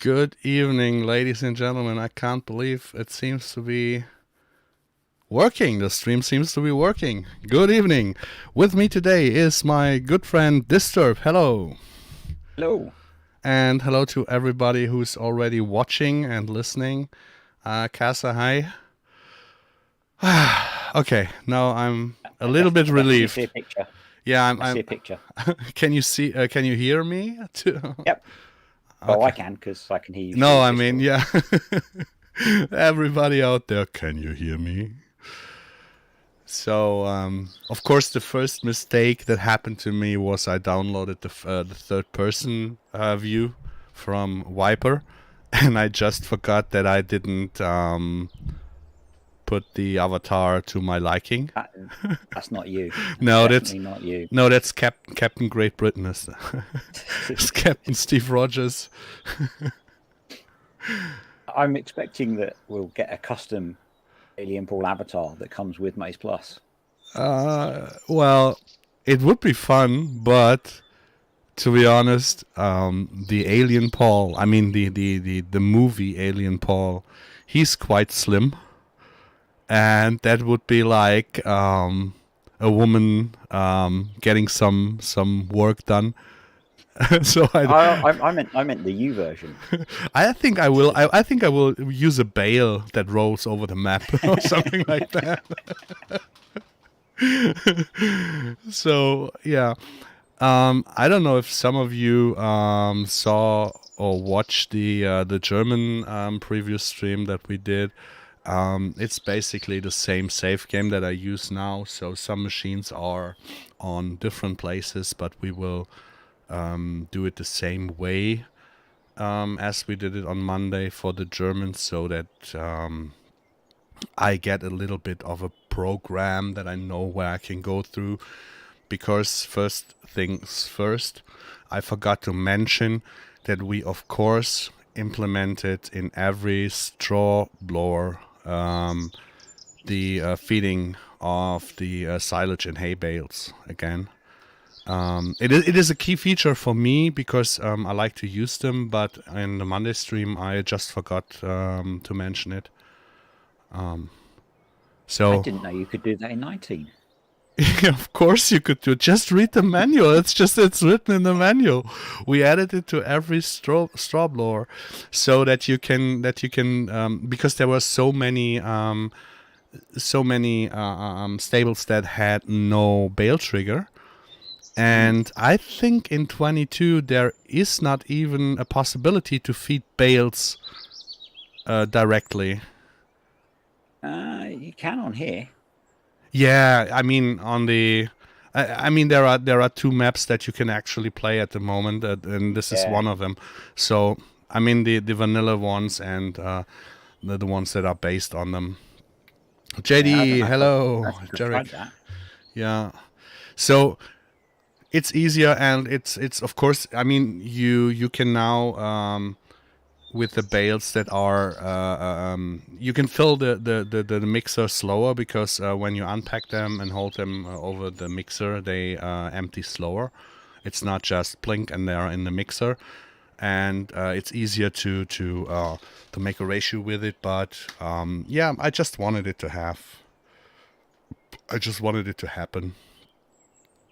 Good evening, ladies and gentlemen. I can't believe it seems to be working. The stream seems to be working. Good evening. With me today is my good friend Disturb. Hello. Hello. And hello to everybody who's already watching and listening. Casa, hi. Okay, now I'm a I little bit definitely see a relieved. picture. Yeah, I see a picture. can you see? Can you hear me? Yep. Well, I Okay. can because I can hear you No, through I mean, Discord. yeah. Everybody out there, can you hear me? So, of course, the first mistake that happened to me was I downloaded the third person view from Viper, and I just forgot that I didn't put the avatar to my liking. That, that's not you. That's No, that's definitely not you. no, that's Captain Great Britain. It's Captain Steve Rogers. I'm expecting that we'll get a custom Alien Paul avatar that comes with MaizePlus. Well, it would be fun, but to be honest, the Alien Paul, I mean the movie Alien Paul, he's quite slim, and that would be like a woman getting some work done. So I meant the U version. I think I will I think I will use a bale that rolls over the map or something like that. So yeah. I don't know if some of you saw or watched the German previous stream that we did. It's basically the same save game that I use now. So some machines are on different places, but we will do it the same way as we did it on Monday for the Germans, so that I get a little bit of a program that I know where I can go through. Because first things first, I forgot to mention that we of course implemented in every straw blower the feeding of the silage and hay bales again. It is a key feature for me because I like to use them, but in the Monday stream I just forgot to mention it. I So didn't know you could do that in 19. of course you could do. Just read the manual. It's written in the manual. We added it to every straw blower, so that you can because there were so many stables that had no bale trigger, and I think in 22 there is not even a possibility to feed bales directly. You can on here. Yeah, I mean on the, I mean there are two maps that you can actually play at the moment, and this is Yeah. one of them. So I mean the vanilla ones and the ones that are based on them. Yeah, I don't JD, know if hello, I've Jarek. tried that. Yeah. So it's easier and it's of course. I mean you can now with the bales that are you can fill the mixer slower because when you unpack them and hold them over the mixer they empty slower. It's not just blink and they're in the mixer, and it's easier to make a ratio with it. But yeah, I just wanted it to happen.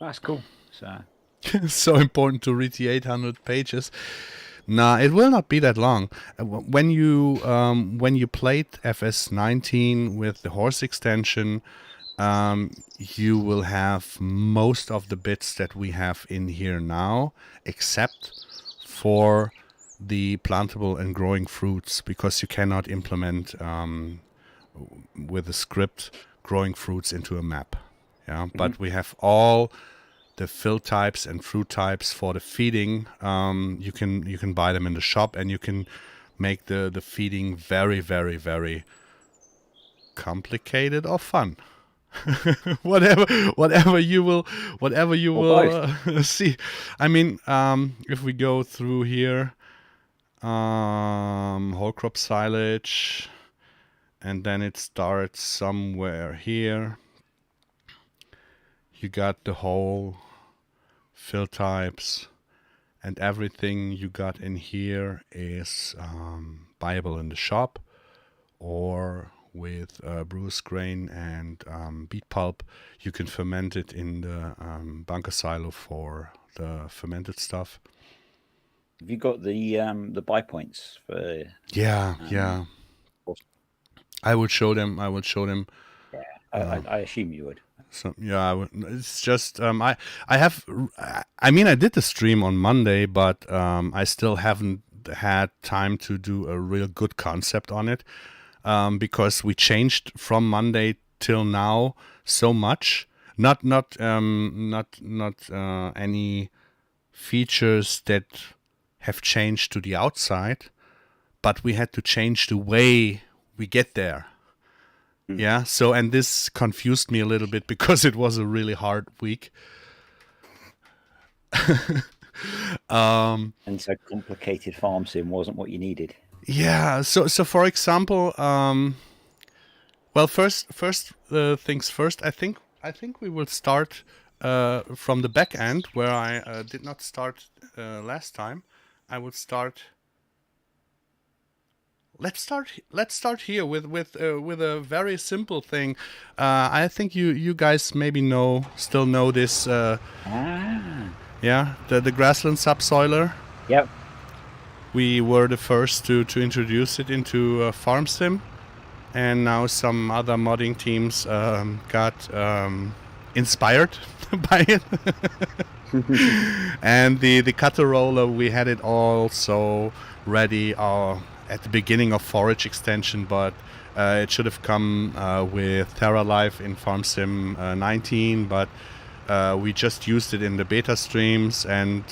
That's cool. So It's so important to read the 800 pages. Nah, it will not be that long. When you played FS19 with the horse extension, you will have most of the bits that we have in here now, except for the plantable and growing fruits, because you cannot implement with a script growing fruits into a map. Yeah, but we have all the fill types and fruit types for the feeding. You can buy them in the shop, and you can make the feeding very very very complicated or fun. whatever whatever you or will both. see. I mean, if we go through here, whole crop silage, and then it starts somewhere here. You got the whole fill types, and everything you got in here is buyable in the shop, or with brewer's grain and beet pulp, you can ferment it in the bunker silo for the fermented stuff. Have you got the buy points for? Yeah. I would show them. Yeah, I assume you would. So yeah, it's just I did the stream on Monday, but I still haven't had time to do a real good concept on it, because we changed from Monday till now so much. Not any features that have changed to the outside, but we had to change the way we get there. Yeah, so, and this confused me a little bit because it was a really hard week. And so complicated farm sim wasn't what you needed. Yeah, so for example, well, first things first. I think we will start from the back end where I did not start last time. I would start. Let's start here with a very simple thing. I think you guys maybe still know this. Yeah, the grassland subsoiler. Yep. We were the first to introduce it into farm sim, and now some other modding teams got inspired by it. And the cutter roller, we had it also ready at the beginning of Forage extension, but it should have come with Terra Life in Farm Sim 19, but we just used it in the beta streams, and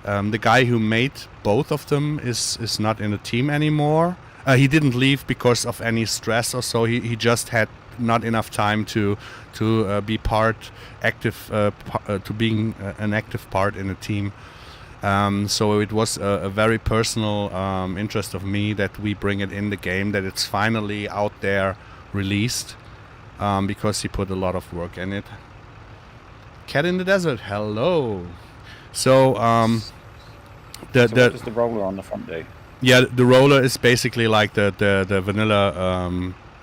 the guy who made both of them is not in the team anymore. He didn't leave because of any stress or so. He just had not enough time to be being an active part in a team. So it was a very personal interest of me that we bring it in the game, that it's finally out there released, because he put a lot of work in it. Cat in the Desert, hello. So what does the roller on the front do? Yeah, the roller is basically like the vanilla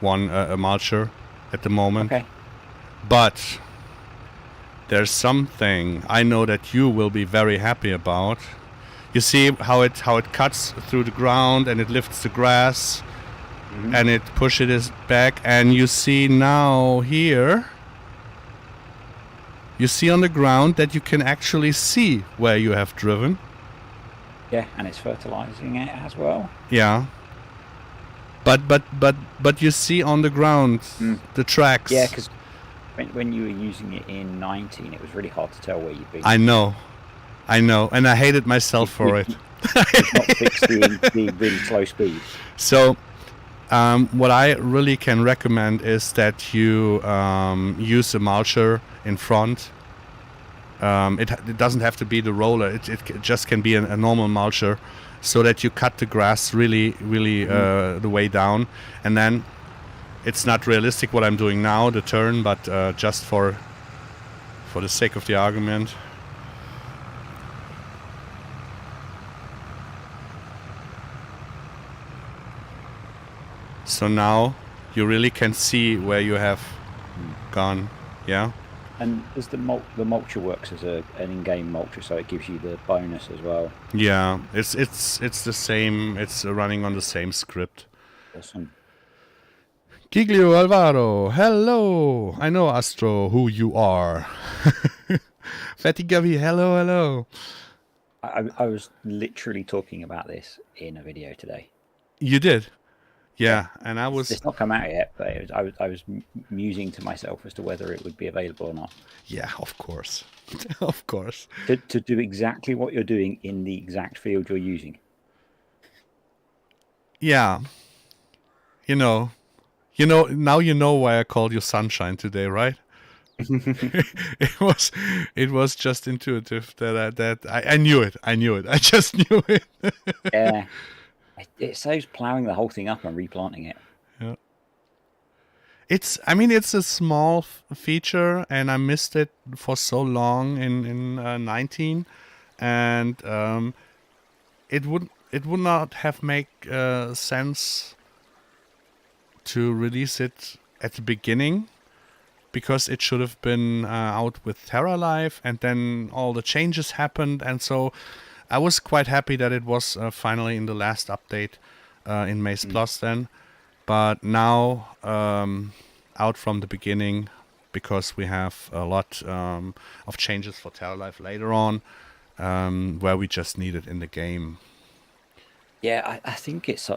one, a mulcher at the moment. Okay. But there's something I know that you will be very happy about. You see how it cuts through the ground and it lifts the grass, and it pushes it back, and you see now here, you see on the ground that you can actually see where you have driven. Yeah, and it's fertilizing it as well. Yeah. But you see on the ground the tracks. Yeah, because when you were using it in 19, it was really hard to tell where you'd been. I know, and I hated myself for it. It's not fixed the really slow speed. So, what I really can recommend is that you use a mulcher in front. It doesn't have to be the roller. It just can be a normal mulcher, so that you cut the grass really the way down, and then it's not realistic what I'm doing now, the turn, but just for the sake of the argument. So now you really can see where you have gone, yeah? And does the mulcher works as an in-game mulcher, so it gives you the bonus as well? Yeah, it's the same. It's running on the same script. Awesome. Giglio Alvaro, hello. I know, Astro, who you are. Fatty Gubby, hello. I was literally talking about this in a video today. You did? Yeah, and I was... It's not come out yet, but I was musing to myself as to whether it would be available or not. Yeah, of course. Of course. To do exactly what you're doing in the exact field you're using. Yeah. You know, now you know why I called you Sunshine today, right? It was just intuitive that I knew it. I just knew it. Yeah. It saves plowing the whole thing up and replanting it. Yeah. It's a small feature, and I missed it for so long in 19. and it would not have make sense to release it at the beginning, because it should have been out with Terra Life, and then all the changes happened, and so I was quite happy that it was finally in the last update in MaizePlus then. But now out from the beginning, because we have a lot of changes for Terra Life later on, where we just need it in the game. Yeah, I think it's.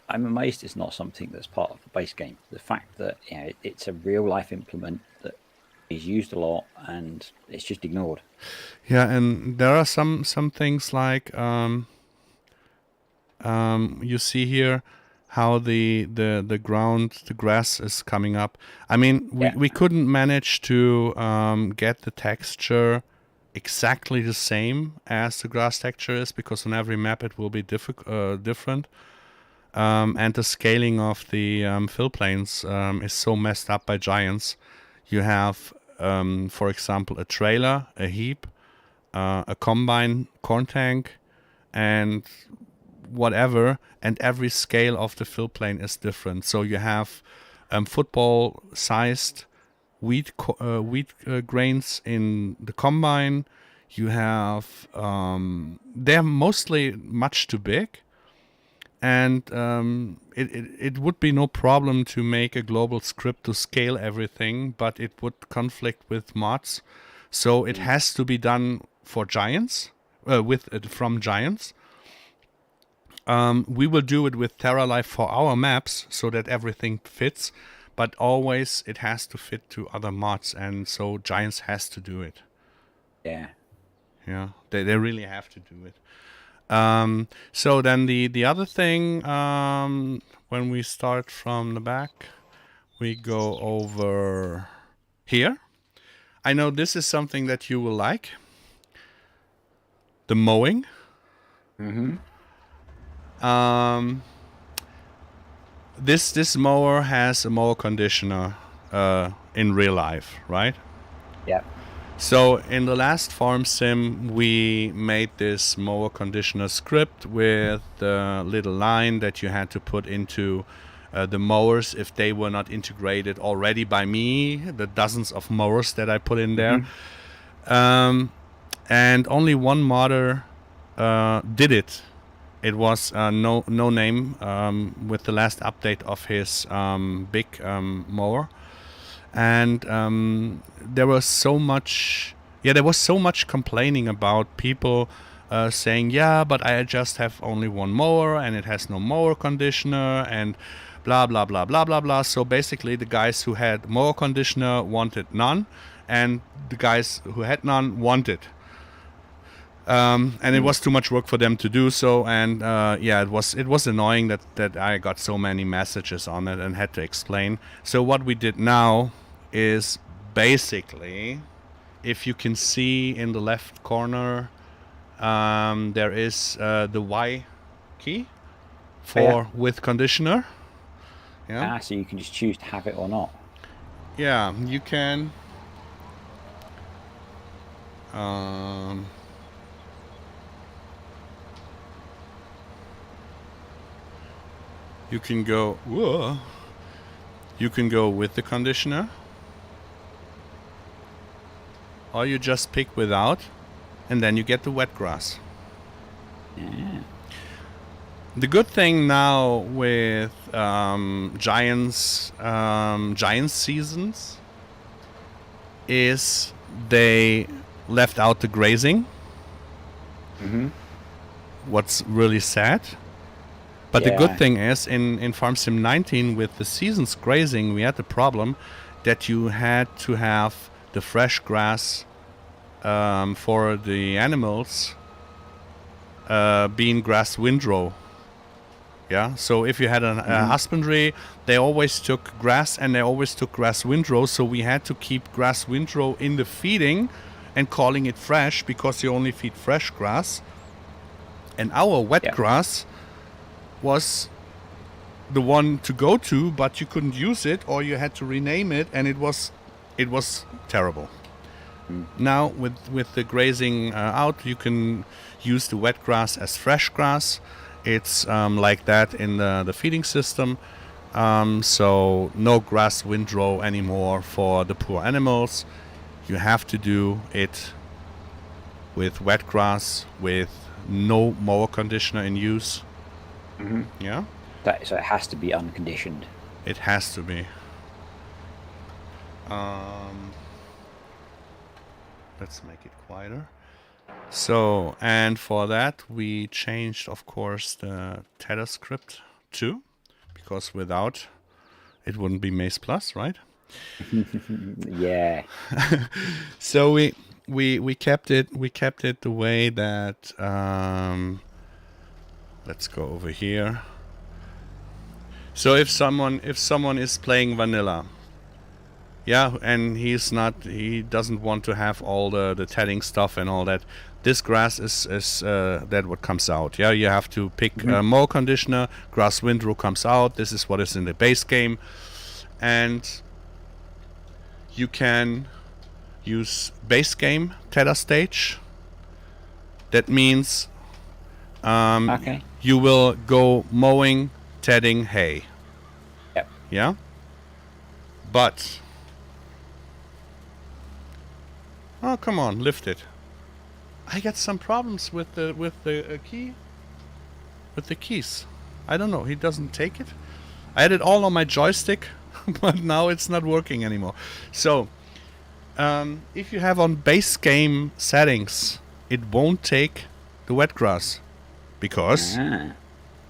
I'm amazed it's not something that's part of the base game. The fact that it's a real life implement that is used a lot and it's just ignored. Yeah, and there are some things like you see here how the grass is coming up. I mean, we couldn't manage to get the texture exactly the same as the grass texture is, because on every map it will be different. And the scaling of the fill planes is so messed up by giants. You have, for example, a trailer, a heap, a combine, corn tank, and whatever, and every scale of the fill plane is different. So you have football-sized wheat grains in the combine. You have they're mostly much too big, and it would be no problem to make a global script to scale everything, but it would conflict with mods. So it has to be done for giants, from giants. We will do it with Terra Life for our maps so that everything fits, but always it has to fit to other mods, and so giants has to do it. Yeah. Yeah, they really have to do it. So then the other thing, when we start from the back, we go over here. I know this is something that you will like. The mowing. Mm-hmm. This mower has a mower conditioner in real life, right? Yeah. So in the last farm sim, we made this mower conditioner script with the little line that you had to put into the mowers if they were not integrated already by me, the dozens of mowers that I put in there. Mm-hmm. And only one modder did it. It was no name with the last update of his big mower. And there was so much complaining about people saying, yeah, but I just have only one mower and it has no mower conditioner and blah, blah, blah, blah, blah, blah. So basically the guys who had mower conditioner wanted none, and the guys who had none wanted. And it was too much work for them to do so, and it was annoying that I got so many messages on it and had to explain. So what we did now is basically, if you can see in the left corner, there is the Y key for with conditioner. Yeah. So you can just choose to have it or not. Yeah, you can. You can go. Whoa. You can go with the conditioner, or you just pick without, and then you get the wet grass. Yeah. The good thing now with Giants seasons is they left out the grazing. Mm-hmm. What's really sad. But the good thing is, in Farm Sim 19 with the seasons grazing, we had the problem that you had to have the fresh grass for the animals being grass windrow. Yeah, so if you had a husbandry, they always took grass and they always took grass windrow. So we had to keep grass windrow in the feeding and calling it fresh because you only feed fresh grass. And our wet grass was the one to go to, but you couldn't use it, or you had to rename it, and it was terrible. Now with the grazing out, you can use the wet grass as fresh grass. It's like that in the feeding system. So no grass windrow anymore for the poor animals. You have to do it with wet grass, with no mower conditioner in use. Yeah? So it has to be unconditioned. It has to be. Let's make it quieter. So, and for that we changed, of course, the tether script too, because without it wouldn't be MaizePlus, right? Yeah. So we kept it the way that let's go over here. So if someone is playing vanilla, yeah, and he doesn't want to have all the tedding stuff and all that, this grass is that what comes out. Yeah, you have to pick mower conditioner, grass windrow comes out. This is what is in the base game, and you can use base game tether stage. That means Okay. you will go mowing, tedding hay. Yep. Yeah, but oh, come on, lift it. I got some problems with the key. With the keys. I don't know. He doesn't take it. I had it all on my joystick, but now it's not working anymore. So, if you have on base game settings, it won't take the wet grass because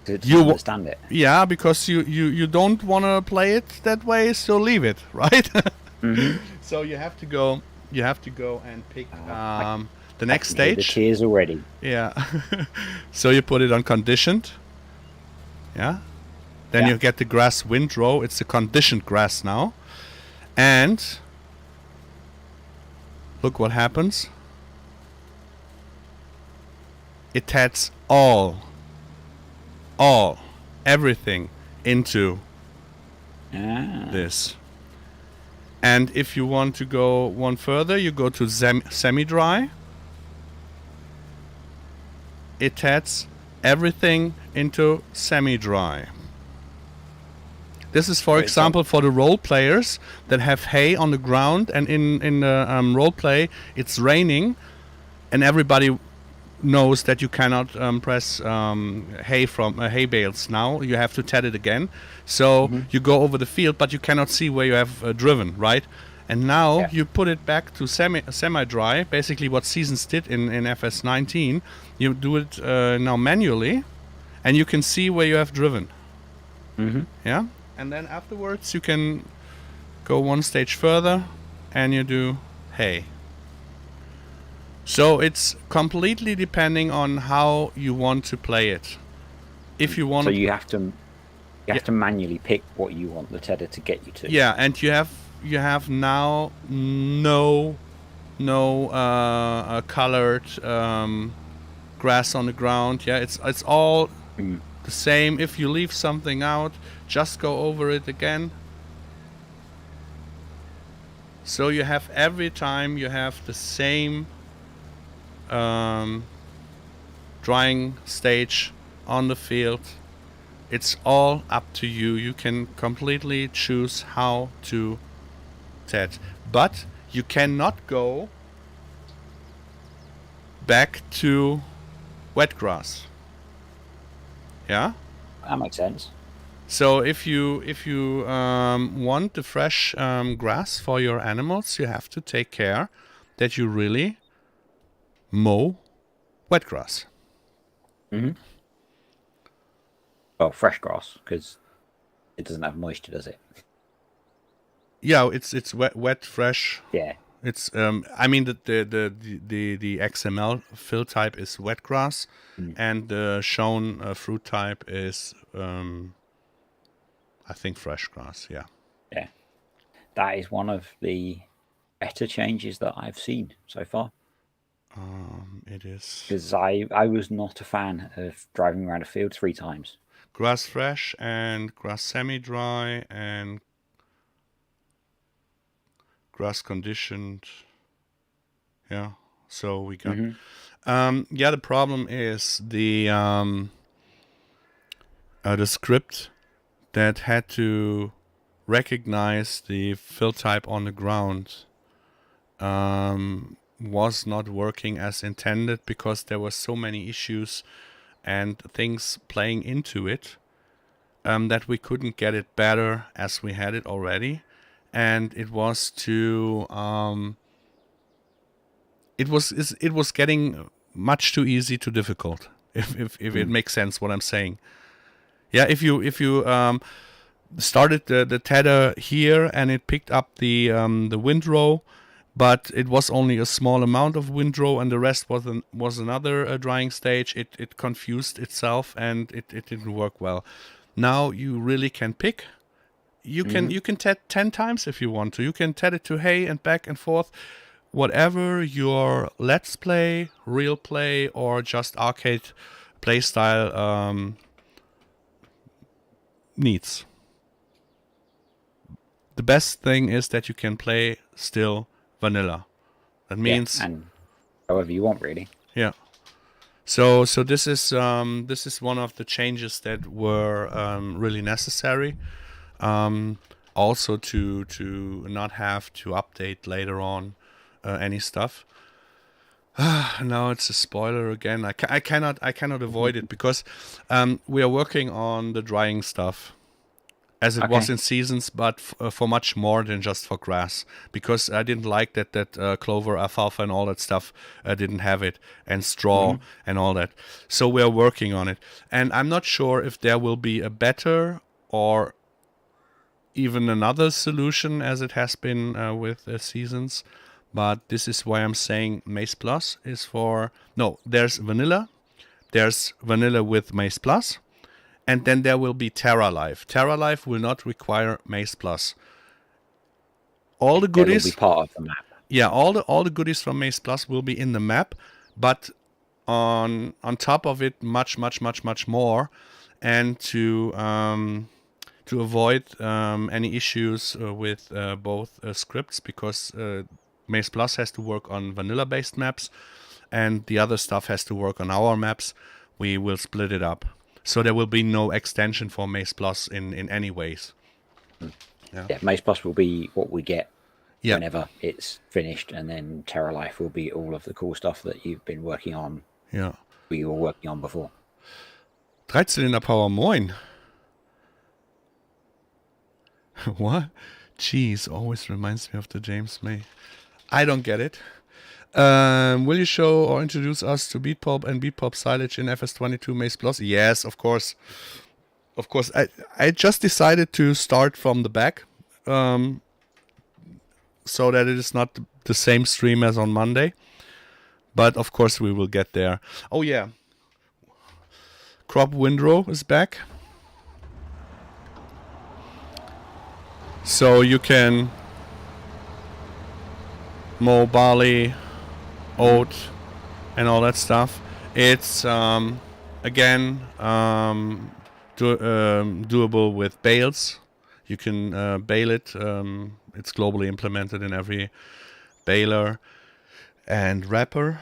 You understand it. Yeah, because you don't want to play it that way, so leave it, right? So you have to go and pick the next stage. The tears already. Yeah. So you put it on conditioned. Yeah. Then you get the grass windrow. It's a conditioned grass now. And look what happens. It adds everything into this. And if you want to go one further, you go to semi-dry. It adds everything into semi-dry. This is, for example, for the role players that have hay on the ground, and in the role play it's raining, and everybody knows that you cannot press hay from hay bales now. You have to ted it again. So you go over the field, but you cannot see where you have driven, right? And now you put it back to semi-dry, basically what Seasons did in FS19. You do it now manually, and you can see where you have driven. Yeah? And then afterwards you can go one stage further, and you do hay. So it's completely depending on how you want to play it. If you want, so you have to manually pick what you want the tether to get you to. Yeah, and you have now no colored grass on the ground. Yeah, it's all the same. If you leave something out, just go over it again. So you have every time you have the same drying stage on the field. It's all up to you. You can completely choose how to ted, but you cannot go back to wet grass. Yeah, that makes sense. So if you want the fresh grass for your animals, you have to take care that you really mow wet grass. Well, fresh grass, because it doesn't have moisture, does it? Yeah, it's wet, fresh. Yeah. It's I mean the XML fill type is wet grass, and the shown fruit type is I think fresh grass. Yeah. Yeah. That is one of the better changes that I've seen so far. It is, because I was not a fan of driving around a field 3 times. Grass fresh and grass semi-dry and grass conditioned. Yeah. So we got. Mm-hmm. Yeah. The problem is the script that had to recognize the fill type on the ground was not working as intended because there were so many issues and things playing into it that we couldn't get it better as we had it already, and it was too it was getting much too easy to difficult. If it makes sense what I'm saying. Yeah, if you started the tether here and it picked up the windrow, but it was only a small amount of windrow and the rest was another drying stage. It confused itself and it didn't work well. Now you really can pick. You can tet 10 times if you want to. You can tet it to hay and back and forth, whatever your let's play, real play, or just arcade play style needs. The best thing is that you can play still vanilla. That means and however you want, really. yeah. So this is one of the changes that were really necessary. Also to not have to update later on any stuff. Now it's a spoiler again. I cannot avoid it because we are working on the drying stuff as it was in seasons, but for much more than just for grass. Because I didn't like that clover, alfalfa, and all that stuff didn't have it, and straw and all that. So we are working on it, and I'm not sure if there will be a better or even another solution as it has been with seasons. But this is why I'm saying MaizePlus is for... No, there's vanilla. There's vanilla with MaizePlus. And then there will be TerraLife. TerraLife will not require MaizePlus. All the goodies... It will be part of the map. Yeah, all the goodies from MaizePlus will be in the map. But on top of it, much more. And to avoid any issues with both scripts, because... MaizePlus has to work on vanilla-based maps, and the other stuff has to work on our maps. We will split it up. So there will be no extension for MaizePlus in any ways. Yeah, MaizePlus will be what we get whenever it's finished, and then TerraLife will be all of the cool stuff that you've been working on. Yeah. We were working on before. 13 Power, moin. What? Jeez, always reminds me of the James May. I don't get it. Will you show or introduce us to beat-pop and beat-pop silage in FS22 MaizePlus? Yes, of course. Of course. I just decided to start from the back, so that it is not the same stream as on Monday. But of course we will get there. Oh yeah. Crop windrow is back. So you can mow barley, oat, and all that stuff. It's again doable with bales. You can bale it. It's globally implemented in every baler and wrapper.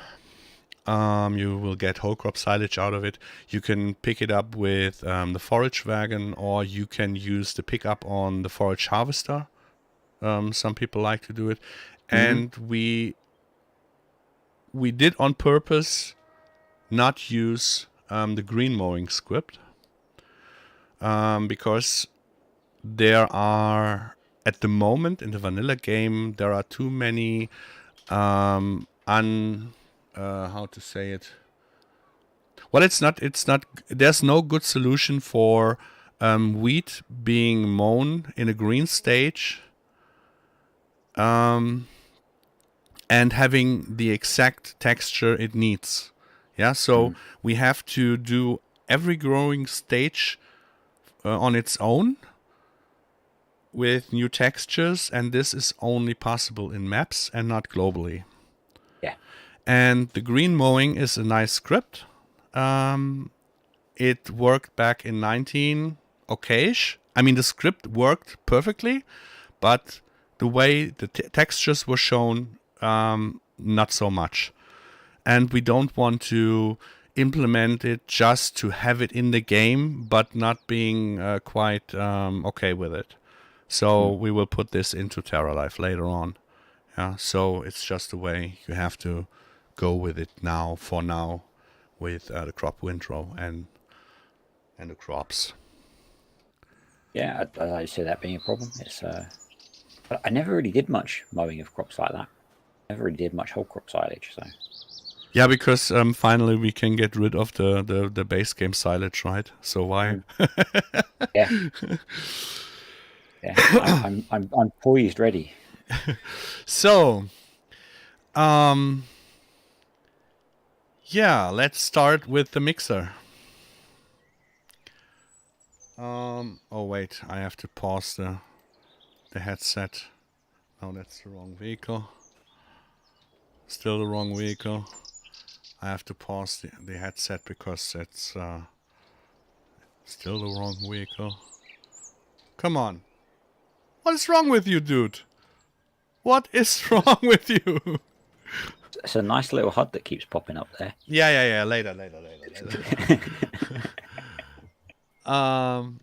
You will get whole crop silage out of it. You can pick it up with the forage wagon, or you can use the pickup on the forage harvester. Some people like to do it. And we did on purpose not use the green mowing script because there are, at the moment in the vanilla game, there are too many how to say it? Well, it's not. There's no good solution for wheat being mown in a green stage. And having the exact texture it needs. Yeah, so we have to do every growing stage on its own with new textures, and this is only possible in maps and not globally. Yeah. And the green mowing is a nice script. It worked back in 19 okayish. I mean, the script worked perfectly, but the way the textures were shown not so much. And we don't want to implement it just to have it in the game, but not being quite okay with it. So we will put this into Terra Life later on. Yeah, so it's just the way you have to go with it now, for now, with the crop windrow and the crops. Yeah, I see that being a problem. It's but I never really did much mowing of crops like that. Never really did much whole crop silage. So Yeah, because finally we can get rid of the base game silage, right? So why? yeah, yeah, I'm poised, ready. So, yeah, let's start with the mixer. Oh wait, I have to pause the headset. No, that's the wrong vehicle. Still the wrong vehicle. I have to pause the headset because it's still the wrong vehicle. Come on. What is wrong with you, dude? What is wrong with you? It's a nice little HUD that keeps popping up there. Yeah. Later.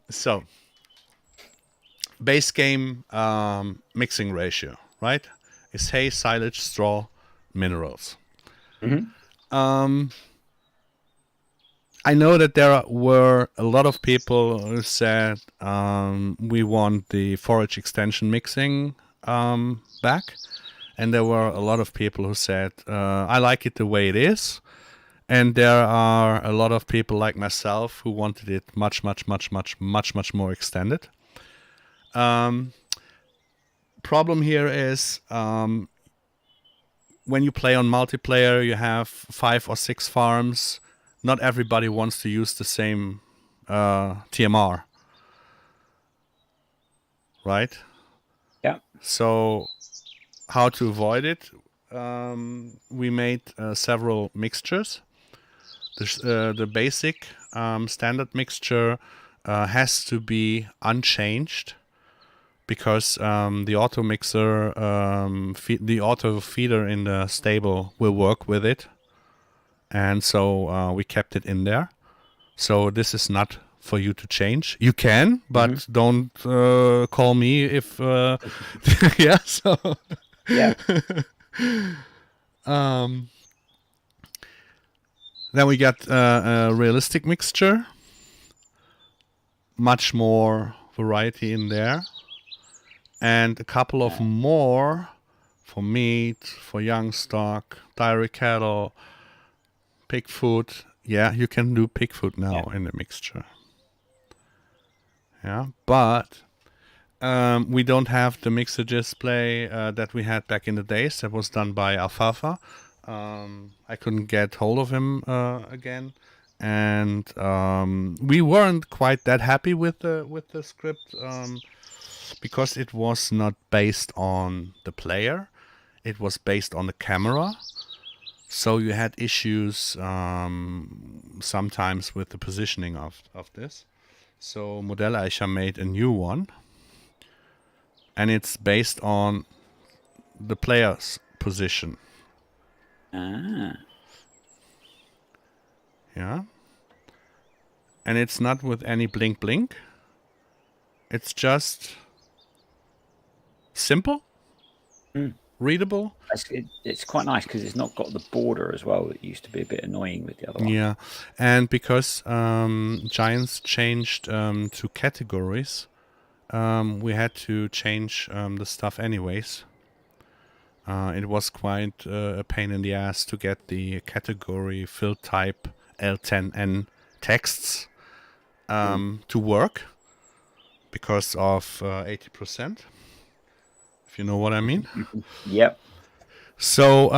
So base game mixing ratio, right? Is hay, silage, straw, minerals. I know that there were a lot of people who said we want the forage extension mixing back, and there were a lot of people who said I like it the way it is, and there are a lot of people like myself who wanted it much more extended. Problem here is when you play on multiplayer, you have 5 or 6 farms. Not everybody wants to use the same TMR, right? Yeah. So how to avoid it? We made several mixtures. The basic standard mixture has to be unchanged because the auto mixer, the auto feeder in the stable will work with it. And so we kept it in there. So this is not for you to change. You can, but don't call me if... yeah, so... Yeah. Then we got a realistic mixture. Much more variety in there. And a couple of more for meat, for young stock, dairy cattle, pig food. Yeah, you can do pig food now in the mixture. Yeah, but we don't have the mixer display that we had back in the days. That was done by Alfalfa. I couldn't get hold of him again, and we weren't quite that happy with the script because it was not based on the player. It was based on the camera. So you had issues sometimes with the positioning of this. So Modelleicher made a new one. And it's based on the player's position. Ah. Yeah. And it's not with any blink. It's just simple. Readable. It's quite nice because it's not got the border as well. It used to be a bit annoying with the other one. Yeah, and because Giants changed to categories, we had to change the stuff anyways. It was quite a pain in the ass to get the category fill type L10N texts to work because of 80%. If you know what I mean. Yep. So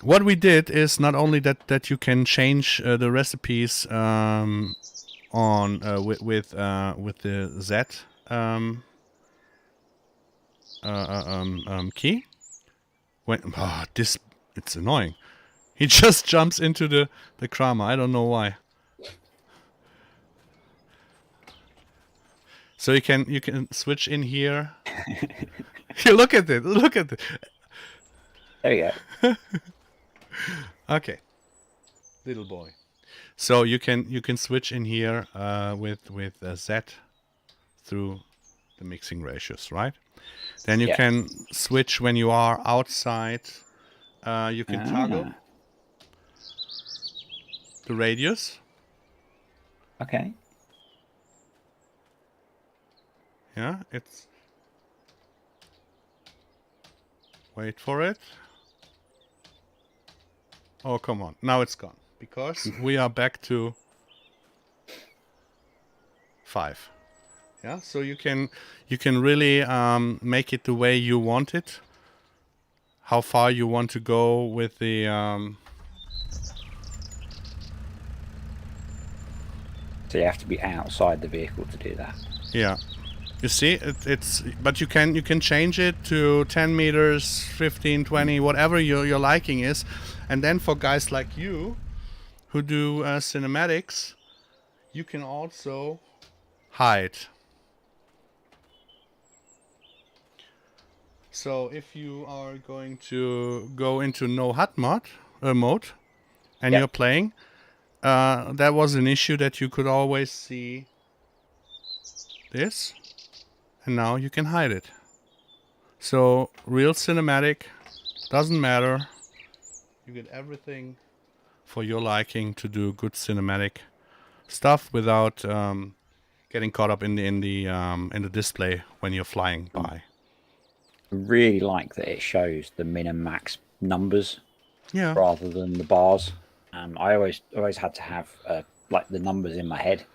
what we did is not only that you can change the recipes on with the Z key. When it's annoying. He just jumps into the Kramer. I don't know why. So you can switch in here. Look at it. There you go. Okay, little boy. So you can switch in here with Z through the mixing ratios, right? Then you Yeah. can switch when you are outside. You can toggle Ah, the radius. okay. Yeah, it's. Wait for it. Oh, come on. Now it's gone. Because we are back to 5. Yeah, so you can really make it the way you want it. How far you want to go with the So you have to be outside the vehicle to do that. yeah. You see, it's but you can change it to 10 meters, 15, 20, whatever your liking is, and then for guys like you who do cinematics, you can also hide. So if you are going to go into no HUD mode, and Yep. you're playing, that was an issue that you could always see this, and now you can hide it. So real cinematic, doesn't matter. You get everything for your liking to do good cinematic stuff without getting caught up in the display when you're flying by. I really like that it shows the min and max numbers Yeah. rather than the bars. I always had to have like the numbers in my head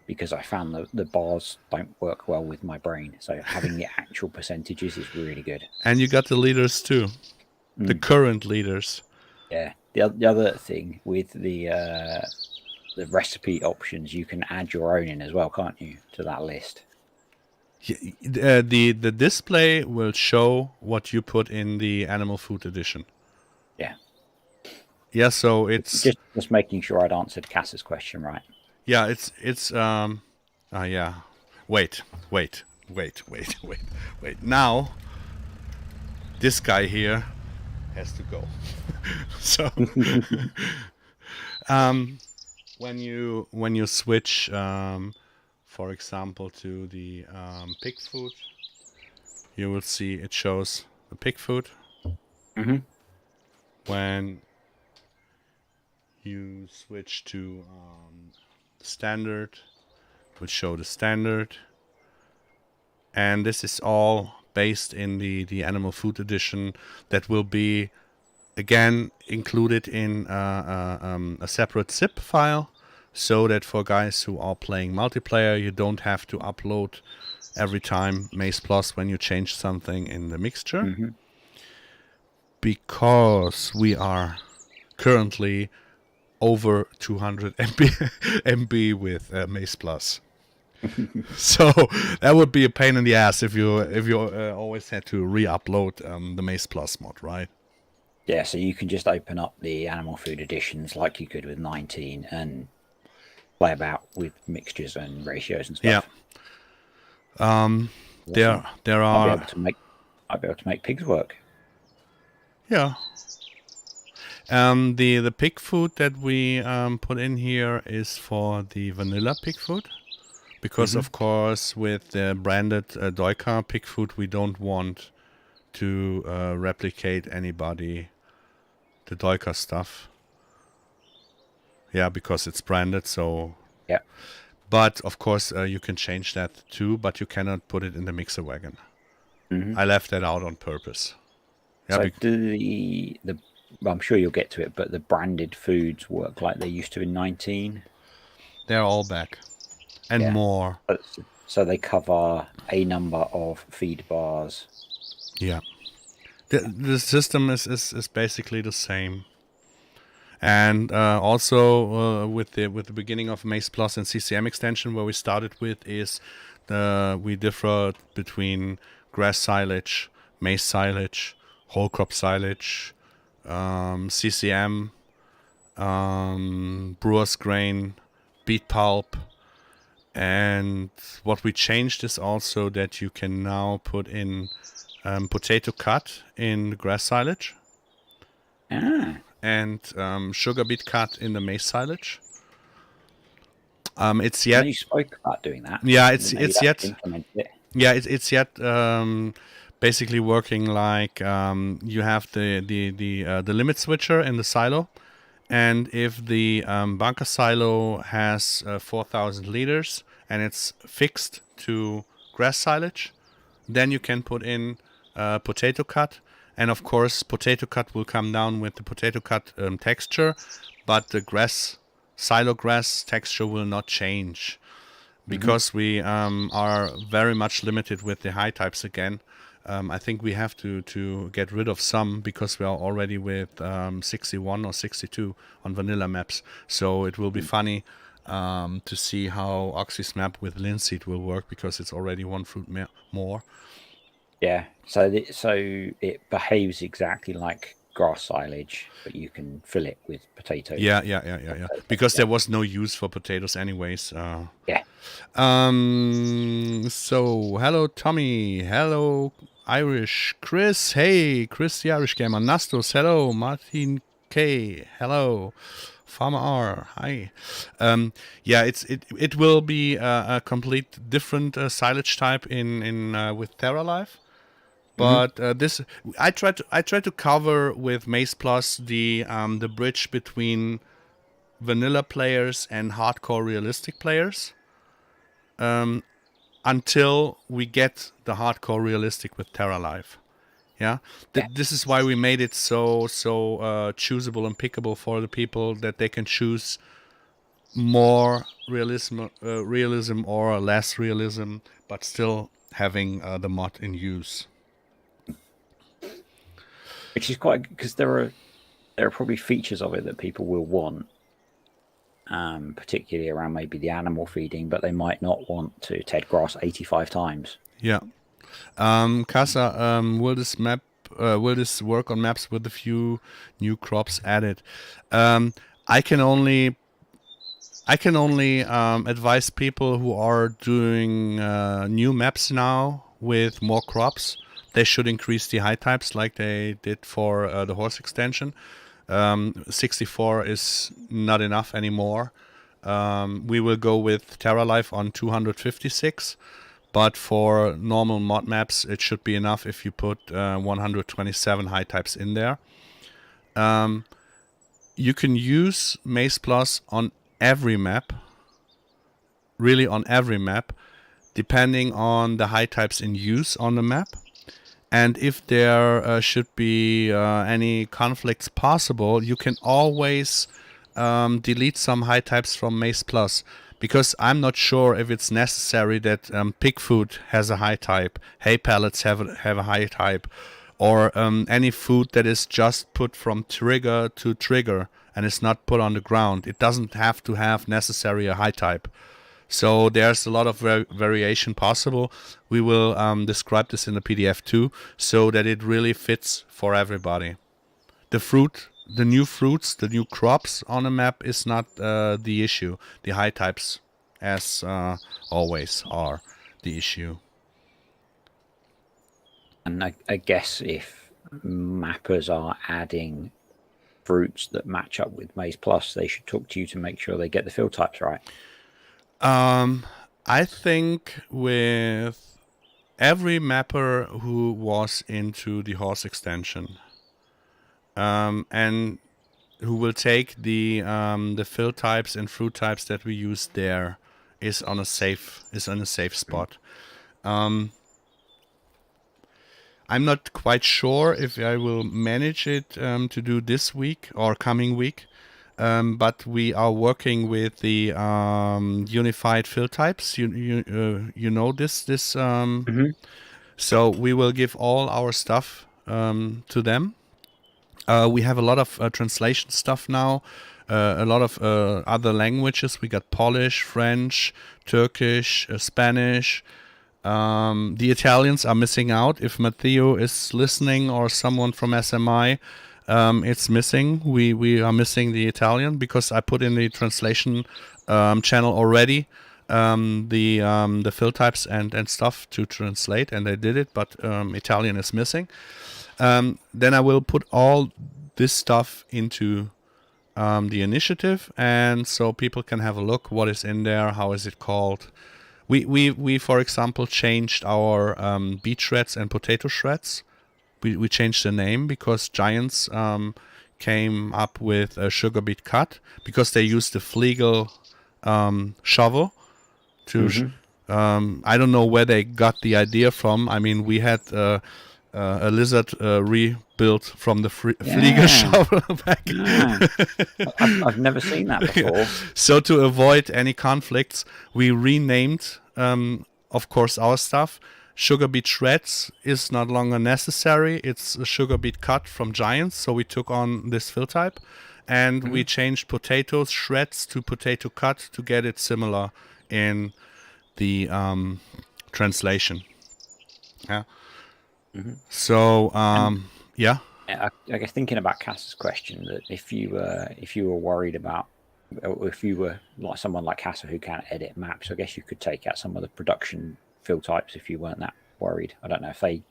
because I found the bars don't work well with my brain. So having the actual percentages is really good. And you got the leaders too, the current leaders. Yeah. The other thing with the recipe options, you can add your own in as well, can't you, to that list? The display will show what you put in the animal food edition. Yeah. Yeah, so it's just making sure I'd answered Cass's question right. yeah, it's yeah. Wait. Now this guy here has to go. So when you switch for example to the pig food, you will see it shows the pig food. Mm-hmm. When you switch to standard, it will show the standard, and this is all based in the animal food edition that will be again included in a separate zip file, so that for guys who are playing multiplayer, you don't have to upload every time MaizePlus when you change something in the mixture. Mm-hmm. Because we are currently over 200 MB with MaizePlus. So that would be a pain in the ass if you always had to re-upload the MaizePlus mod, right? Yeah, so you can just open up the animal food editions like you could with 19 and play about with mixtures and ratios and stuff. Yeah. There are. I'll be able to make pigs work. Yeah. The pig food that we put in here is for the vanilla pig food, because of course with the branded Doika pig food we don't want to replicate the Doika stuff. Yeah, because it's branded, so. Yeah. But of course you can change that too, but you cannot put it in the mixer wagon. Mm-hmm. I left that out on purpose. Yeah, so do well, I'm sure you'll get to it, but the branded foods work like they used to in 19? They're all back. And more. So they cover a number of feed bars. Yeah. The system is basically the same. And also with the beginning of MaizePlus and CCM extension, where we started with is we differ between grass silage, maize silage, whole crop silage, CCM, brewer's grain, beet pulp, and what we changed is also that you can now put in potato cut in grass silage and sugar beet cut in the maize silage. It's I yet. know you spoke about doing that. Yeah, Maybe it's that's yet. implemented it. Yeah, it's yet basically working like you have the limit switcher in the silo, and if the bunker silo has 4,000 liters and it's fixed to grass silage, then you can put in potato cut, and of course potato cut will come down with the potato cut texture, but the silo grass texture will not change. Because we are very much limited with the high types again. I think we have to get rid of some because we are already with 61 or 62 on vanilla maps. So it will be funny to see how Oxy's map with linseed will work, because it's already one fruit more. Yeah. So it behaves exactly like grass silage, but you can fill it with potatoes. Yeah. Because there was no use for potatoes anyways. Yeah. So hello Tommy, hello Irish Chris, hey Chris the Irish Gamer, Nastos, hello Martin K, hello Farmer R, hi. Yeah, it will be a complete different silage type in with TerraLife. But this I try to cover with MaizePlus the bridge between vanilla players and hardcore realistic players, until we get the hardcore realistic with TerraLife. Yeah, this is why we made it so choosable and pickable for the people, that they can choose more realism or less realism, but still having the mod in use. Which is quite, because there are probably features of it that people will want, particularly around maybe the animal feeding, but they might not want to ted grass 85 times. Yeah. Casa, will this work on maps with a few new crops added? I can only advise people who are doing new maps now with more crops. They should increase the high types like they did for the horse extension. 64 is not enough anymore. We will go with TerraLife on 256, but for normal mod maps it should be enough if you put 127 high types in there. You can use MaizePlus on every map, really on every map, depending on the high types in use on the map. And if there should be any conflicts possible, you can always delete some high types from MaizePlus, because I'm not sure if it's necessary that pig food has a high type, hay pellets have a high type, or any food that is just put from trigger to trigger and is not put on the ground. It doesn't have to have necessarily a high type. So there's a lot of variation possible. We will describe this in the PDF too, so that it really fits for everybody. The new fruits, the new crops on a map is not the issue. The high types, as always, are the issue. And I guess if mappers are adding fruits that match up with MaizePlus, they should talk to you to make sure they get the field types right. I think with every mapper who was into the horse extension, and who will take the fill types and fruit types that we use there, is on a safe spot. I'm not quite sure if I will manage it to do this week or coming week. But we are working with the unified fill types. You know this. So we will give all our stuff to them. We have a lot of translation stuff now. A lot of other languages. We got Polish, French, Turkish, Spanish. The Italians are missing out. If Matteo is listening, or someone from SMI. It's missing. We are missing the Italian, because I put in the translation channel already the fill types and stuff to translate, and they did it, but Italian is missing. Then I will put all this stuff into the initiative, and so people can have a look what is in there, how is it called. We for example changed our beet shreds and potato shreds. We changed the name because Giants came up with a sugar beet cut because they used the Flegel shovel to. I don't know where they got the idea from. I mean, we had a lizard rebuilt from the Flegel shovel back. I've never seen that before. So to avoid any conflicts, we renamed, of course, our stuff. Sugar beet shreds is not longer necessary. It's a sugar beet cut from Giants, so we took on this fill type, and we changed potato shreds to potato cut to get it similar in the translation. Yeah. So yeah. I guess thinking about Cass's question, that if you were worried about, or if you were like someone like Cass who can't edit maps, I guess you could take out some of the production fill types if you weren't that worried. I don't know if they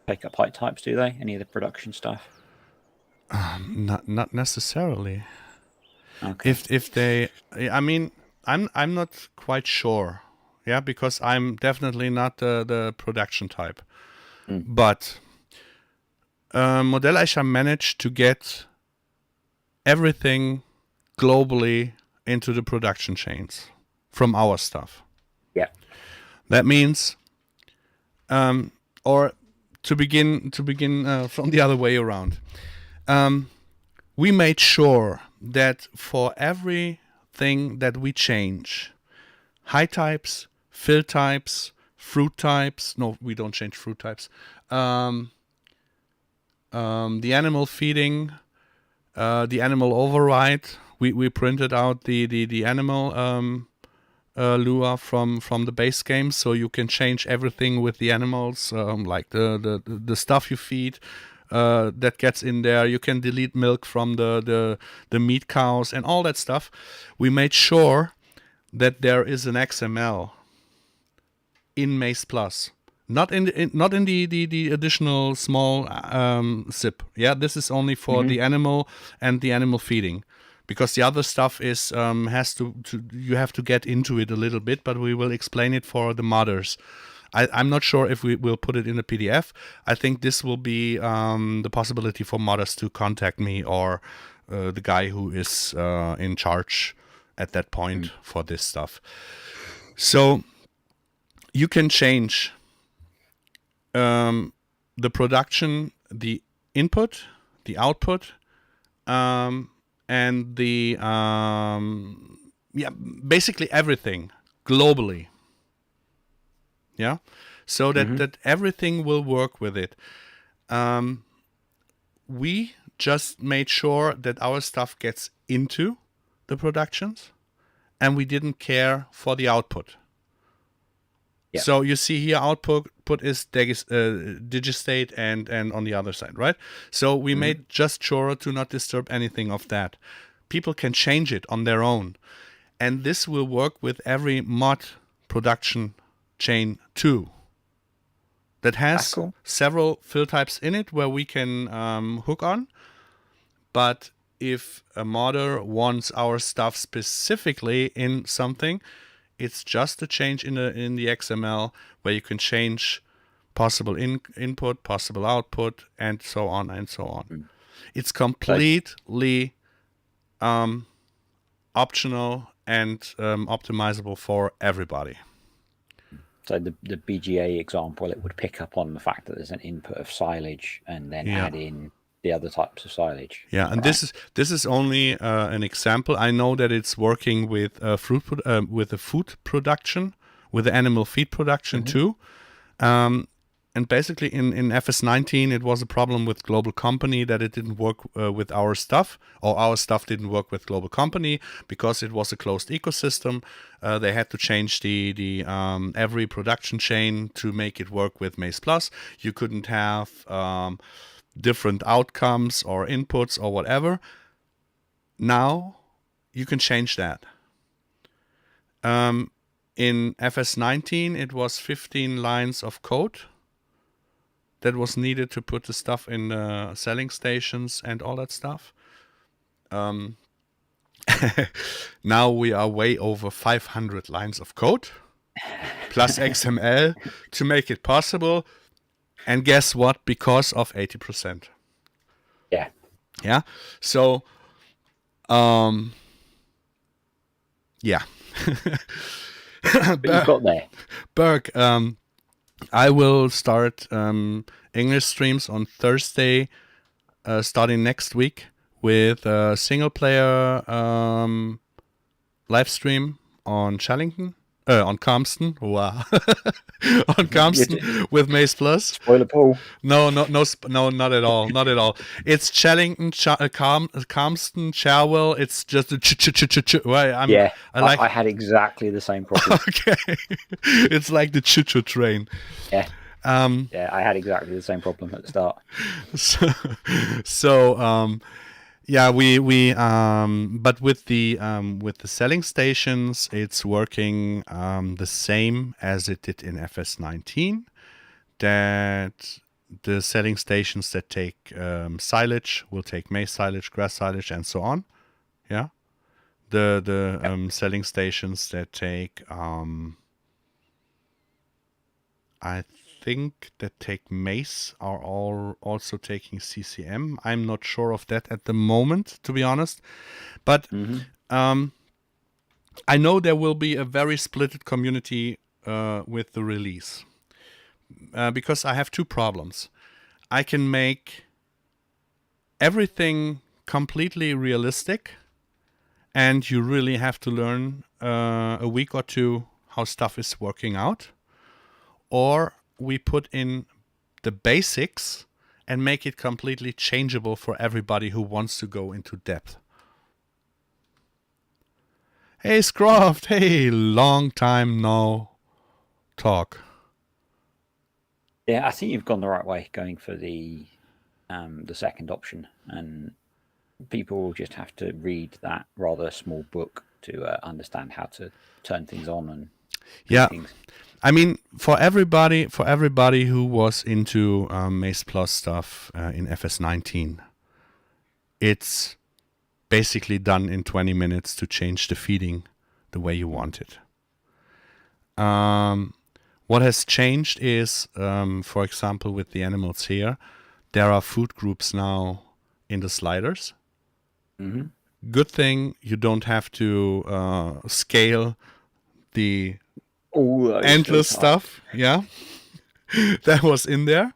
take up height types, do they? Any of the production stuff? Not necessarily. Okay. If they, I mean, I'm not quite sure. Yeah, because I'm definitely not the production type. But Modelleicher managed to get everything globally into the production chains from our stuff. Yeah. That means, or to begin from the other way around, we made sure that for everything that we change, height types, fill types, fruit types. No, we don't change fruit types. The animal feeding, the animal override. We printed out the animal lure from the base game, so you can change everything with the animals, like the stuff you feed. That gets in there. You can delete milk from the meat cows and all that stuff. We made sure that there is an XML in MaizePlus, not in the additional small zip. Yeah, this is only for the animal and the animal feeding, because the other stuff is has to you have to get into it a little bit, but we will explain it for the modders. I'm not sure if we will put it in a PDF. I think this will be the possibility for modders to contact me or the guy who is in charge at that point for this stuff. So you can change the production, the input, the output, and the basically everything globally. Yeah, so that everything will work with it. We just made sure that our stuff gets into the productions, and we didn't care for the output. Yeah. So you see here, output is digistate and on the other side, right? So we made just sure to not disturb anything of that. People can change it on their own, and this will work with every mod production chain too. That has several fill types in it where we can hook on. But if a modder wants our stuff specifically in something, it's just a change in the XML where you can change possible input, possible output, and so on and so on. It's completely optional and optimizable for everybody. So the BGA example, it would pick up on the fact that there's an input of silage and then add in the other types of silage. Yeah, and this is only an example. I know that it's working with with the food production, with the animal feed production too. And basically in FS19 it was a problem with Global Company that it didn't work with our stuff, or our stuff didn't work with Global Company because it was a closed ecosystem. They had to change the every production chain to make it work with MaizePlus. You couldn't have different outcomes or inputs or whatever. Now you can change that. In FS19, it was 15 lines of code that was needed to put the stuff in the selling stations and all that stuff. Now we are way over 500 lines of code plus XML to make it possible. And guess what? Because of 80%. Yeah. Yeah. So, yeah. But you've got there. Berg, I will start English streams on Thursday, starting next week, with a single player live stream on Challengton, on Carmston. Wow. On Carmston with MaizePlus. Spoiler Paul. No, not at all, not at all. It's Challengton, Carmston, Cherwell. It's just a Yeah, I had exactly the same problem. Okay, it's like the choo-choo train. Yeah. Yeah, I had exactly the same problem at the start. So yeah, we but with the selling stations, it's working the same as it did in FS19. That the selling stations that take silage will take maize silage, grass silage, and so on. Yeah, the selling stations that take I think that take maize are all also taking CCM. I'm not sure of that at the moment, to be honest. But I know there will be a very splitted community with the release. Because I have two problems. I can make everything completely realistic, and you really have to learn a week or two how stuff is working out. Or we put in the basics and make it completely changeable for everybody who wants to go into depth. Hey, Scroft. Hey, long time no talk. Yeah, I think you've gone the right way going for the second option, and people will just have to read that rather small book to understand how to turn things on and things. I mean, for everybody who was into MaizePlus stuff in FS19, it's basically done in 20 minutes to change the feeding the way you want it. What has changed is, for example, with the animals here, there are food groups now in the sliders. Mm-hmm. Good thing you don't have to scale the endless stuff. Yeah, that was in there.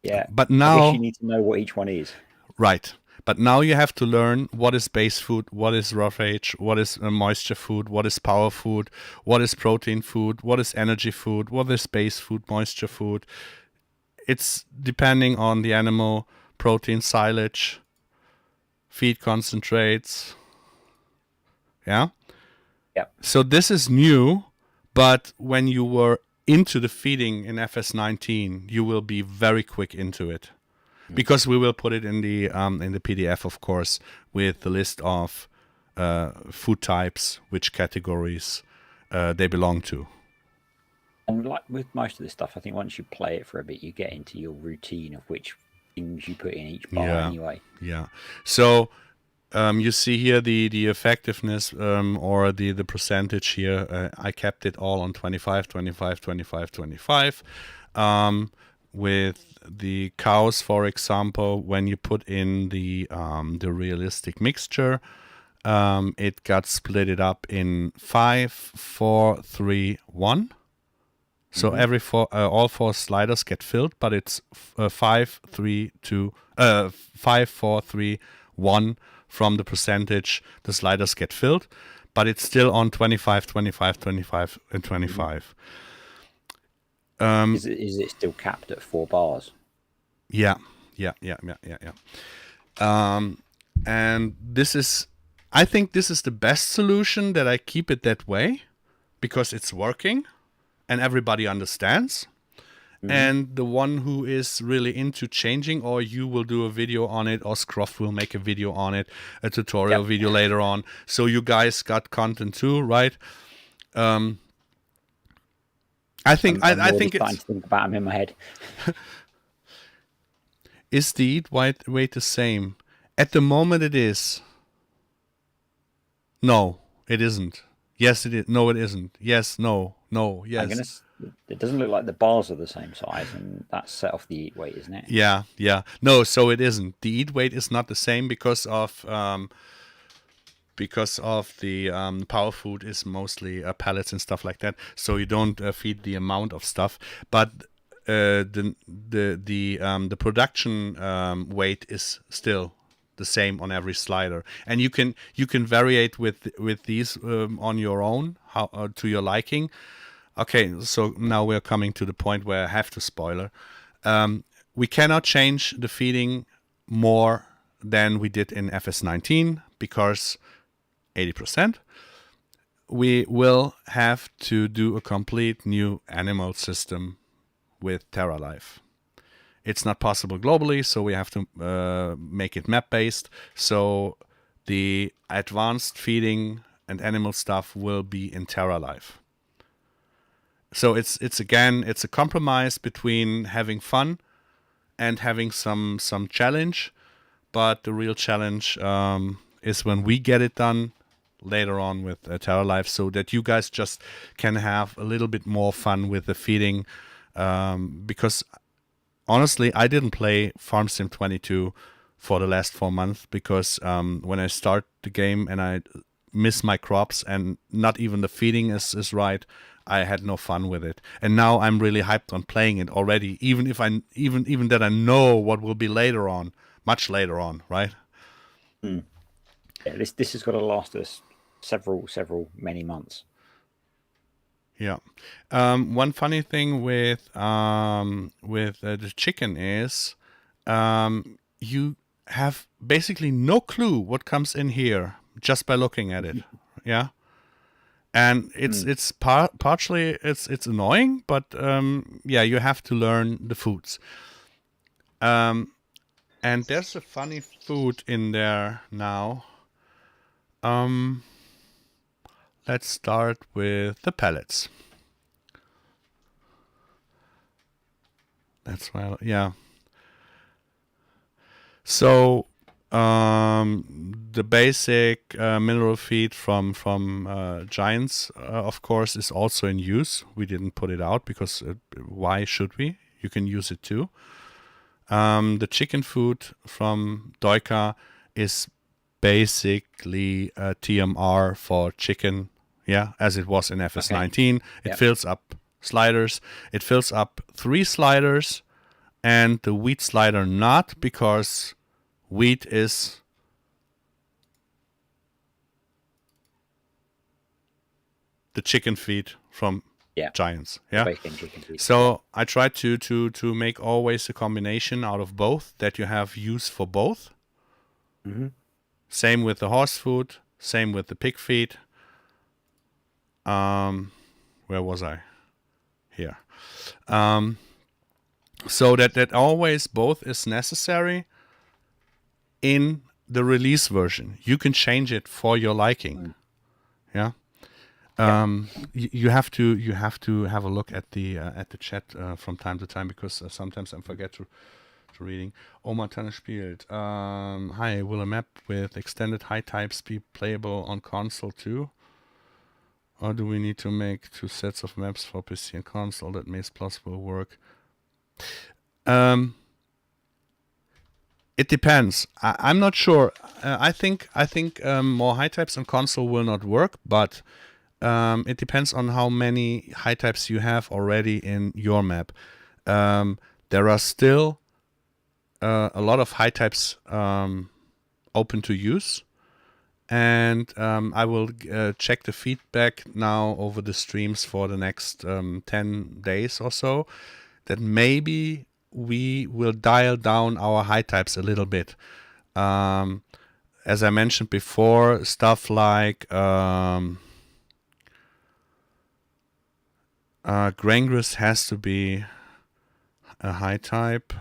Yeah, but now I guess you need to know what each one is. Right. But now you have to learn what is base food, what is roughage, what is moisture food, what is power food, what is protein food, what is energy food, what is base food, moisture food. It's depending on the animal, protein, silage, feed concentrates. Yeah? Yeah. So this is new, but when you were into the feeding in FS19, you will be very quick into it. Because we will put it in the PDF, of course, with the list of food types, which categories they belong to. And like with most of this stuff, I think once you play it for a bit, you get into your routine of which things you put in each bar anyway. Yeah. So you see here the effectiveness or the percentage here. I kept it all on 25, 25, 25, 25. With the cows, for example, when you put in the realistic mixture, it got splitted up in 5, 4, 3, 1. So every all four sliders get filled, but it's 5, 3, 2, 5, 4, 3, 1 from the percentage the sliders get filled, but it's still on 25, 25, 25, and 25. Is it still capped at 4 bars? Yeah. And I think this is the best solution, that I keep it that way, because it's working and everybody understands. And the one who is really into changing, or you will do a video on it, or Scroft will make a video on it, a tutorial video later on. So you guys got content too, right? I think I'm I already think starting it's to think about them in my head. is the eat weight the same? At the moment, it is. No, it isn't. Yes, it is. No, it isn't. Yes, no, no, I'm yes. gonna. It doesn't look like the bars are the same size, and that's set off the eat weight, isn't it? Yeah, yeah. No, so it isn't. The eat weight is not the same because of the power food is mostly pellets and stuff like that. So you don't feed the amount of stuff, but the production weight is still the same on every slider, and you can variate with these on your own, how to your liking. Okay, so now we're coming to the point where I have to spoiler. We cannot change the feeding more than we did in FS19 because 80%. We will have to do a complete new animal system with TerraLife. It's not possible globally, so we have to make it map-based. So the advanced feeding and animal stuff will be in TerraLife. So it's a compromise between having fun and having some challenge, but the real challenge is when we get it done later on with TerraLife, so that you guys just can have a little bit more fun with the feeding. Because honestly, I didn't play Farm Sim 22 for the last 4 months because when I start the game and I miss my crops and not even the feeding is right, I had no fun with it. And now I'm really hyped on playing it already, even if I even that I know what will be later on, much later on, right? Yeah, this has got to last us many months. Yeah. One funny thing with the chicken is you have basically no clue what comes in here just by looking at it. Yeah. And it's partially it's annoying, but yeah, you have to learn the foods. And there's a funny food in there now. Let's start with the pellets. That's why, yeah. So the basic mineral feed from Giants, of course, is also in use. We didn't put it out because why should we? You can use it too. The chicken food from Doika is basically a TMR for chicken, yeah, as it was in FS19. Okay. It fills up sliders. It fills up 3 sliders and the wheat slider not, because wheat is the chicken feed from Giants. Yeah. Chicken feed. So I try to make always a combination out of both, that you have use for both. Mm-hmm. Same with the horse food. Same with the pig feed. Where was I? Here. So that always both is necessary in the release version. You can change it for your liking. Yeah. You have to have a look at the chat from time to time, because sometimes I forget to reading. Oma Tanne spielt. Hi, will a map with extended high types be playable on console too? Or do we need to make 2 sets of maps for PC and console that MaizePlus will work? It depends. I'm not sure. I think more high types on console will not work, but it depends on how many high types you have already in your map. There are still a lot of high types open to use, and I will check the feedback now over the streams for the next 10 days or so, that maybe we will dial down our high types a little bit. As I mentioned before, stuff like Grangris has to be a high type.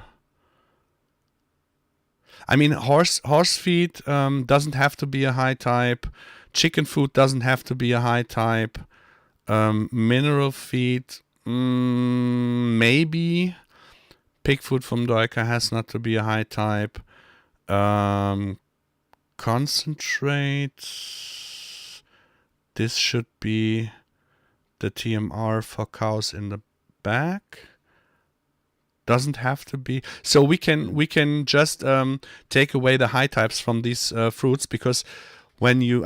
I mean, horse feed doesn't have to be a high type. Chicken food doesn't have to be a high type. Mineral feed, Maybe pig food from Doika has not to be a high type. Concentrate. This should be the TMR for cows in the back. Doesn't have to be. So we can just take away the high types from these fruits, because when you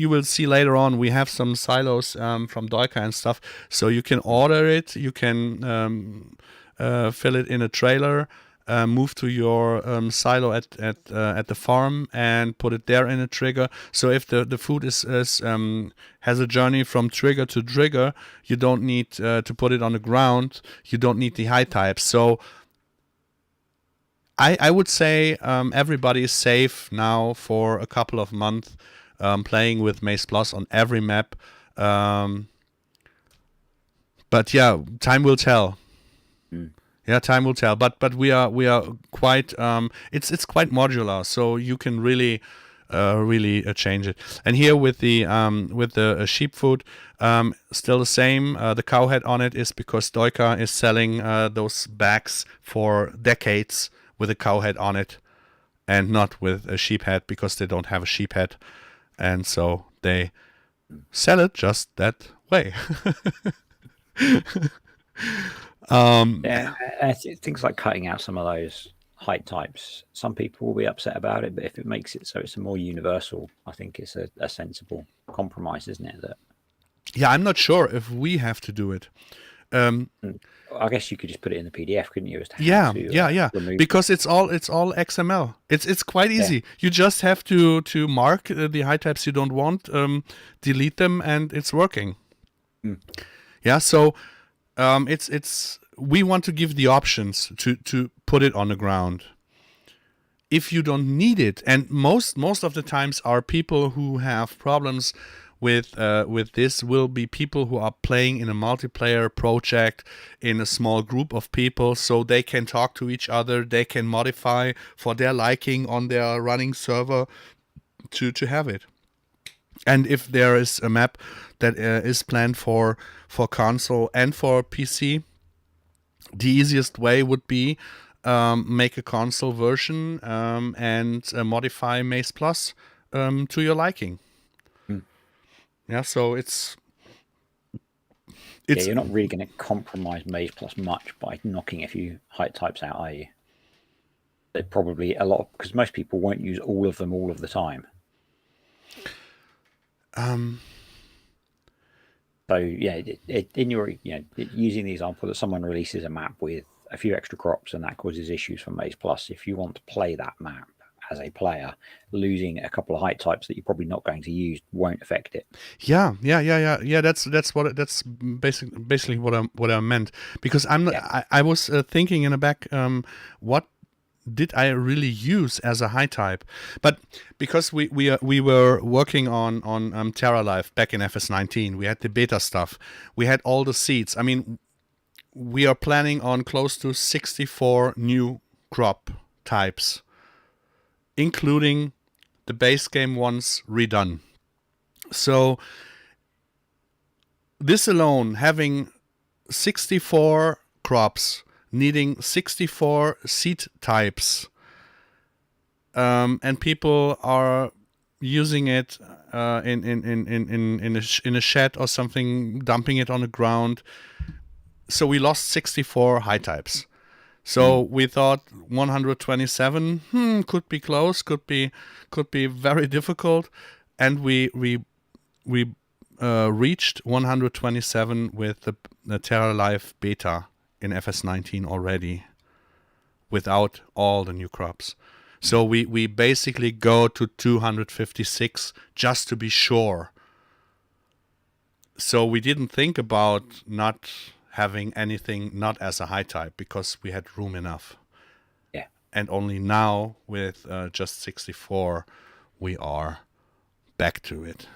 will see later on, we have some silos from Doika and stuff. So you can order it. You can fill it in a trailer. Move to your silo at the farm and put it there in a trigger. So if the food is has a journey from trigger to trigger, you don't need to put it on the ground. You don't need the high types. So I would say everybody is safe now for a couple of months playing with MaizePlus on every map. But yeah, time will tell. Yeah, time will tell. But we are quite it's quite modular, so you can really change it. And here with the sheep food, still the same. The cow head on it is because Doika is selling those bags for decades with a cow head on it, and not with a sheep head, because they don't have a sheep head, and so they sell it just that way. Things like cutting out some of those height types, some people will be upset about it, but if it makes it so it's a more universal, I think it's a sensible compromise, isn't it? That I'm not sure if we have to do it. I guess you could just put it in the PDF, couldn't you? As to remove. Because it's all XML. It's quite easy. You just have to mark the high types you don't want, delete them, and it's working. Yeah. So it's we want to give the options to put it on the ground. If you don't need it, and most of the times are people who have problems with this will be people who are playing in a multiplayer project in a small group of people, so they can talk to each other, they can modify for their liking on their running server to have it. And if there is a map that is planned for console and for PC, the easiest way would be make a console version and modify MaizePlus to your liking. Yeah, so it's you're not really going to compromise MaizePlus much by knocking a few height types out, are you? They're probably a lot, because most people won't use all of them all of the time. So yeah, in your using the example that someone releases a map with a few extra crops and that causes issues for MaizePlus, if you want to play that map as a player, losing a couple of height types that you're probably not going to use won't affect it. Yeah. That's basically what I meant, because I was thinking in the back, what did I really use as a high type? But because we were working on Terra Life back in FS19, we had the beta stuff, we had all the seeds. I mean, we are planning on close to 64 new crop types, including the base game ones redone. So this alone, having 64 crops, needing 64 seed types, and people are using it in a shed or something, dumping it on the ground. So we lost 64 high types. So we thought 127 could be close, could be very difficult, and we reached 127 with the Terra Life beta in FS19 already, without all the new crops. So we basically go to 256 just to be sure. So we didn't think about not having anything not as a high type, because we had room enough. Yeah. And only now with just 64 we are back to it.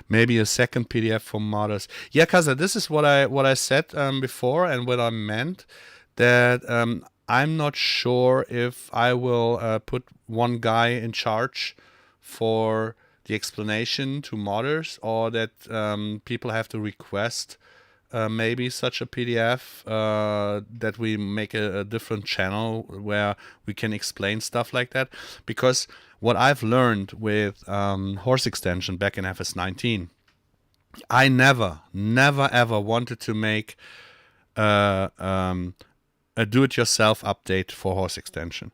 Maybe a second PDF for modders. Yeah, Kaza, this is what I said before, and what I meant, that I'm not sure if I will put one guy in charge for the explanation to modders, or that people have to request maybe such a PDF, that we make a different channel where we can explain stuff like that. Because what I've learned with horse extension back in FS19, I never ever wanted to make a do-it-yourself update for horse extension.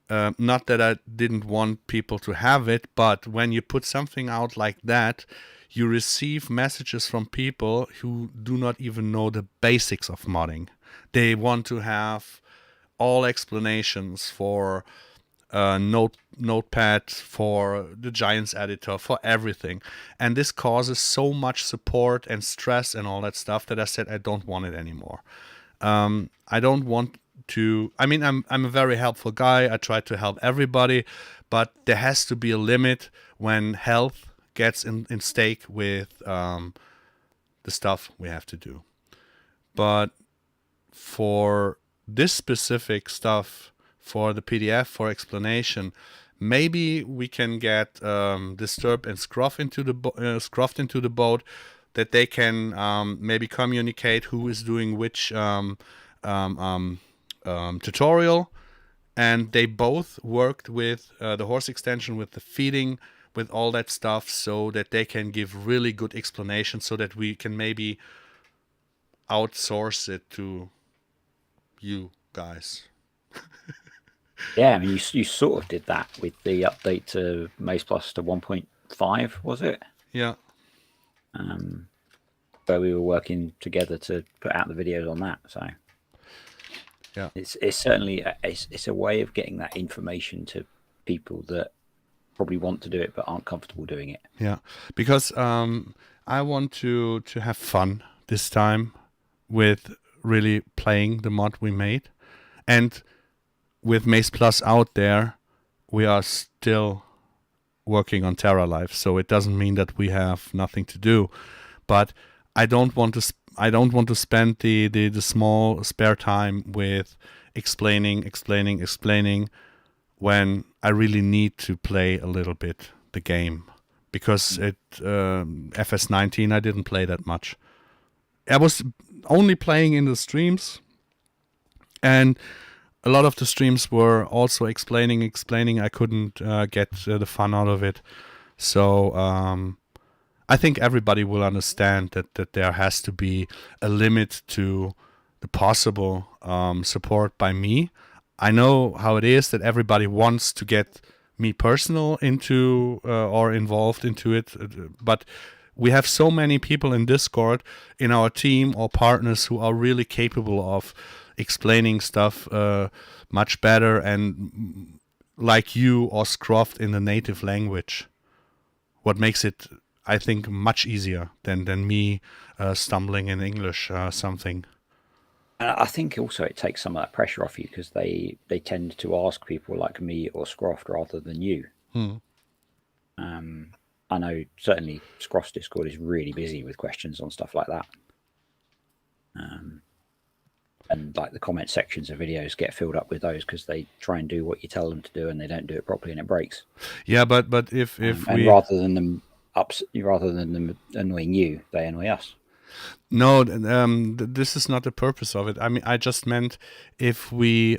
Not that I didn't want people to have it, but when you put something out like that, you receive messages from people who do not even know the basics of modding. They want to have all explanations for Notepad, for the Giants editor, for everything. And this causes so much support and stress and all that stuff that I said I don't want it anymore. I don't want to. I mean, I'm a very helpful guy. I try to help everybody, but there has to be a limit when health gets in stake with the stuff we have to do. But for this specific stuff, for the PDF, for explanation, maybe we can get Disturb and Scruff into Scruffed into the boat, that they can maybe communicate who is doing which tutorial, and they both worked with the horse extension, with the feeding, with all that stuff, so that they can give really good explanations, so that we can maybe outsource it to you guys. Yeah, I mean, you sort of did that with the update to MaizePlus to 1.5, was it? Yeah. Where we were working together to put out the videos on that. So yeah, it's certainly it's a way of getting that information to people that probably want to do it but aren't comfortable doing it. Yeah, because I want to have fun this time with really playing the mod we made, and with MaizePlus out there, we are still working on Terra Life, so it doesn't mean that we have nothing to do. But I don't want to spend the small spare time with explaining when I really need to play a little bit the game, because FS19 I didn't play that much. I was only playing in the streams, and a lot of the streams were also explaining. I couldn't get the fun out of it. So I think everybody will understand that there has to be a limit to the possible support by me. I know how it is, that everybody wants to get me personal into or involved into it, but we have so many people in Discord in our team or partners who are really capable of explaining stuff much better, and like you, or Scruffed in the native language. What makes it, I think, much easier than me stumbling in English something. And I think also it takes some of that pressure off you, because they tend to ask people like me or Scruffed rather than you. I know certainly Scruff's Discord is really busy with questions on stuff like that. And like the comment sections of videos get filled up with those, because they try and do what you tell them to do and they don't do it properly and it breaks. Yeah, but if and rather than them annoying you, they annoy us. No, this is not the purpose of it. I mean, I just meant if we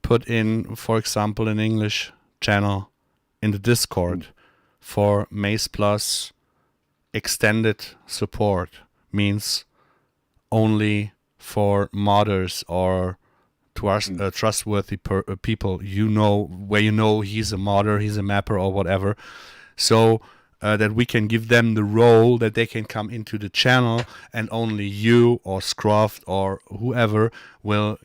put in, for example, an English channel in the Discord for MaizePlus extended support, means only for modders or trustworthy people, where he's a modder, he's a mapper or whatever, so that we can give them the role that they can come into the channel, and only you or Scruffed or whoever will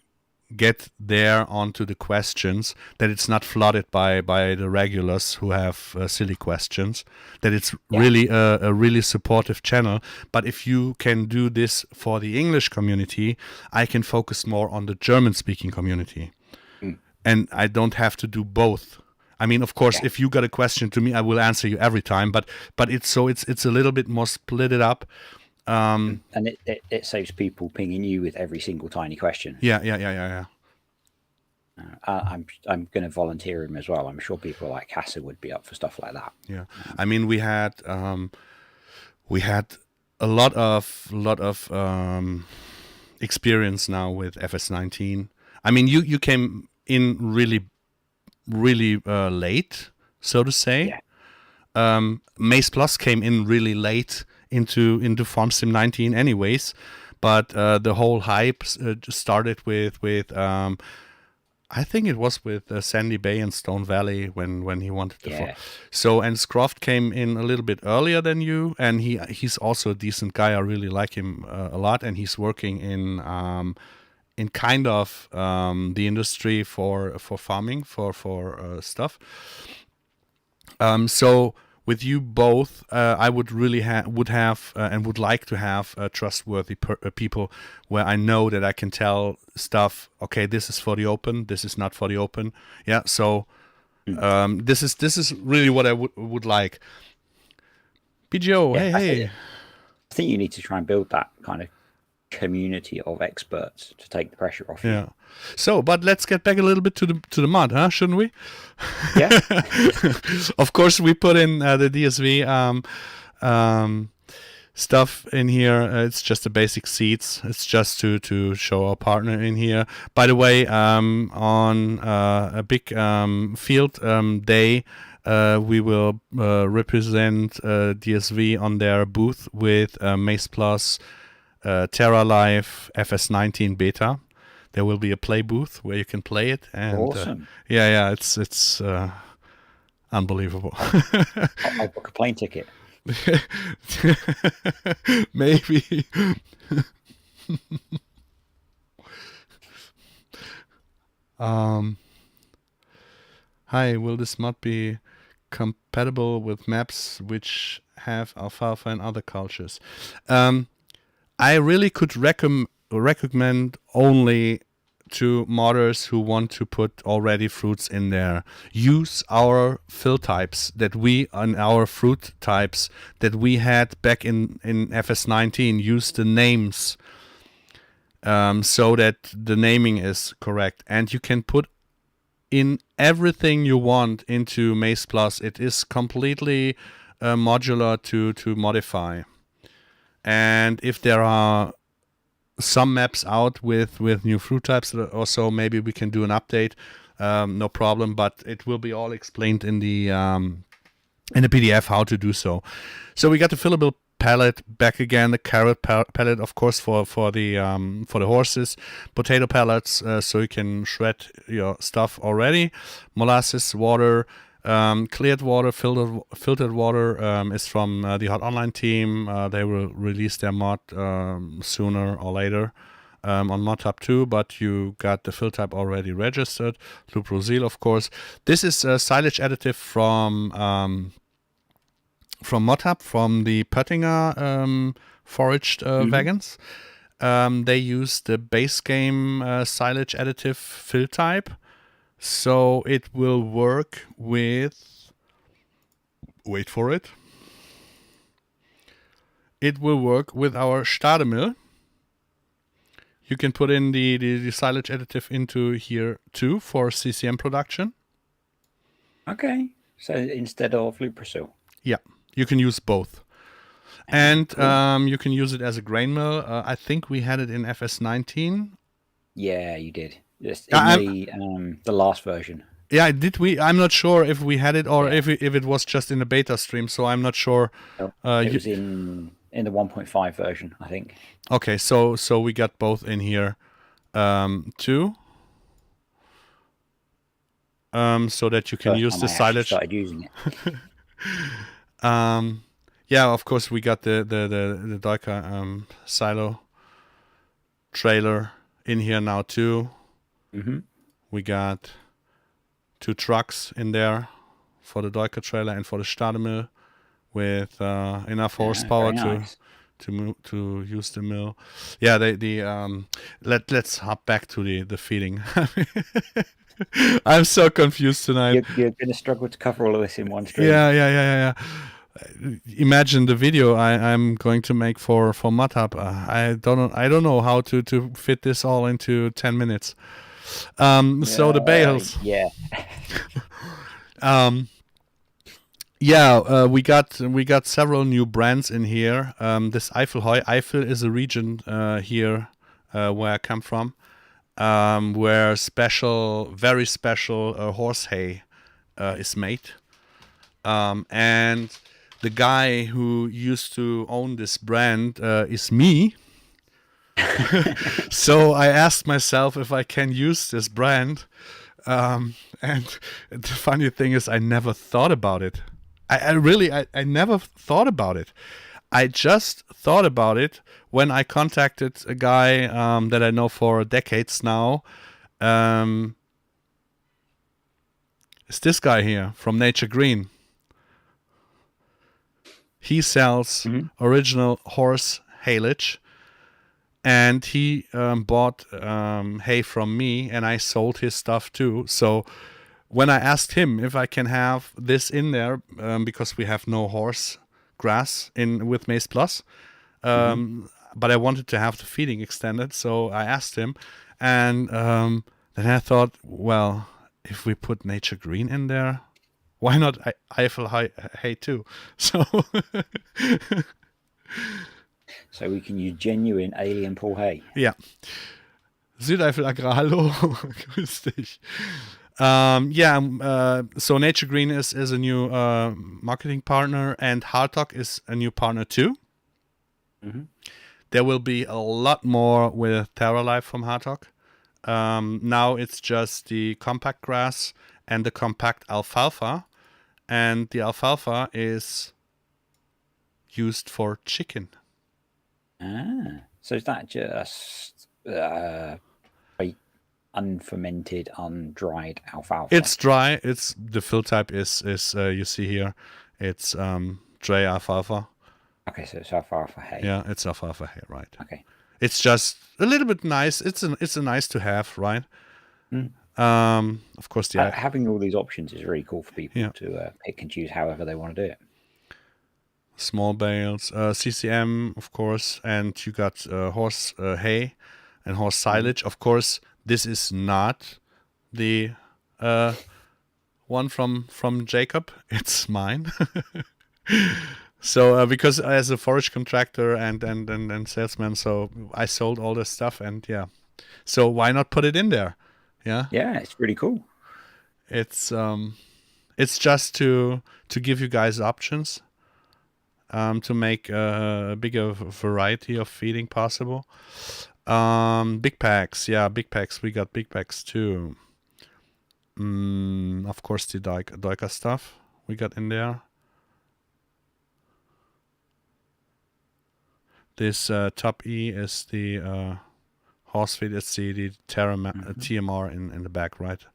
get there onto the questions, that it's not flooded by the regulars who have silly questions, that it's really a really supportive channel. But if you can do this for the English community, I can focus more on the German-speaking community. And I don't have to do both. I mean, of course, if you got a question to me, I will answer you every time, but it's a little bit more split it up. And it saves people pinging you with every single tiny question. Yeah. I'm going to volunteer him as well. I'm sure people like Casa would be up for stuff like that. Yeah, I mean we had a lot of experience now with FS19. I mean you came in really late, so to say. Yeah. MaizePlus came in really late into Farm Sim 19 anyways, but the whole hype started with I think it was with Sandy Bay and Stone Valley when he wanted to. Yeah. So, and Scroft came in a little bit earlier than you, and he's also a decent guy. I really like him a lot, and he's working in kind of the industry for farming for stuff. So with you both, I would really would have and would like to have trustworthy people where I know that I can tell stuff. Okay, this is for the open. This is not for the open. Yeah. So this is really what I would like. BGO, Yeah, hey. I think you need to try and build that kind of community of experts to take the pressure off you. Yeah. So, but let's get back a little bit to the mod, huh? Shouldn't we? Yeah. Of course, we put in the DSV stuff in here. It's just the basic seats. It's just to show our partner in here. By the way, on a big field day, we will represent DSV on their booth with MaizePlus, Terra Life, FS19 beta. There will be a play booth where you can play it, and Awesome. Yeah, it's unbelievable. I'll book a plane ticket. Maybe. Hi, will this mod be compatible with maps which have alfalfa and other cultures? I really could recommend only to modders who want to put already fruits in there. Use our fill types that our fruit types that we had back in FS19. Use the names so that the naming is correct. And you can put in everything you want into MaizePlus. It is completely modular to modify. And if there are some maps out with new fruit types or so, maybe we can do an update. No problem, but it will be all explained in the PDF how to do so. So we got the fillable pallet back again, the carrot pallet, of course, for the horses, potato pallets, so you can shred your stuff already, molasses, water. Cleared water, filtered water is from the Hot Online team. They will release their mod sooner or later on ModTab 2, but you got the fill type already registered. Luprosil, of course. This is a silage additive from ModTab, from the Pöttinger foraged wagons. They use the base game silage additive fill type. So it will work with, wait for it, it will work with our Stademill. You can put in the silage additive into here too for CCM production. Okay, so instead of Luprosil. Yeah, you can use both. And cool. You can use it as a grain mill. I think we had it in FS19. Yeah, you did. Just in the last version. Yeah, did we? I'm not sure if we had it or if it was just in the beta stream. So I'm not sure. It was in the 1.5 version, I think. Okay, so we got both in here too. So that you can use the silage. Started using it. Yeah, of course we got the Doika silo trailer in here now too. Mm-hmm. We got 2 trucks in there for the Doika trailer and for the Stademill with enough horsepower to use the mill. Yeah, let's hop back to the feeding. I'm so confused tonight. You're going to struggle to cover all of this in one stream. Yeah. Imagine the video I'm going to make for ModTab. I don't know how to fit this all into 10 minutes. So the bales. Yeah. We got several new brands in here. This Eifelheu. Eifel is a region here where I come from, where very special horse hay is made. And the guy who used to own this brand is me. So I asked myself if I can use this brand. And the funny thing is, I never thought about it. I never thought about it. I just thought about it when I contacted a guy that I know for decades now. It's this guy here from Nature Green. He sells original horse haylage, and he bought hay from me, and I sold his stuff too. So when I asked him if I can have this in there, because we have no horse grass in with MaizePlus, but I wanted to have the feeding extended, so I asked him, and then I thought, well, if we put Nature Green in there, why not Eifel hay too? So So we can use genuine alien Paul Hay. ja. Südeifel Agrar, hallo, grüß dich. So Nature Green is a new marketing partner, and Hardtalk is a new partner too. There will be a lot more with TerraLife from Hardtalk. Now it's just the compact grass and the compact alfalfa, and the alfalfa is used for chicken. So is that just unfermented, undried alfalfa? It's dry. It's the fill type is you see here, it's dry alfalfa. Okay, so it's alfalfa hay. Yeah, it's alfalfa hay, right? Okay. It's just a little bit nice. It's a nice to have, right? Of course, having all these options is really cool for people to pick and choose however they want to do it. Small bales, CCM, of course, and you got horse hay and horse silage. Of course, this is not the one from Jacob. It's mine. So because as a forage contractor and salesman, so I sold all this stuff, and so why not put it in there? Yeah, it's really cool. It's just to give you guys options, to make a bigger variety of feeding possible. Big packs, big packs. We got big packs too. Of course, the Doika stuff we got in there. This top E is the horse feed. It's the TMR in the back, right?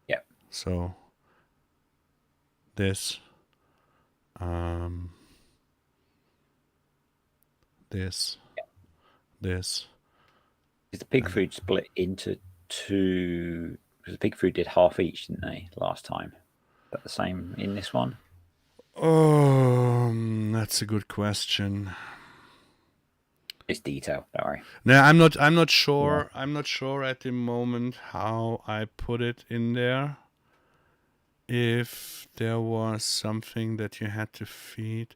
Yeah. So this, this. Is the pig food split into two? Because the pig food did half each, didn't they, last time? Is that the same in this one? That's a good question. It's detail, don't worry. No, I'm not sure. Yeah. I'm not sure at the moment how I put it in there. If there was something that you had to feed,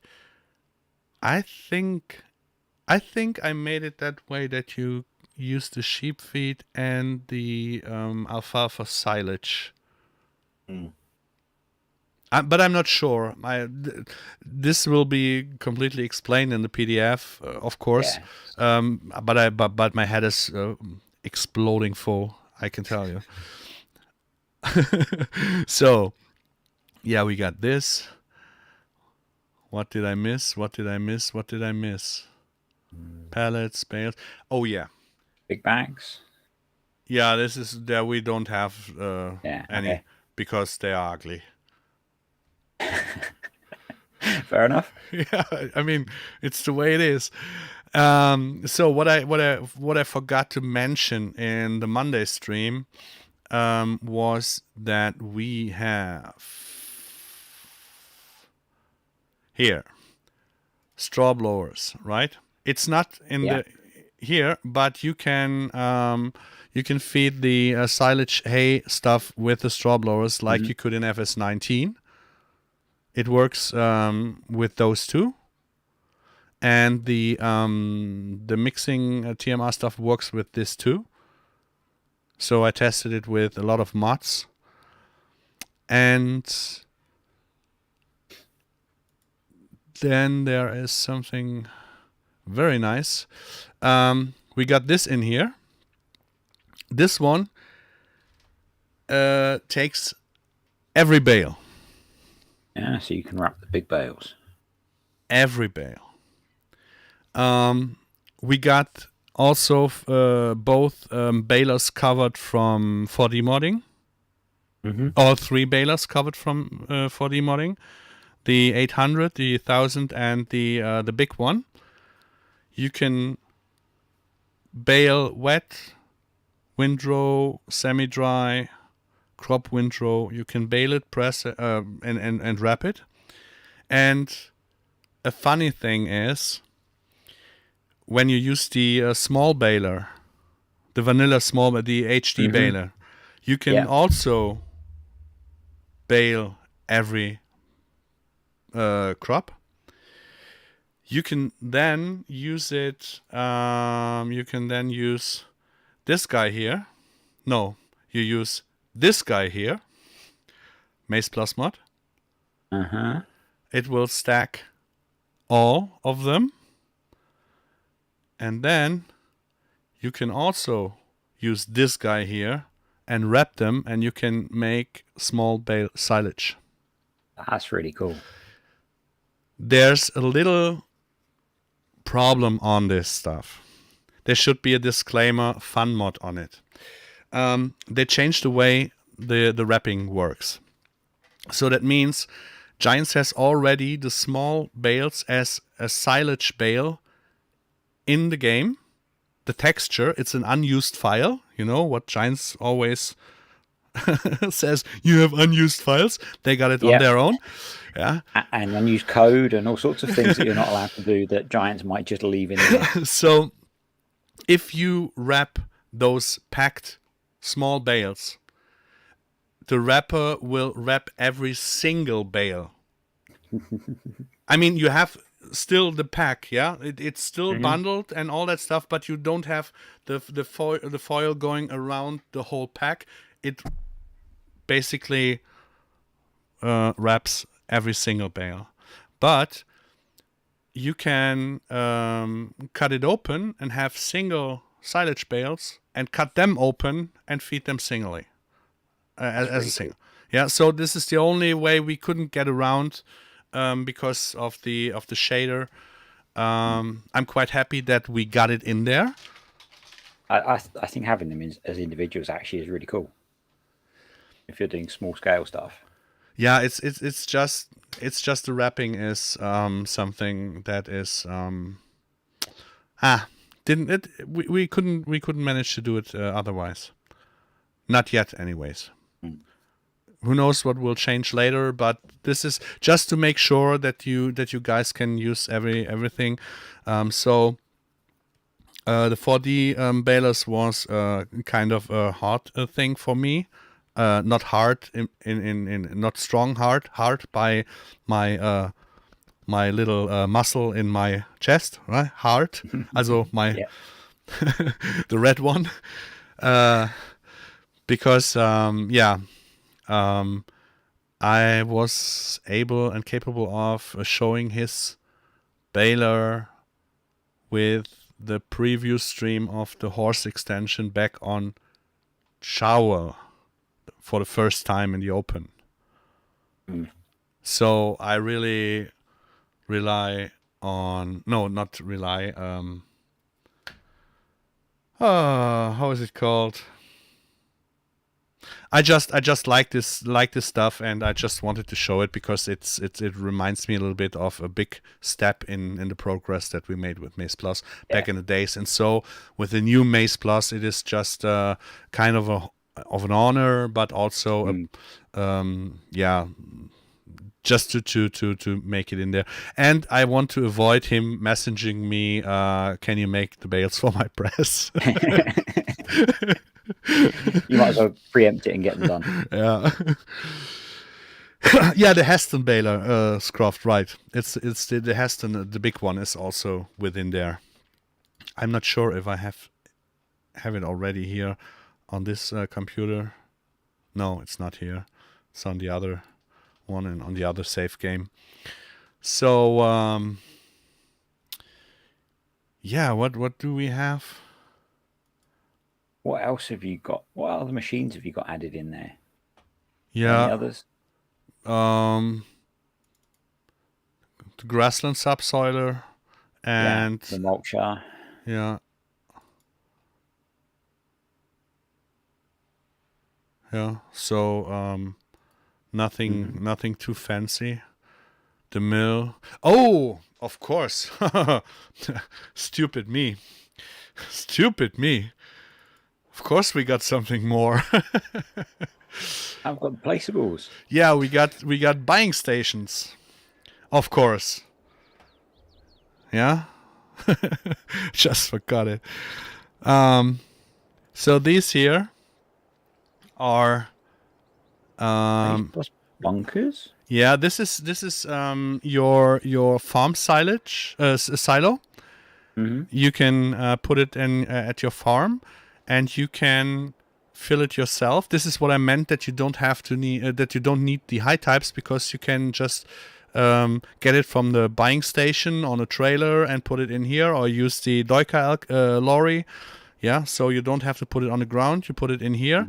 I think I made it that way that you use the sheep feed and the alfalfa silage. But I'm not sure. This will be completely explained in the PDF, of course. Yeah. But my head is exploding full, I can tell you. So, we got this. What did I miss? Pallets, bales. Oh yeah. Big bags. Yeah, this is there. We don't have any because they are ugly. Fair enough. Yeah, I mean it's the way it is. So what I forgot to mention in the Monday stream was that we have here straw blowers, right? It's not in the here, but you can You can feed the silage hay stuff with the straw blowers like you could in FS19. It works with those two. And the mixing TMR stuff works with this too. So I tested it with a lot of mods. And then there is something very nice. We got this in here. This one takes every bale. Yeah, so you can wrap the big bales. Every bale. We got also both balers covered from 4D modding. All 3 balers covered from 4D modding. The 800, the 1000, and the big one. You can bale wet, windrow, semi-dry, crop windrow. You can bale it, press and wrap it. And a funny thing is, when you use the small baler, the vanilla small, the HD baler, you can also bale every crop. You can then use it. You can then use this guy here. No, you use this guy here. MaizePlus mod. It will stack all of them. And then you can also use this guy here and wrap them, and you can make small bale silage. That's really cool. There's a little problem on this stuff. There should be a disclaimer, fun mod on it. They changed the way the wrapping works. So that means Giants has already the small bales as a silage bale in the game. The texture, it's an unused file. You know what Giants always says, you have unused files. They got it on their own. Yeah. And unused code and all sorts of things that you're not allowed to do that Giants might just leave in there. So if you wrap those packed small bales, the wrapper will wrap every single bale. I mean, you have still the pack, yeah? It's still bundled and all that stuff, but you don't have the foil going around the whole pack. It basically wraps every single bale. But you can cut it open and have single silage bales and cut them open and feed them singly as a single. Yeah, so this is the only way we couldn't get around because of the shader. I'm quite happy that we got it in there. I think having them as individuals actually is really cool if you're doing small scale stuff. Yeah, it's just the wrapping is something that is we couldn't manage to do it otherwise. Not yet, anyways. Who knows what will change later? But this is just to make sure that you guys can use everything. So the 4D balers was kind of a hard thing for me. Not hard in not strong hard by my my little muscle in my chest, right? Hard, also my the red one, because I was able and capable of showing his baler with the preview stream of the horse extension back on Shower for the first time in the open. So I really rely on how is it called? I just like this stuff, and I just wanted to show it because it reminds me a little bit of a big step in the progress that we made with MaizePlus back in the days. And so with the new MaizePlus, it is just kind of an honor, but also just to make it in there. And I want to avoid him messaging me, can you make the bales for my press? You might as well preempt it and get them done. Yeah. Yeah, the Heston baler, Scroft, right. It's the Heston, the big one is also within there. I'm not sure if I have it already here on this computer. No, it's not here. It's on the other one and on the other save game. So, yeah, what do we have? What else have you got? What other machines have you got added in there? Yeah. Any others? The grassland subsoiler and the mulcher. Yeah. Yeah. So nothing too fancy. The mill. Oh, of course. Stupid me. Stupid me. Of course we got something more. I've got placeables. Yeah, we got buying stations. Of course. Yeah. Just forgot it. So these here are MaizePlus bunkers. Yeah, this is your farm silage silo. You can put it in at your farm, and you can fill it yourself. This is what I meant, that you don't have to need that you don't need the high types, because you can just get it from the buying station on a trailer and put it in here, or use the Doika lorry. Yeah, so you don't have to put it on the ground. You put it in here,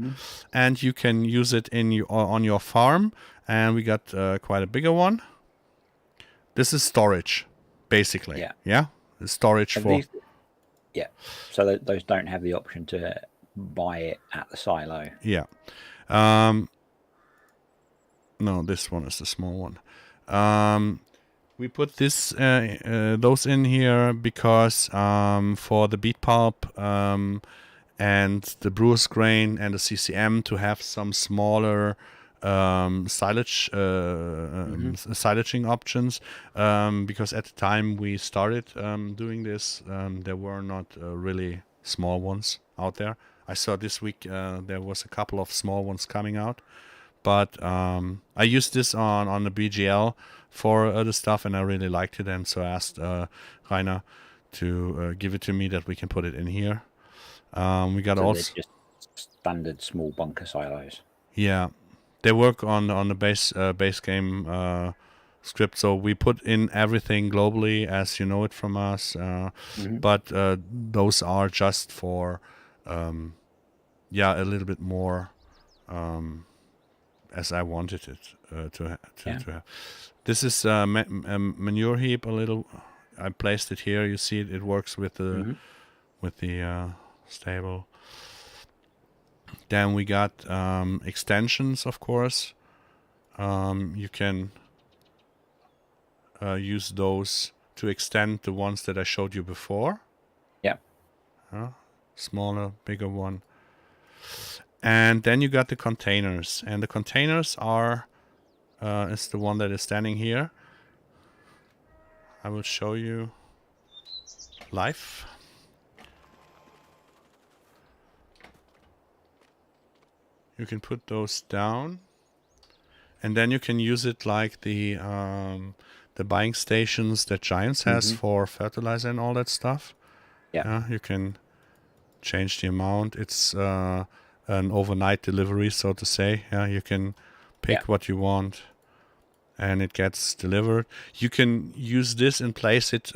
and you can use it on your farm. And we got quite a bigger one. This is storage, basically. Yeah? The storage for... Yeah, so those don't have the option to buy it at the silo. Yeah. No, this one is the small one. We put those in here because for the beet pulp and the brewer's grain and the CCM to have some smaller silage silaging options, because at the time we started doing this, there were not really small ones out there. I saw this week there was a couple of small ones coming out, but I used this on the BGL for the stuff, and I really liked it, and so I asked Rainer to give it to me that we can put it in here. We got also just standard small bunker silos. Yeah. They work on the base game script, so we put in everything globally as you know it from us. But those are just for a little bit more as I wanted it to have. This is a manure heap. A little. I placed it here. You see it. It works with the stable. Then we got extensions, of course. You can use those to extend the ones that I showed you before. Yeah. Smaller, bigger one. And then you got the containers. And the containers are is the one that is standing here. I will show you live. You can put those down, and then you can use it like the buying stations that Giants has for fertilizer and all that stuff. Yeah, you can change the amount. It's an overnight delivery, so to say. Yeah, you can pick what you want, and it gets delivered. You can use this and place it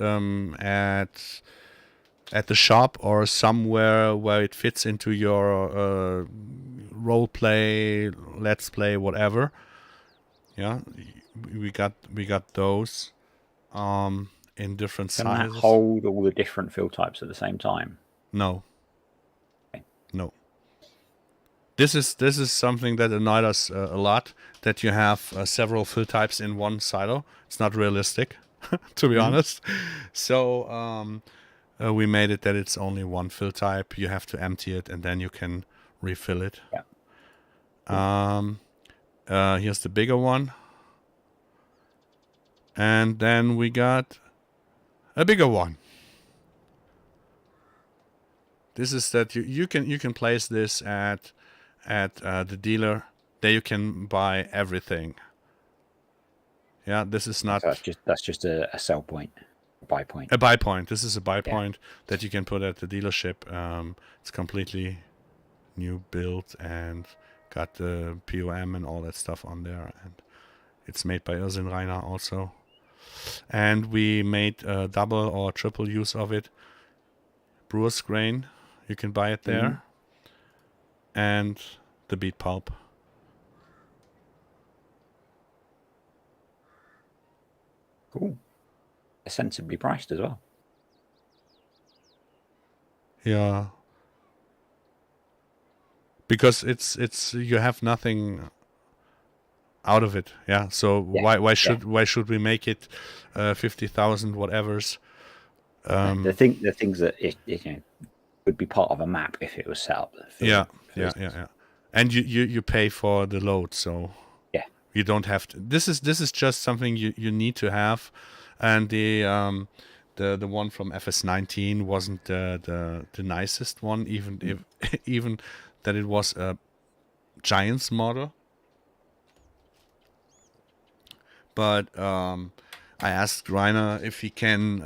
at the shop or somewhere where it fits into your role play, let's play, whatever. Yeah, we got those in different sizes. Can that hold all the different fill types at the same time? No. No. This is something that annoyed us a lot, that you have several fill types in one silo. It's not realistic, to be honest. So we made it that it's only one fill type. You have to empty it, and then you can refill it. Yeah. Here's the bigger one. And then we got a bigger one. This is that you can place this at the dealer. There you can buy everything. Yeah, this is not. So that's just a sell point, a buy point. A buy point. This is a buy point that you can put at the dealership. It's completely new build and got the POM and all that stuff on there, and it's made by Rainer also. And we made double or triple use of it. Brewer's grain, you can buy it there, and the beet pulp. Cool. Sensibly priced as well. Yeah. Because it's you have nothing out of it. Yeah. So why should we make it 50,000 whatevers? The things that it would be part of a map if it was set up. Yeah. And you pay for the load, so you don't have to. This is just something you need to have, and the one from FS19 wasn't the nicest one, even that it was a Giants model. But I asked Rainer if he can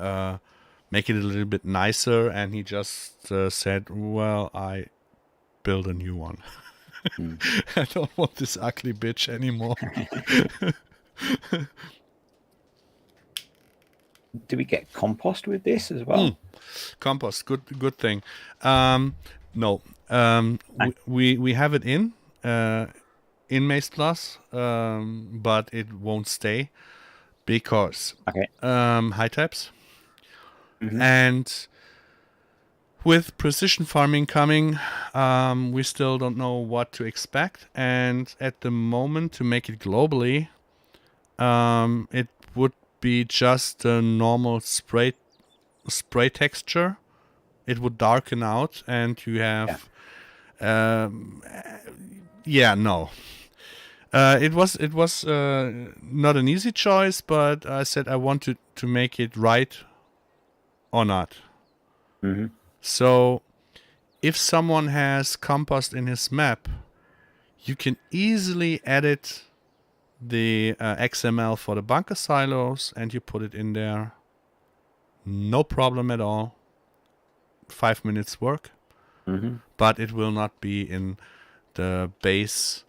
make it a little bit nicer, and he just said, "Well, I build a new one." I don't want this ugly bitch anymore. Do we get compost with this as well? Compost, good thing. No, we have it in MaizePlus, but it won't stay because high taps and. With precision farming coming, we still don't know what to expect. And at the moment, to make it globally, it would be just a normal spray texture. It would darken out, and you have, no. It was not an easy choice, but I said I wanted to make it right or not. Mm-hmm. So, if someone has compost in his map, you can easily edit the XML for the bunker silos and you put it in there. No problem at all. 5 minutes work. But it will not be in the base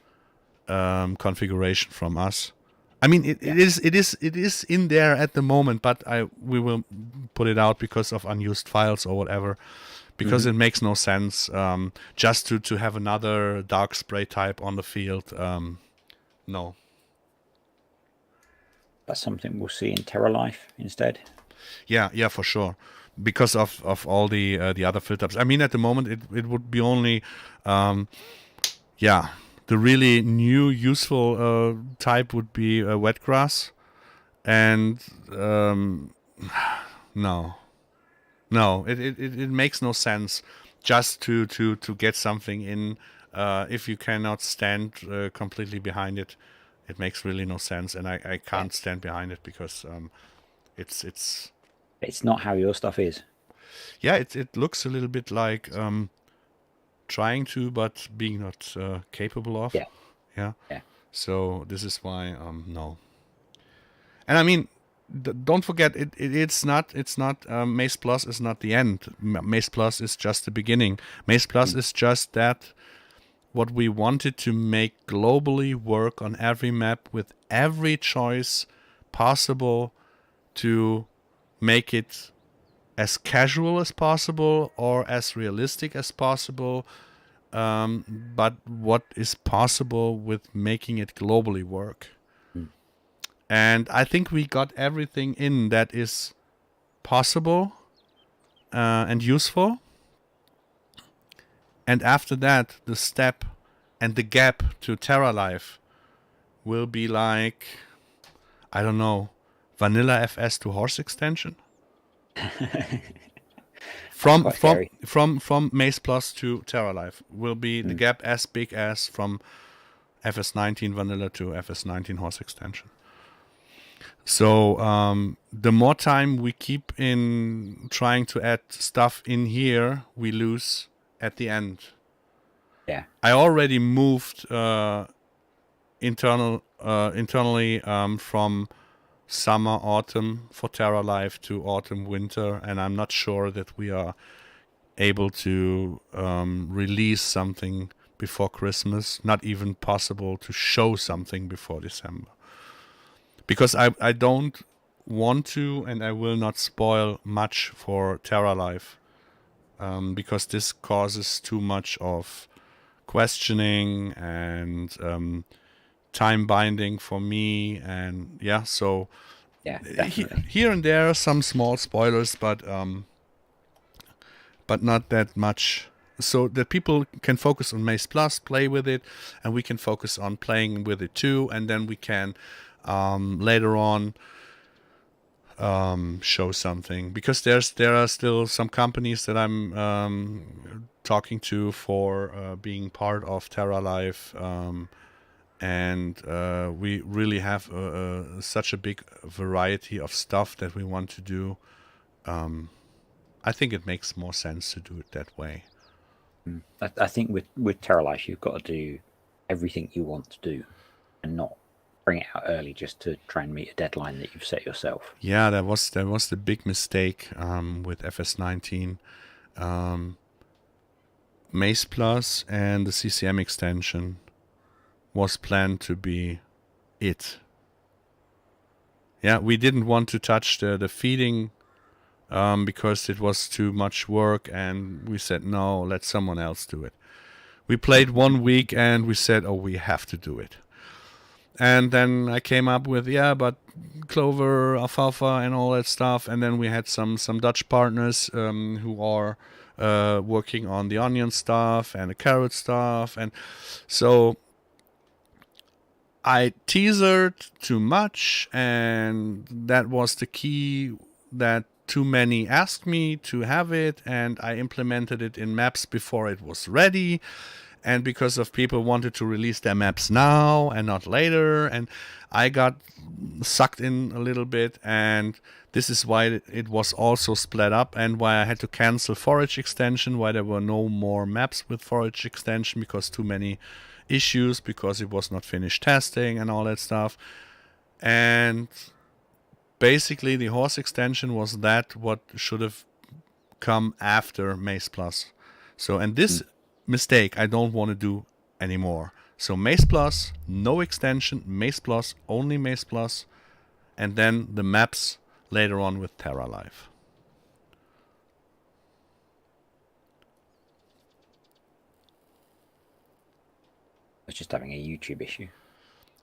configuration from us. I mean, it is in there at the moment, but we will put it out because of unused files or whatever, because it makes no sense just to have another dark spray type on the field. No. That's something we'll see in TerraLife instead. Yeah, for sure. Because of all the other filters. I mean, at the moment, it would be only, the really new useful type would be wet grass, and it makes no sense just to get something in if you cannot stand completely behind it. It makes really no sense, and I can't stand behind it because it's not how your stuff is. Yeah, it looks a little bit like trying to, but being not capable of. Yeah. So this is why no. And I mean, don't forget it's not MaizePlus is not the end. MaizePlus is just the beginning. MaizePlus is just that what we wanted to make globally work on every map with every choice possible to make it as casual as possible or as realistic as possible, but what is possible with making it globally work. And I think we got everything in that is possible and useful. And after that, the step and the gap to TerraLife will be like, I don't know, vanilla FS to horse extension. From MaizePlus to TerraLife will be the gap as big as from FS19 vanilla to FS19 horse extension. So the more time we keep in trying to add stuff in here, we lose at the end. Yeah. I already moved internally from summer, autumn for Terra Life to autumn, winter, and I'm not sure that we are able to release something before Christmas. Not even possible to show something before December. Because I don't want to, and I will not spoil much for Terra Life, because this causes too much of questioning and time binding for me, and yeah, so Yeah, definitely. here and there some small spoilers, but not that much, so that people can focus on MaizePlus, play with it, and we can focus on playing with it too, and then we can later on show something, because there are still some companies that I'm talking to for being part of Terra Life, and we really have such a big variety of stuff that we want to do. I think it makes more sense to do it that way. I think with Terra Life, you've got to do everything you want to do and not bring it out early just to try and meet a deadline that you've set yourself. Yeah, that was the big mistake with FS19. MaizePlus and the CCM extension was planned to be it. Yeah, we didn't want to touch the feeding because it was too much work, and we said, no, let someone else do it. We played 1 week and we said, oh, we have to do it. And then I came up with, but clover, alfalfa, and all that stuff. And then we had some Dutch partners who are working on the onion stuff and the carrot stuff. And so I teasered too much, and that was the key, that too many asked me to have it, and I implemented it in maps before it was ready. And because of people wanted to release their maps now and not later, and I got sucked in a little bit, and this is why it was also split up, and why I had to cancel forage extension, why there were no more maps with forage extension, because too many issues, because it was not finished testing and all that stuff. And basically the horse extension was that what should have come after MaizePlus. So, and this mistake I don't want to do anymore. So MaizePlus, no extension, MaizePlus, only MaizePlus, and then the maps later on with Terra Life. I was just having a YouTube issue.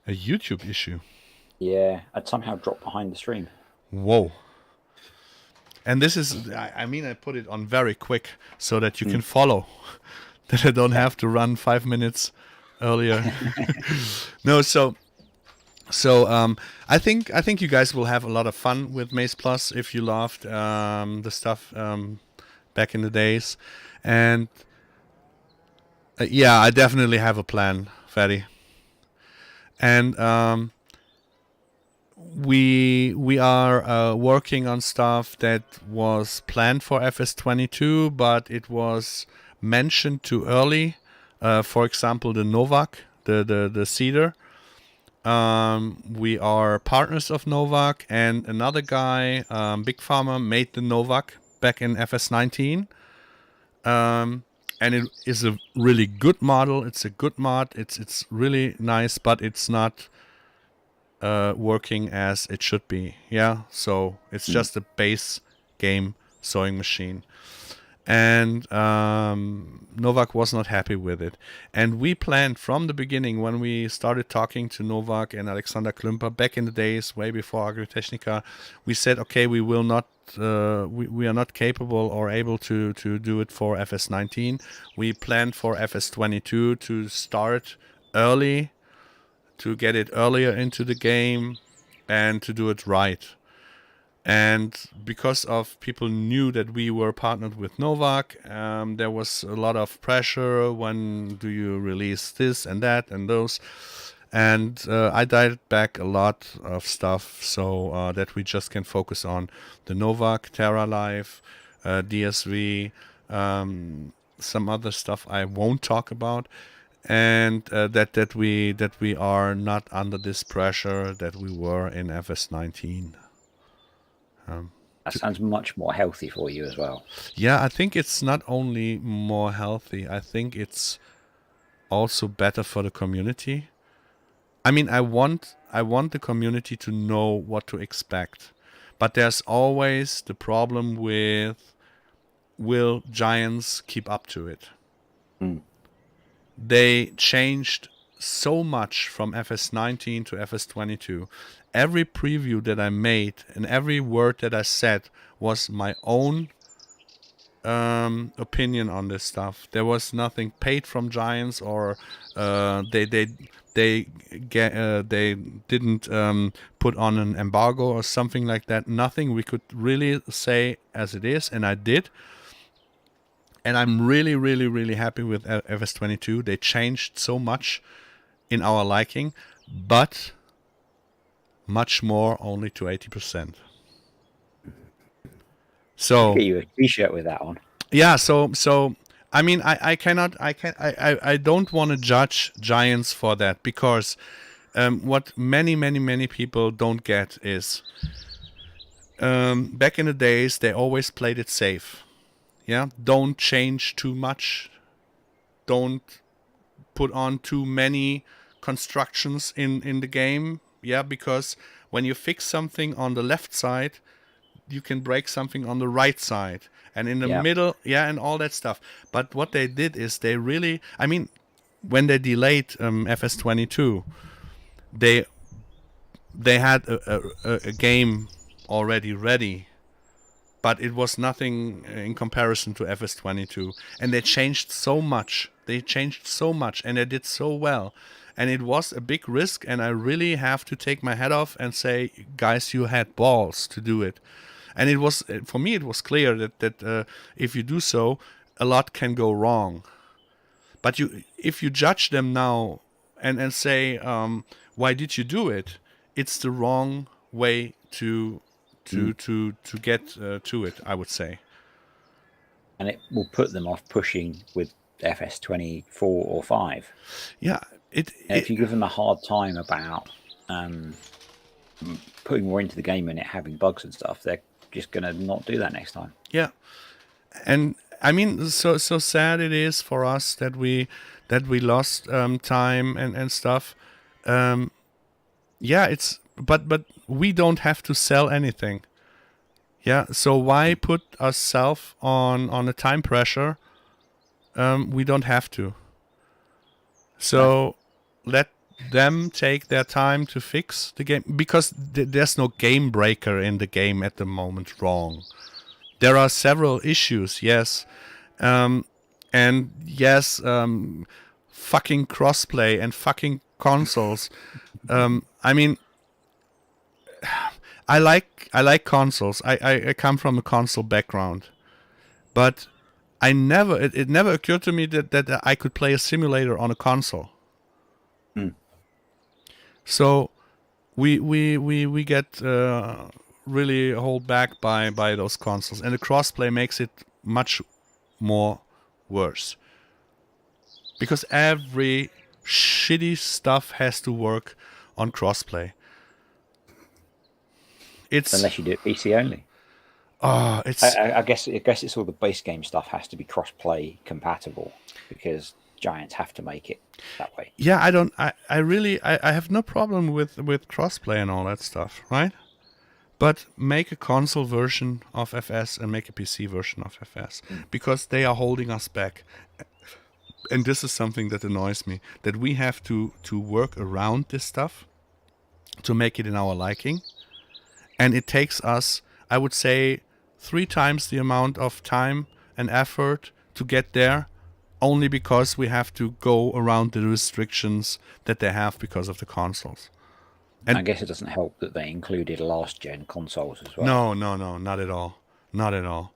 A YouTube issue? Yeah, I'd somehow dropped behind the stream. Whoa. And this is, I mean, I put it on very quick so that you can follow. That I don't have to run 5 minutes earlier. No, so I think you guys will have a lot of fun with MaizePlus if you loved the stuff back in the days. And I definitely have a plan, Fatty. And we are working on stuff that was planned for FS22, but it was mentioned too early. For example, the Novak, the cedar. We are partners of Novak, and another guy, Big Farmer, made the Novak back in FS19. And it is a really good model. It's a good mod. It's really nice, but it's not working as it should be. Yeah, so it's just a base game sewing machine. And Novak was not happy with it. And we planned from the beginning, when we started talking to Novak and Alexander Klümper back in the days, way before Agritechnica, we said, okay, we will not, we are not capable or able to do it for FS19. We planned for FS22 to start early, to get it earlier into the game and to do it right. And because of people knew that we were partnered with Novak, there was a lot of pressure. When do you release this and that and those? And I dialed back a lot of stuff so that we just can focus on the Novak, Terra Life, DSV, some other stuff I won't talk about, and that we are not under this pressure that we were in FS19. That sounds much more healthy for you as well. Yeah, I think it's not only more healthy, I think it's also better for the community. I mean, I want the community to know what to expect. But there's always the problem with, will giants keep up to it? They changed so much from FS19 to FS22. Every preview that I made and every word that I said was my own opinion on this stuff. There was nothing paid from giants, or they didn't put on an embargo or something like that. Nothing. We could really say as it is, and I did. And I'm really, really, really happy with FS22. They changed so much in our liking, but much more only to 80%. So Get you a T-shirt with that on. yeah, so I mean, I don't want to judge giants for that, because what many people don't get is back in the days they always played it safe. Yeah, don't change too much. Don't put on too many constructions in the game. Yeah, because when you fix something on the left side, you can break something on the right side. And in the middle, and all that stuff. But what they did is they really, I mean, when they delayed FS22, they had a game already ready, but it was nothing in comparison to FS22. And they changed so much. And they did so well. And it was a big risk, and I really have to take my hat off and say, guys, you had balls to do it. And it was, for me, it was clear that if you do so, a lot can go wrong. But if you judge them now and say, why did you do it? It's the wrong way to get to it, I would say. And it will put them off pushing with FS24 or 5. Yeah. If you give them a hard time about putting more into the game and it having bugs and stuff, they're just going to not do that next time. Yeah. And I mean, so sad it is for us that we lost time and stuff. Yeah, it's but we don't have to sell anything. Yeah, so why put ourselves on a time pressure? We don't have to. So let them take their time to fix the game, because there's no game breaker in the game at the moment. Wrong. There are several issues, yes, and yes, fucking crossplay and fucking consoles. I mean, I like consoles. I come from a console background, but it never occurred to me that I could play a simulator on a console. So we get really hold back by those consoles, and the crossplay makes it much more worse, because every shitty stuff has to work on crossplay. Unless you do it PC only. I guess it's all the base game stuff has to be cross-play compatible, because giants have to make it that way. Yeah, I have no problem with crossplay and all that stuff, right? But make a console version of FS and make a PC version of FS, because they are holding us back. And this is something that annoys me, that we have to work around this stuff to make it in our liking. And it takes us, I would say, 3 times the amount of time and effort to get there, only because we have to go around the restrictions that they have because of the consoles. And I guess it doesn't help that they included last-gen consoles as well. No, not at all. Not at all.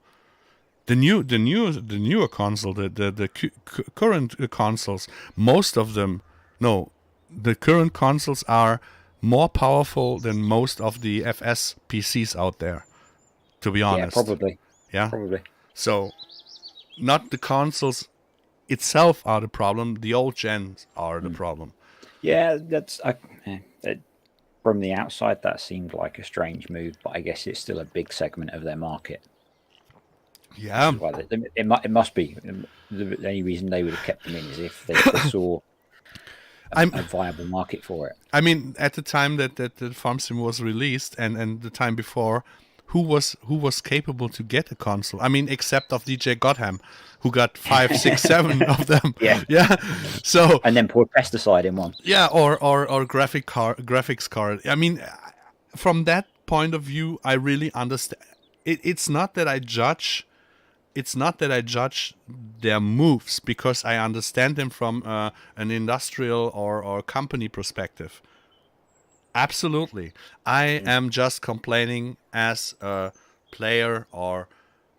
The newer console, the current consoles, most of them, no, the current consoles are more powerful than most of the FS PCs out there, to be honest. Yeah, probably. Yeah. Probably. So, not the consoles itself are the problem. The old gens are the problem. Yeah, from the outside, that seemed like a strange move, but I guess it's still a big segment of their market. Yeah. Well, it must be. The only reason they would have kept them in is if they saw a viable market for it. I mean, at the time that the Farm Sim was released, and the time before, who was capable to get a console? I mean, except of DJ Godham, who got 5, 6, 7 of them. Yeah. So and then poured pesticide in one. Yeah, or graphics card. I mean, from that point of view, I really understand. It's not that I judge. It's not that I judge their moves, because I understand them from an industrial or company perspective. Absolutely. I am just complaining as a player or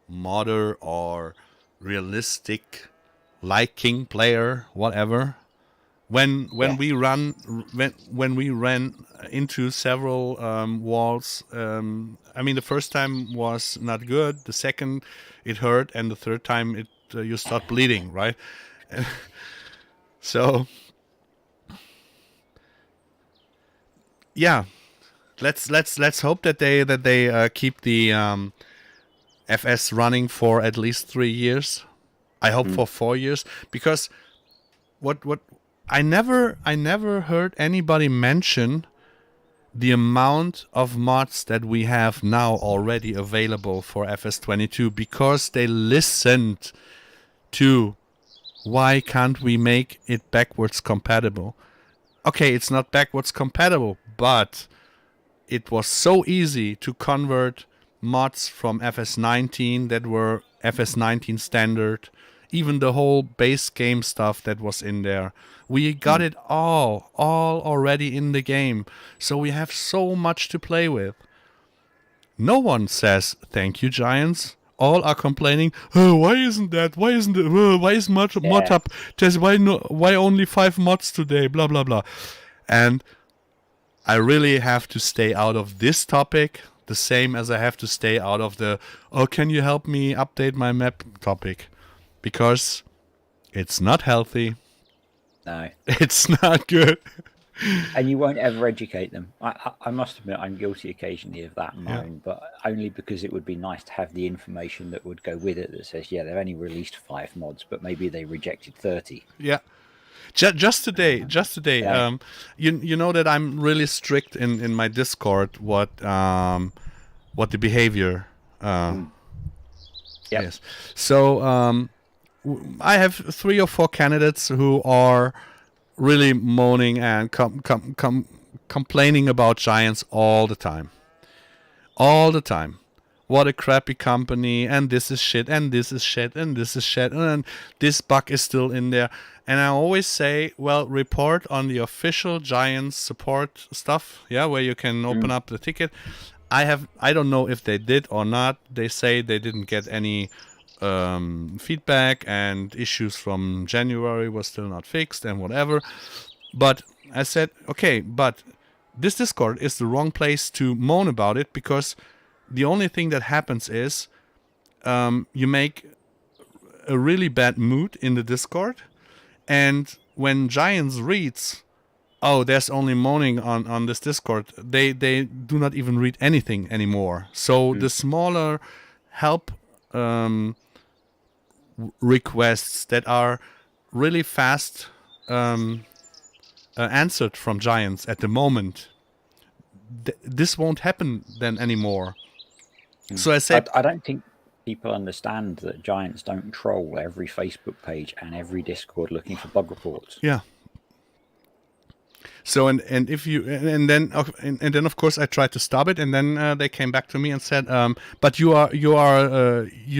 modder or realistic liking player, whatever. When we ran into several walls, I mean, the first time was not good. The second, it hurt, and the third time, you start bleeding, right? So, yeah, let's hope that they keep the FS running for at least 3 years. I hope for 4 years, because what I never heard anybody mention the amount of mods that we have now already available for FS22, because they listened to why can't we make it backwards compatible. Okay, it's not backwards compatible, but it was so easy to convert mods from FS19 that were FS19 standard, even the whole base game stuff that was in there. We got it all already in the game. So we have so much to play with. No one says, thank you, Giants. All are complaining, oh, why isn't that? Why isn't it? Why is mod up? Why only 5 mods today? Blah, blah, blah. And I really have to stay out of this topic, the same as I have to stay out of the, oh, can you help me update my map topic? Because it's not healthy. No. It's not good. And you won't ever educate them. I must admit, I'm guilty occasionally of that moan, but only because it would be nice to have the information that would go with it that says, yeah, they've only released 5 mods, but maybe they rejected 30. Yeah. Just today, Yeah. You know that I'm really strict in my Discord what the behavior is. So I have 3 or 4 candidates who are really moaning and complaining about Giants all the time. All the time. What a crappy company, and this is shit, and this is shit, and this is shit, and this bug is still in there. And I always say, well, report on the official Giants support stuff, where you can open up the ticket. I don't know if they did or not. They say they didn't get any feedback, and issues from January was still not fixed and whatever. But I said, okay, but this Discord is the wrong place to moan about it, because the only thing that happens is you make a really bad mood in the Discord, and when Giants reads, oh, there's only moaning on this Discord, they do not even read anything anymore. So the smaller help requests that are really fast answered from Giants at the moment, this won't happen then anymore. So I said, I don't think people understand that Giants don't troll every Facebook page and every Discord looking for bug reports. Yeah. So and if you and then of course I tried to stop it, and then they came back to me and said, but you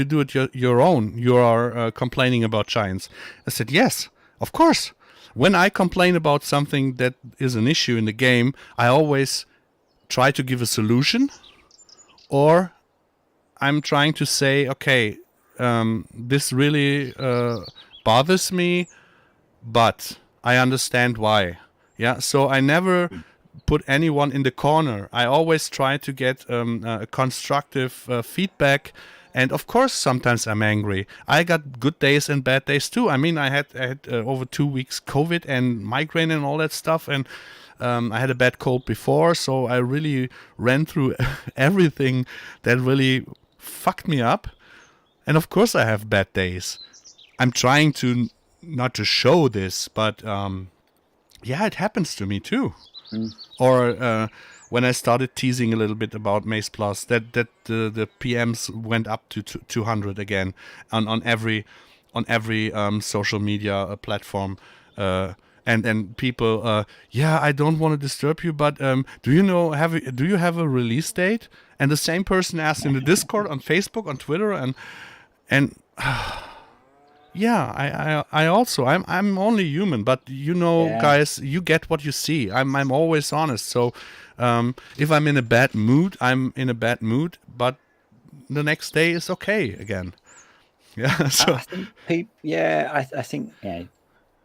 do it your own. You are complaining about Giants. I said, yes, of course. When I complain about something that is an issue in the game, I always try to give a solution, or I'm trying to say, okay, this really bothers me, but I understand why. Yeah, so I never put anyone in the corner. I always try to get constructive feedback. And of course, sometimes I'm angry. I got good days and bad days too. I mean, I had over 2 weeks COVID and migraine and all that stuff. And I had a bad cold before. So I really ran through everything that really fucked me up. And of course, I have bad days. I'm trying to not to show this, but yeah, it happens to me too. Or when I started teasing a little bit about MaizePlus, that the PMs went up to 200 again on every social media platform, and people, yeah, I don't want to disturb you, but do you have a release date? And the same person asked in the Discord, on Facebook, on Twitter, and yeah, I also I'm only human, but guys, you get what you see. I'm always honest. So if I'm in a bad mood, I'm in a bad mood, but the next day is okay again. Yeah. So I think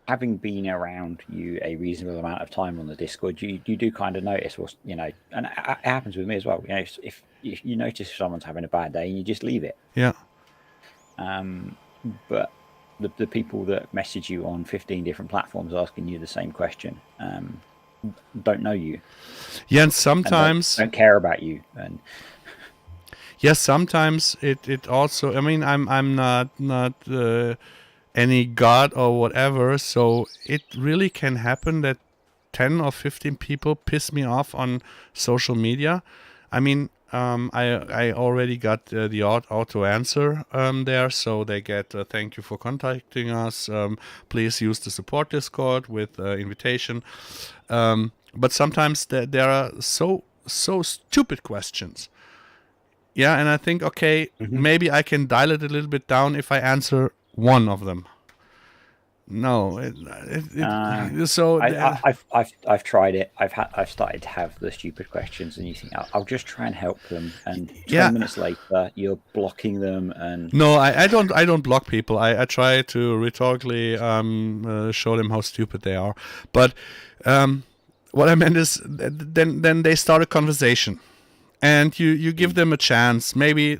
having been around you a reasonable amount of time on the Discord, you do kind of notice what's, and it happens with me as well. If you notice someone's having a bad day, you just leave it. Yeah. But the people that message you on 15 different platforms asking you the same question don't know you. Yeah, and sometimes don't care about you. And yes, sometimes it also. I mean, I'm not any god or whatever. So it really can happen that 10 or 15 people piss me off on social media. I mean, I already got the auto answer there, so they get thank you for contacting us. Please use the support Discord with invitation. But sometimes there are so stupid questions. Yeah, and I think maybe I can dial it a little bit down if I answer one of them. No, so I've tried it. I've started to have the stupid questions, and you think I'll just try and help them, and 10 minutes later you're blocking them. And no, I don't block people. I try to rhetorically show them how stupid they are. But what I meant is then they start a conversation, and you give them a chance, maybe.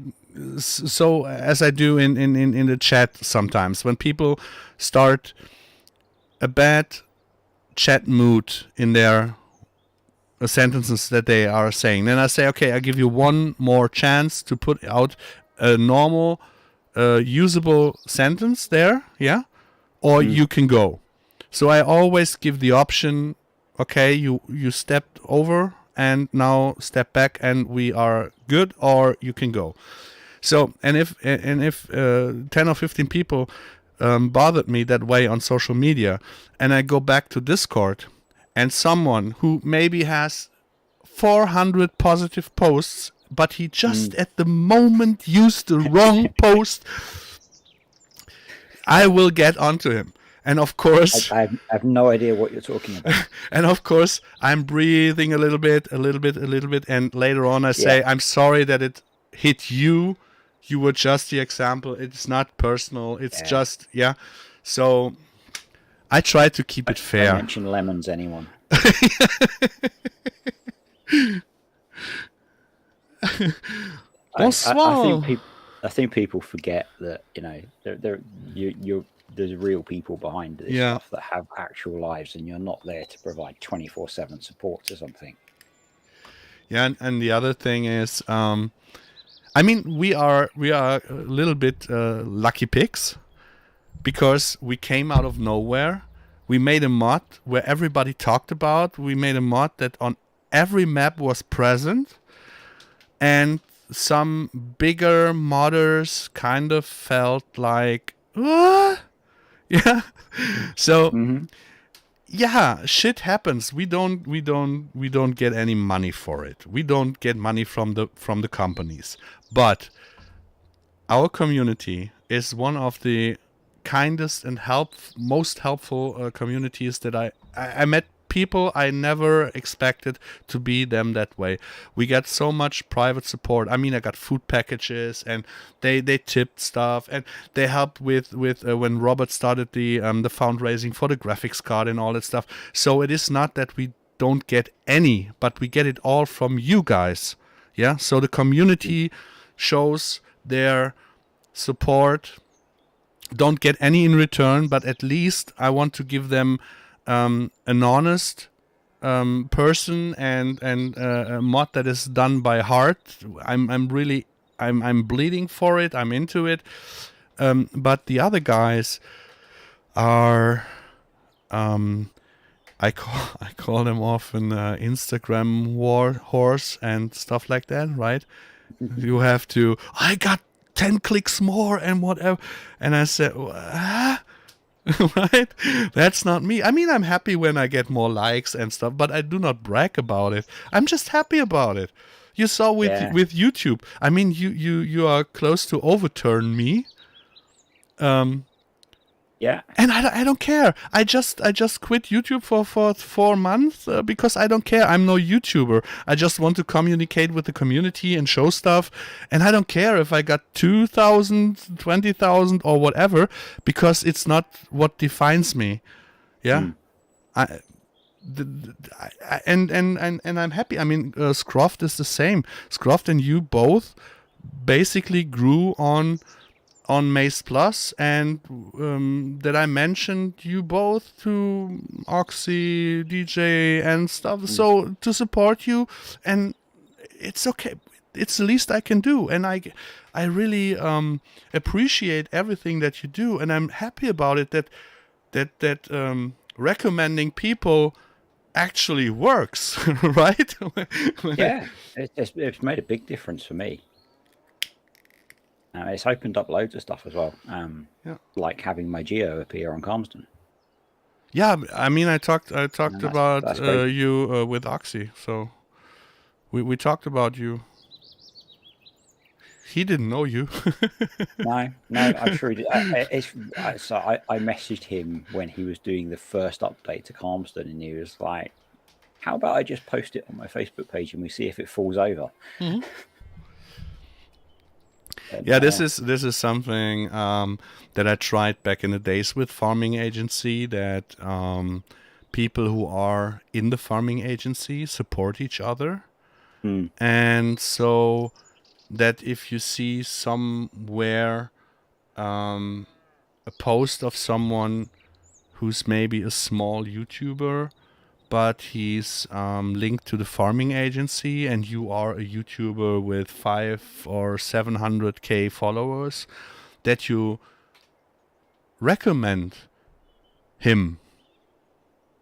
So as I do in the chat sometimes, when people start a bad chat mood in their sentences that they are saying, then I say, okay, I give you one more chance to put out a normal usable sentence there, yeah, or you can go. So I always give the option, okay, you stepped over and now step back and we are good, or you can go. So, and if 10 or 15 people bothered me that way on social media, and I go back to Discord, and someone who maybe has 400 positive posts, but he just at the moment used the wrong post, I will get onto him. And of course, I have no idea what you're talking about. And of course, I'm breathing a little bit, and later on I say, I'm sorry that it hit you. You were just the example. It's not personal. It's just, So I try to keep it fair. Don't mention lemons, anyone. I think people forget that there's real people behind this stuff that have actual lives, and you're not there to provide 24/7 support to something. Yeah, and the other thing is, I mean, we are a little bit lucky pigs, because we came out of nowhere. We made a mod where everybody talked about. We made a mod that on every map was present, and some bigger modders kind of felt like, what? Yeah. So shit happens. We don't get any money for it. We don't get money from the companies. But our community is one of the kindest and most helpful communities that I met people I never expected to be them that way. We get so much private support. I mean, I got food packages, and they tipped stuff, and they helped with when Robert started the fundraising for the graphics card and all that stuff. So it is not that we don't get any, but we get it all from you guys. Yeah. So the community shows their support. Don't get any in return, but at least I want to give them an honest person and a mod that is done by heart. I'm bleeding for it. I'm into it. But the other guys are I call them often Instagram war horse and stuff like that, right? You have to, I got 10 clicks more and whatever. And I said, right? That's not me. I mean, I'm happy when I get more likes and stuff, but I do not brag about it. I'm just happy about it. You saw with YouTube. I mean, you are close to overturn me. Yeah. And I don't care. I just quit YouTube for 4 months because I don't care. I'm no YouTuber. I just want to communicate with the community and show stuff. And I don't care if I got 2,000, 20,000 or whatever, because it's not what defines me. Yeah. And I'm happy. I mean, Scroft is the same. Scroft and you both basically grew on MaizePlus, and that I mentioned you both to Oxy, DJ, and stuff. So to support you, and it's okay. It's the least I can do, and I really appreciate everything that you do, and I'm happy about it. That recommending people actually works, right? Yeah, it's made a big difference for me. It's opened up loads of stuff as well, like having my geo appear on Calmston. Yeah, I mean, I talked about you with Oxy, so we talked about you. He didn't know you. No, I'm sure he did. So I messaged him when he was doing the first update to Calmston, and he was like, "How about I just post it on my Facebook page and we see if it falls over?" Mm-hmm. Yeah, this is something that I tried back in the days with farming agency, that people who are in the farming agency support each other. And so that if you see somewhere a post of someone who's maybe a small YouTuber, but he's linked to the farming agency, and you are a YouTuber with 500 or 700k followers, that you recommend him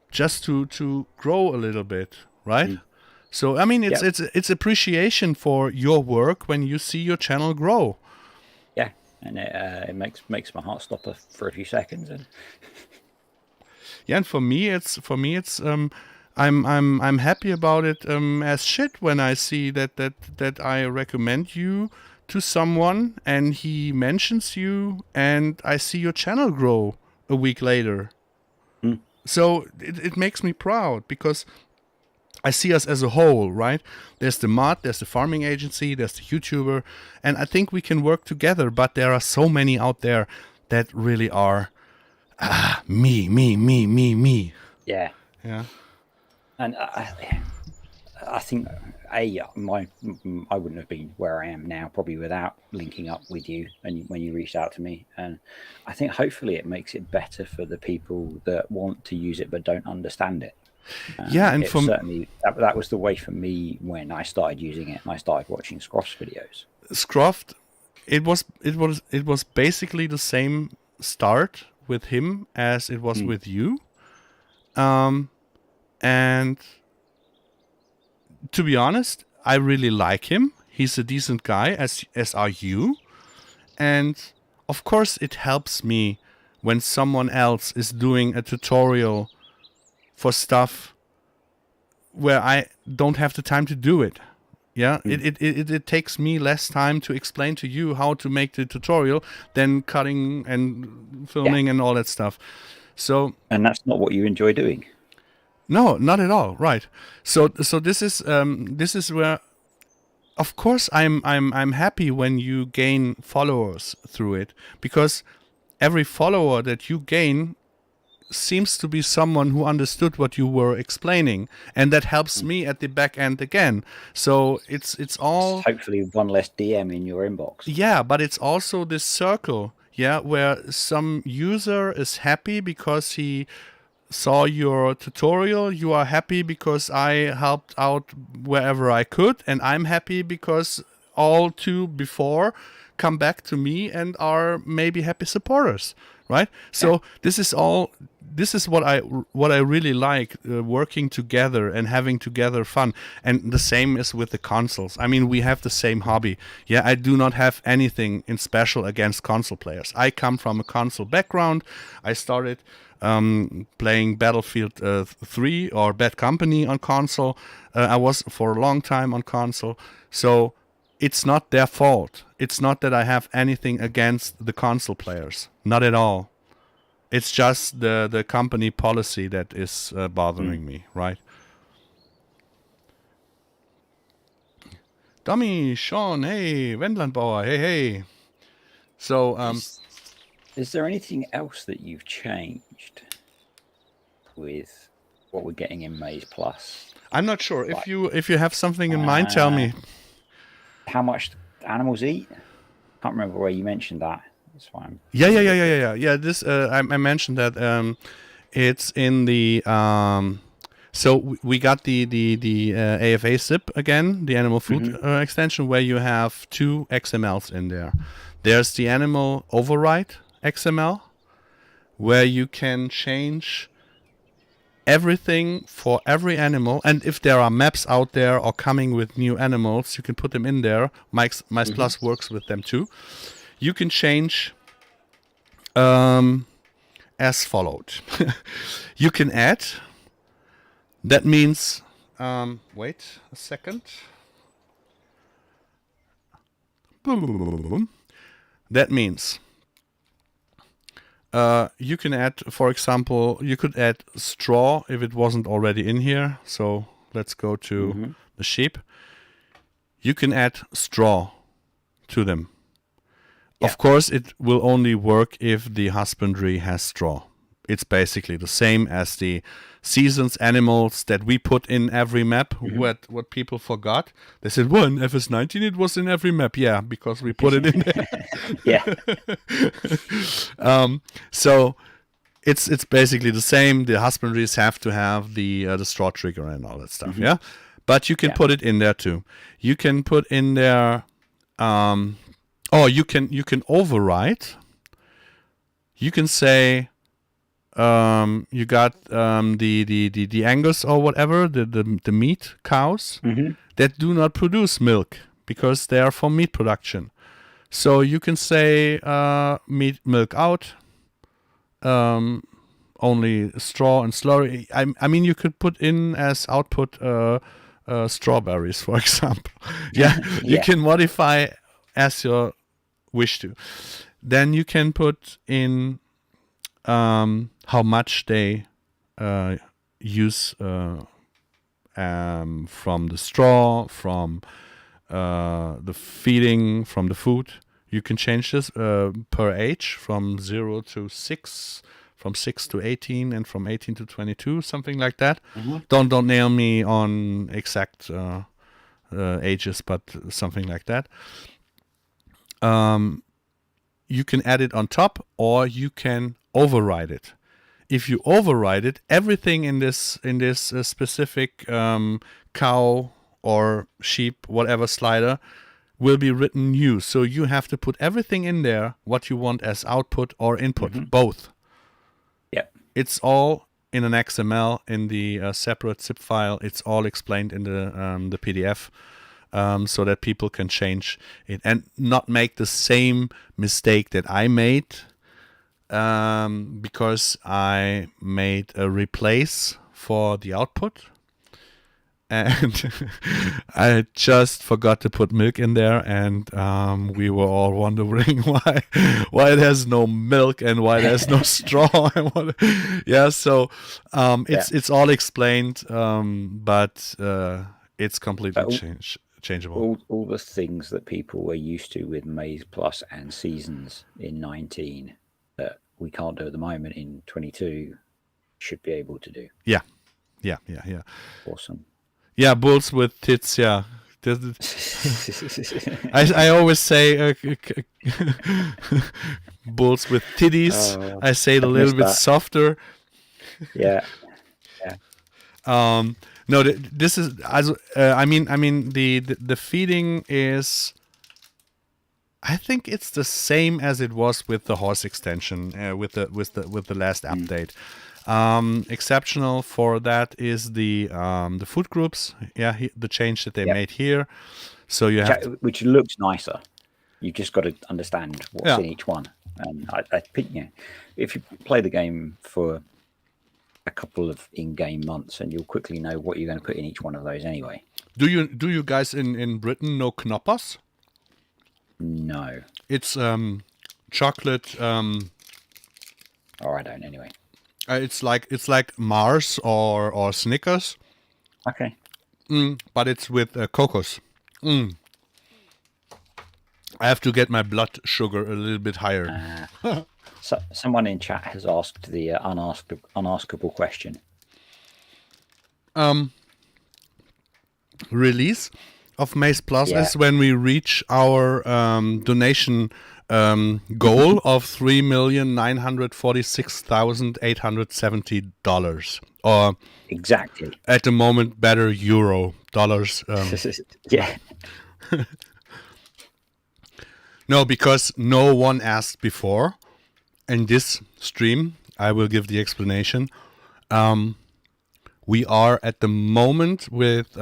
just to grow a little bit, right? So I mean, it's appreciation for your work when you see your channel grow. Yeah, and it makes my heart stop for a few seconds. And yeah, and for me it's I'm happy about it as shit when I see that I recommend you to someone and he mentions you and I see your channel grow a week later. So it makes me proud, because I see us as a whole, right? There's the mod, there's the farming agency, there's the YouTuber, and I think we can work together, but there are so many out there that really are me. Yeah. And I think I wouldn't have been where I am now probably without linking up with you and when you reached out to me. And I think hopefully it makes it better for the people that want to use it but don't understand it. And certainly that was the way for me when I started using it and I started watching Scroft's videos. Scroft, it was basically the same start with him as it was with you. And to be honest, I really like him. He's a decent guy, as are you. And of course it helps me when someone else is doing a tutorial for stuff where I don't have the time to do it. Yeah, it takes me less time to explain to you how to make the tutorial than cutting and filming and all that stuff. So, and that's not what you enjoy doing. No, not at all. Right. So this is where, of course, I'm happy when you gain followers through it, because every follower that you gain seems to be someone who understood what you were explaining, and that helps me at the back end again. So it's all hopefully one less DM in your inbox. Yeah, but it's also this circle, where some user is happy because he saw your tutorial. You are happy because I helped out wherever I could, and I'm happy because all two before come back to me and are maybe happy supporters, right? So this is what I really like, working together and having together fun. And the same is with the consoles. I mean, we have the same hobby. Yeah, I do not have anything in special against console players. I come from a console background. I started playing Battlefield 3 or Bad Company on console. I was for a long time on console. So it's not their fault. It's not that I have anything against the console players. Not at all. It's just the company policy that is bothering me, right? Dummy, Sean, hey, Wendlandbauer, hey. So, is there anything else that you've changed with what we're getting in MaizePlus? I'm not sure. If you have something in mind, tell me. How much animals eat? Can't remember where you mentioned that. That's fine. Yeah. This I mentioned that it's in the so we got the AFA zip again, the animal food extension, where you have 2 XMLs in there. There's the animal override XML, where you can change everything for every animal, and if there are maps out there or coming with new animals, you can put them in there. MaizePlus works with them too. You can change as followed. You can add. That means, wait a second. That means you can add, for example, you could add straw if it wasn't already in here. So let's go to the sheep. You can add straw to them. Yeah. Of course, it will only work if the husbandry has straw. It's basically the same as the seasons animals that we put in every map. What people forgot. They said, well, in FS19 it was in every map. Yeah, because we put it in there. Yeah. So it's basically the same. The husbandries have to have the straw trigger and all that stuff. Yeah, but you can put it in there too. You can put in there. You can override. You can say. You got the Angus or whatever, the meat cows that do not produce milk because they are for meat production. So you can say milk out, only straw and slurry. I mean, you could put in as output strawberries, for example. You can modify as you wish to. Then you can put in how much they use from the straw, from the feeding, from the food. You can change this per age, from 0 to 6, from 6 to 18, and from 18 to 22, something like that. Don't nail me on exact ages, but something like that. You can add it on top, or you can override it. If you override it, everything in this specific cow or sheep, whatever slider, will be written new. So you have to put everything in there what you want as output or input, both. Yep. It's all in an XML in the separate zip file. It's all explained in the PDF. So that people can change it and not make the same mistake that I made, because I made a replace for the output, and I just forgot to put milk in there, and we were all wondering why it has no milk and why there's no straw. So it's all explained, but it's completely changeable. All the things that people were used to with MaizePlus and seasons in 19 that we can't do at the moment in 22 should be able to do. Yeah. Awesome. Yeah, bulls with tits. Yeah, I always say bulls with titties. I say it a little bit softer. Yeah. No, this is also. I mean, the feeding is. I think it's the same as it was with the horse extension, with the last update. Exceptional for that is the food groups. Yeah, the change that they made here. So you have which looks nicer. You just got to understand what's in each one. And I think if you play the game for a couple of in-game months, and you'll quickly know what you're going to put in each one of those anyway. Do you guys in Britain know knoppers? No. It's chocolate. Or I don't anyway. It's like Mars or Snickers. Okay. But it's with cocos. I have to get my blood sugar a little bit higher. So someone in chat has asked the unaskable question. Release of MaizePlus is when we reach our donation goal of $3,946,870, or exactly at the moment better euro dollars. Yeah. No, because no one asked before. In this stream, I will give the explanation. We are at the moment with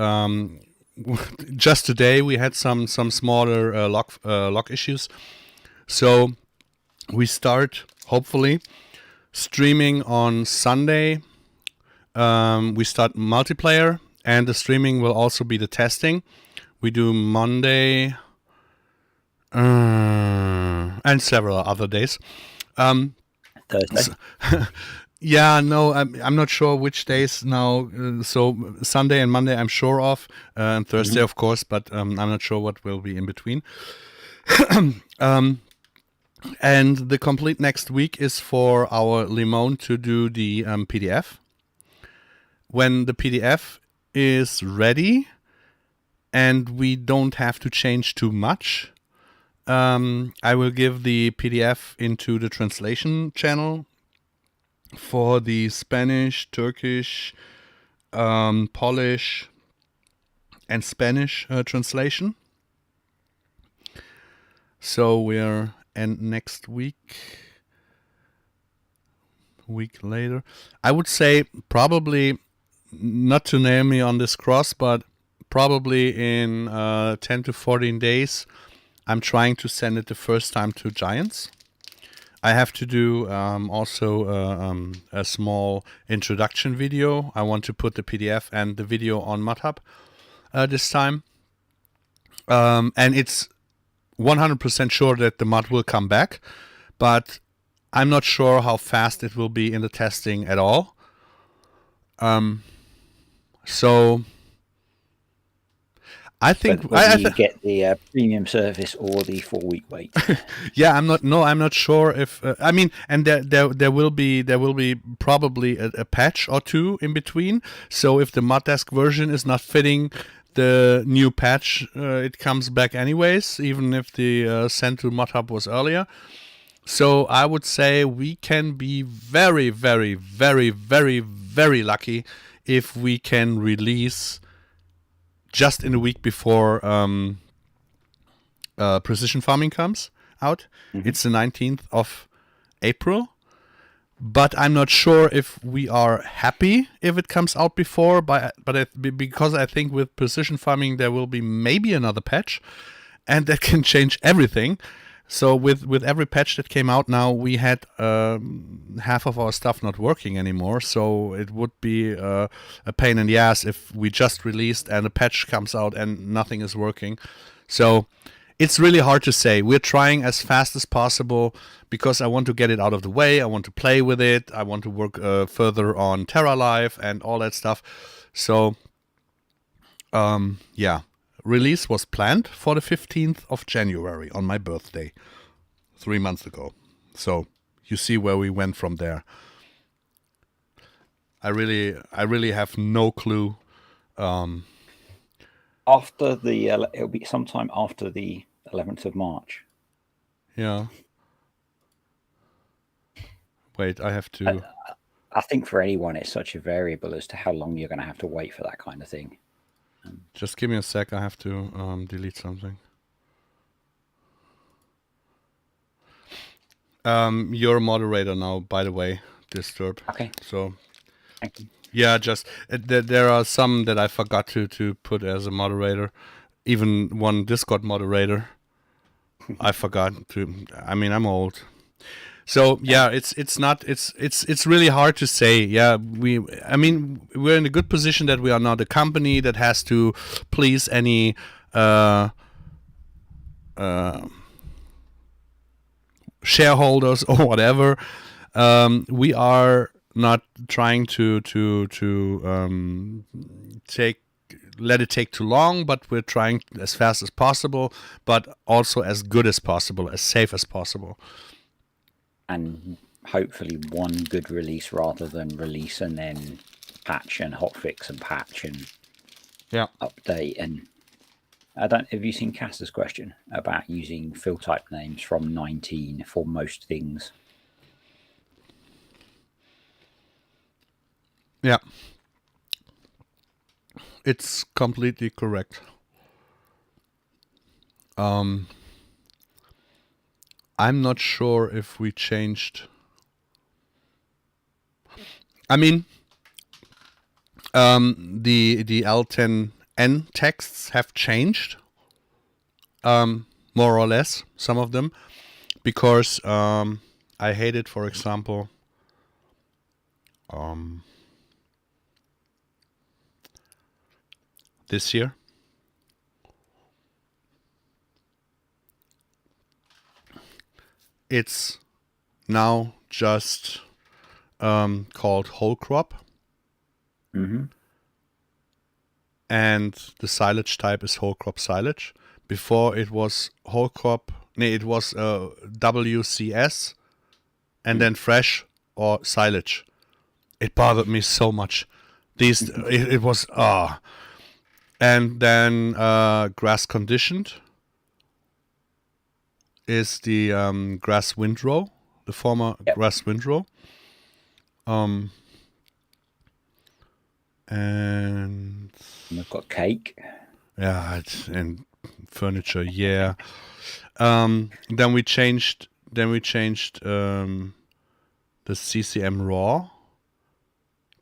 just today we had some smaller lock issues. So we start hopefully streaming on Sunday. We start multiplayer, and the streaming will also be the testing. We do Monday and several other days. Thursday. Yeah, no, I'm not sure which days now. So Sunday and Monday I'm sure of, and Thursday of course, but I'm not sure what will be in between. And the complete next week is for our Limon to do the PDF. When the PDF is ready and we don't have to change too much, I will give the PDF into the translation channel for the Spanish, Turkish, Polish, and Spanish translation. So and next week later, I would say probably, not to nail me on this cross, but probably in 10 to 14 days, I'm trying to send it the first time to Giants. I have to do also a small introduction video. I want to put the PDF and the video on ModHub this time. And it's 100% sure that the mod will come back, but I'm not sure how fast it will be in the testing at all. So I think you get the premium service or the 4-week wait. Yeah, I'm not sure if and there will be probably a patch or two in between. So if the mod desk version is not fitting the new patch, it comes back anyways, even if the send to ModHub was earlier. So I would say we can be very, very, very, very, very lucky if we can release just in a week before Precision Farming comes out. It's the 19th of April. But I'm not sure if we are happy if it comes out before. Because I think with Precision Farming there will be maybe another patch, and that can change everything. So with every patch that came out now, we had half of our stuff not working anymore. So it would be a pain in the ass if we just released and a patch comes out and nothing is working. So it's really hard to say. We're trying as fast as possible because I want to get it out of the way. I want to play with it. I want to work further on Terra Life and all that stuff. So, yeah. Release was planned for the 15th of January on my birthday 3 months ago. So you see where we went from there. I really have no clue. After the it'll be sometime after the 11th of March. Yeah. Wait, I have to. I think for anyone, it's such a variable as to how long you're going to have to wait for that kind of thing. Just give me a sec. I have to delete something. You're a moderator now, by the way, Disturb. Okay. So, thank you. Yeah, just there are some that I forgot to put as a moderator. Even one Discord moderator, I forgot to. I mean, I'm old. So yeah, it's really hard to say. Yeah, I mean, we're in a good position that we are not a company that has to please any shareholders or whatever. We are not trying to let it take too long, but we're trying as fast as possible, but also as good as possible, as safe as possible. And hopefully one good release rather than release and then patch and hotfix and patch and update. And have you seen Cass's question about using fill type names from 19 for most things? Yeah. It's completely correct. I'm not sure if we changed. I mean, the L10N texts have changed, more or less, some of them, because I hated, for example, this year. It's now just called whole crop. Mm-hmm. And the silage type is whole crop silage. Before it was whole crop, it was WCS and then fresh or silage. It bothered me so much. It was and then grass conditioned is the grass windrow, the former grass windrow. And we've got cake. Yeah, and furniture. Yeah. Then we changed the CCM raw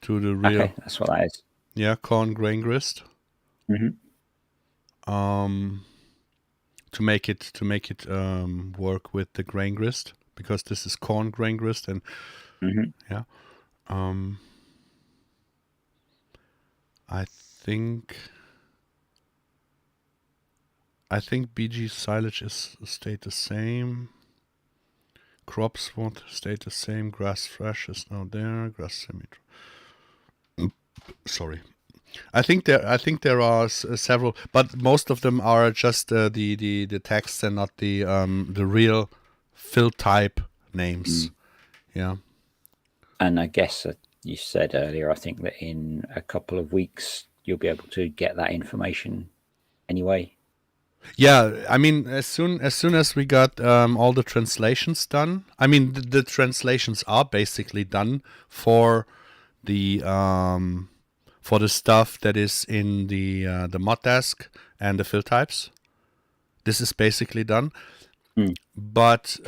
to the real. Okay, that's what that is. Yeah, corn grain grist. Mm-hmm. To make it work with the grain grist, because this is corn grain grist and yeah. I think BG silage stayed the same. Crops won't stay the same. Grass fresh is now there. Grass semi. Sorry. I think there are several, but most of them are just the text and not the real fill type names. Yeah. And I guess you said earlier, I think that in a couple of weeks you'll be able to get that information anyway. Yeah, I mean, as soon as we got all the translations done, I mean, the translations are basically done for the stuff that is in the mod desk and the fill types. This is basically done. But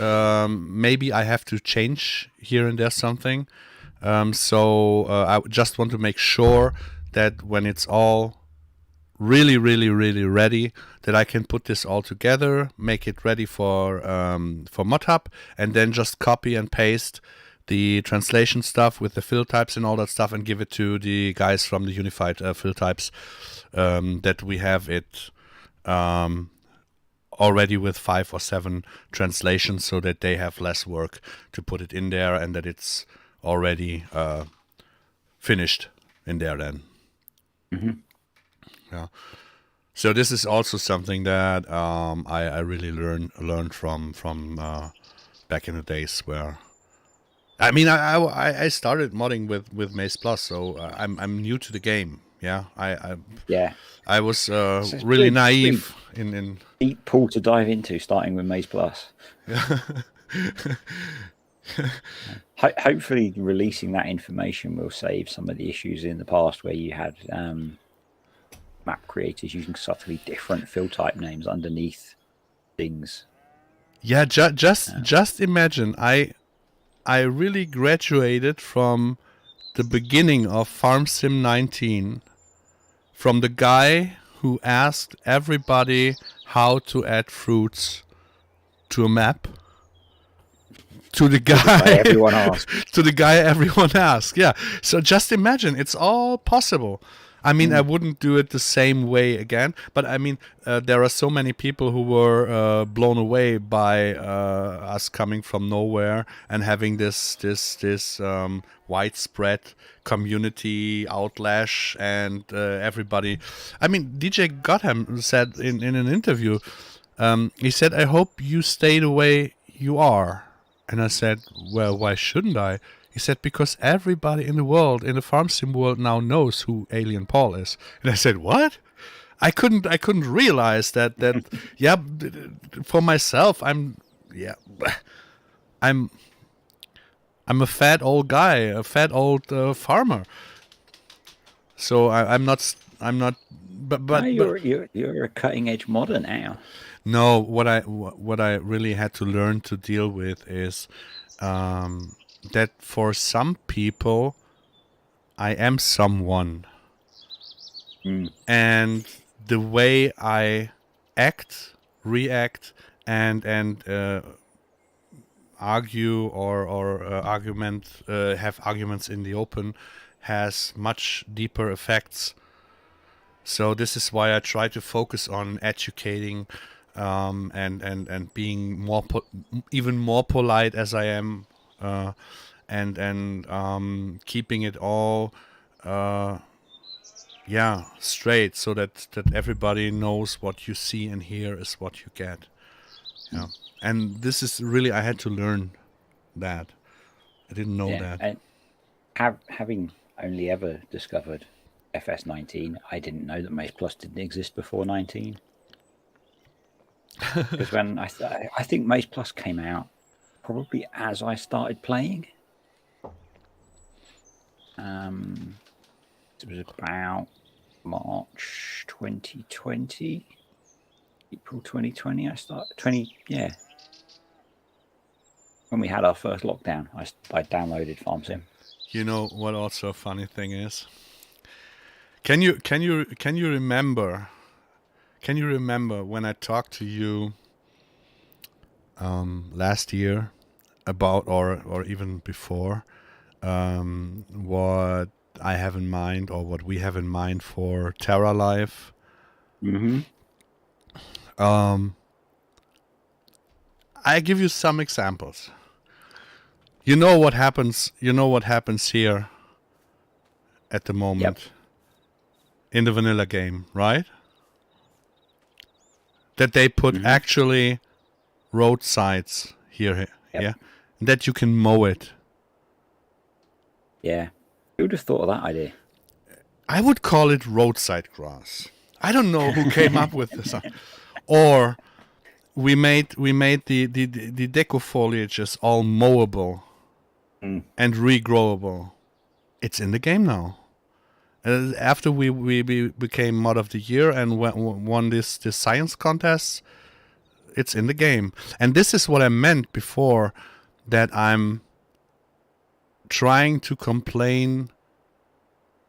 maybe I have to change here and there something. So I just want to make sure that when it's all really, really, really ready that I can put this all together, make it ready for ModHub, and then just copy and paste the translation stuff with the fill types and all that stuff, and give it to the guys from the unified fill types that we have it already with 5 or 7 translations, so that they have less work to put it in there, and that it's already finished in there then. Yeah. So this is also something that I really learned from back in the days where, I mean, I started modding with MaizePlus, so I'm new to the game. Yeah, I was So it's really pretty naive in deep pool to dive into, starting with MaizePlus. Hopefully, releasing that information will save some of the issues in the past where you had map creators using subtly different fill type names underneath things. Yeah, just imagine, I really graduated from the beginning of Farm Sim 19 from the guy who asked everybody how to add fruits to a map to the guy everyone asked. to the guy everyone asked. Yeah. So just imagine, it's all possible. I mean, I wouldn't do it the same way again, but I mean, there are so many people who were blown away by us coming from nowhere and having this widespread community outlash, and everybody. I mean, DJ Gotham said in an interview, he said, "I hope you stay the way you are." And I said, "Well, why shouldn't I?" He said, "Because everybody in the world, in the farm sim world, now knows who Alien Paul is." And I said, "What?" I couldn't realize that yeah, for myself, I'm a fat old guy, a fat old farmer. So I'm not, but No, you're a cutting edge modder now. no, what I really had to learn to deal with is that for some people, I am someone, and the way I act, react, and argue or have arguments in the open has much deeper effects. So this is why I try to focus on educating and being even more polite as I am, and keeping it all straight, so that everybody knows what you see and hear is what you get. Yeah. And this is really, I had to learn that. I didn't know that. And having only ever discovered FS19, I didn't know that MaizePlus didn't exist before 19. Because when I think MaizePlus came out probably as I started playing. It was about March 2020, April 2020. I started when we had our first lockdown. I downloaded Farm Sim. You know what? Also, a funny thing is, can you remember? Can you remember when I talked to you last year about, or even before, what I have in mind, or what we have in mind for Terra Life? I give you some examples. You know what happens. You know what happens here at the moment in the vanilla game, right? That they put actually roadsides here, yeah, and that you can mow it. Yeah, who would have thought of that idea? I would call it roadside grass. I don't know who came up with this. Or we made the deco foliages all mowable and regrowable. It's in the game now. After we became Mod of the Year and won this science contest, it's in the game. And this is what I meant before, that I'm trying to complain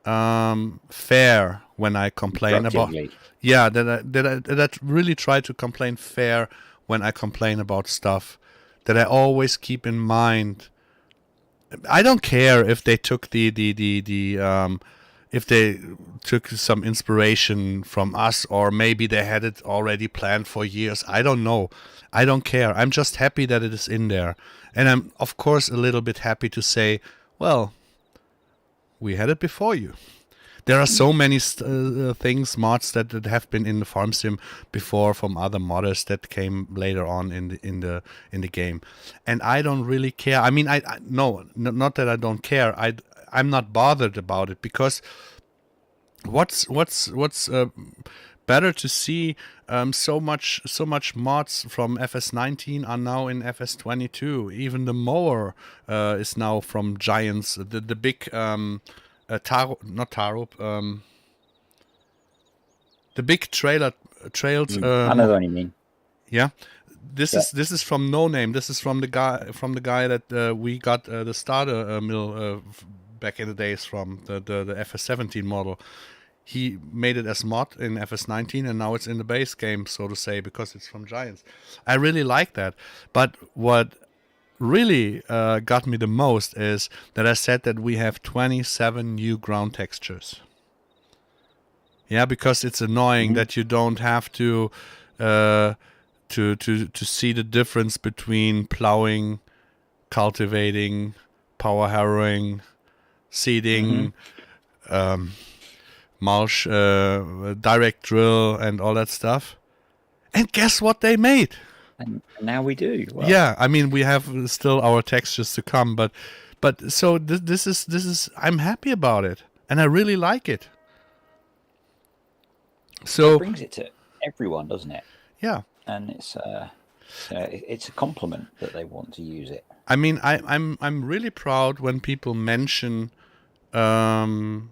fair when I complain about. Constructively. Yeah, that I really try to complain fair when I complain about stuff. That I always keep in mind. I don't care if they took if they took some inspiration from us, or maybe they had it already planned for years. I don't know. I don't care. I'm just happy that it is in there. And I'm, of course, a little bit happy to say, well, we had it before you. There are so many things, mods that have been in the farm sim before from other modders that came later on in the game, and I don't really care. I mean, not that I don't care. I'm not bothered about it, because what's better to see, so much mods from FS19 are now in FS22. Even the mower is now from Giants. The big the big trails. I know what you mean. Yeah, this is from No Name. This is from the guy that we got the starter mill back in the days from the FS17 model. He made it as mod in FS19, and now it's in the base game, so to say, because it's from Giants. I really like that. But what really got me the most is that I said that we have 27 new ground textures. Yeah, because it's annoying that you don't have to see the difference between plowing, cultivating, power harrowing, seeding, mulch, direct drill, and all that stuff. And guess what they made? And now we do. Well, yeah, I mean, we have still our textures to come, but so this is I'm happy about it, and I really like it. So it brings it to everyone, doesn't it? Yeah, and it's a compliment that they want to use it. I mean, I'm really proud when people mention, oh,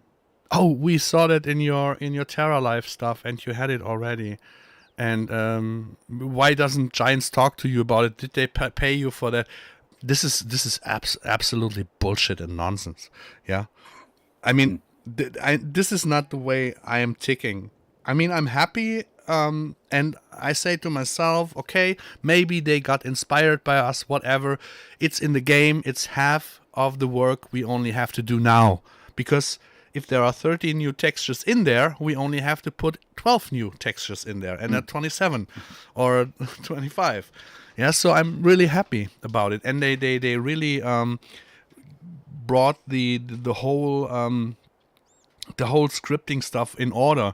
we saw that in your Terra Life stuff, and you had it already. And why doesn't Giants talk to you about it? Did they pay you for that? This is absolutely bullshit and nonsense. Yeah, I mean, this is not the way I am ticking. I mean, I'm happy, and I say to myself, okay, maybe they got inspired by us. Whatever, it's in the game. It's half of the work we only have to do now, because if there are 30 new textures in there, we only have to put 12 new textures in there, and not 27 or 25. Yeah, so I'm really happy about it, and they really brought the whole scripting stuff in order,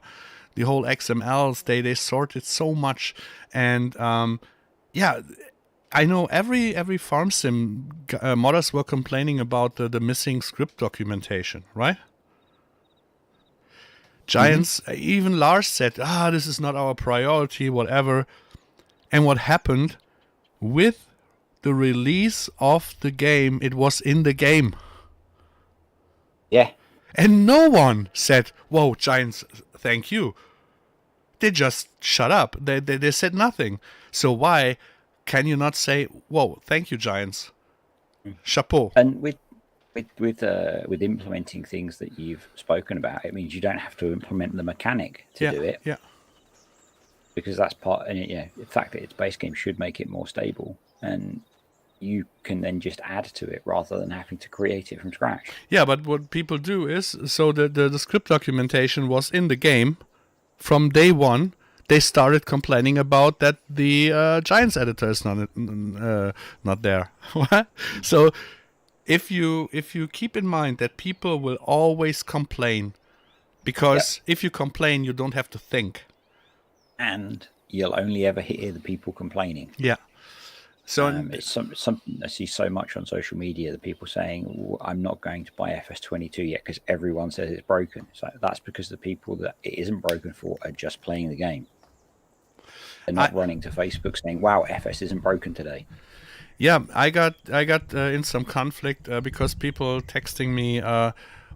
the whole XMLs. They sorted so much, and yeah. I know every farm sim modders were complaining about the missing script documentation, right? Giants, even Lars said, this is not our priority, whatever. And what happened with the release of the game, it was in the game. Yeah. And no one said, whoa, Giants, thank you. They just shut up. They said nothing. So why can you not say, whoa, thank you, Giants? Chapeau. And with implementing things that you've spoken about, it means you don't have to implement the mechanic to do it. Yeah. Because that's part, and the fact that its base game should make it more stable, and you can then just add to it rather than having to create it from scratch. Yeah, but what people do is, so the script documentation was in the game from day one. They started complaining about that the Giants editor is not there. So if you keep in mind that people will always complain, because if you complain, you don't have to think, and you'll only ever hear the people complaining. Yeah. So it's something I see so much on social media, the people saying, I'm not going to buy FS22 yet because everyone says it's broken. So that's because the people that it isn't broken for are just playing the game. They're not running to Facebook saying, wow, FS isn't broken today. Yeah, I got in some conflict because people texting me,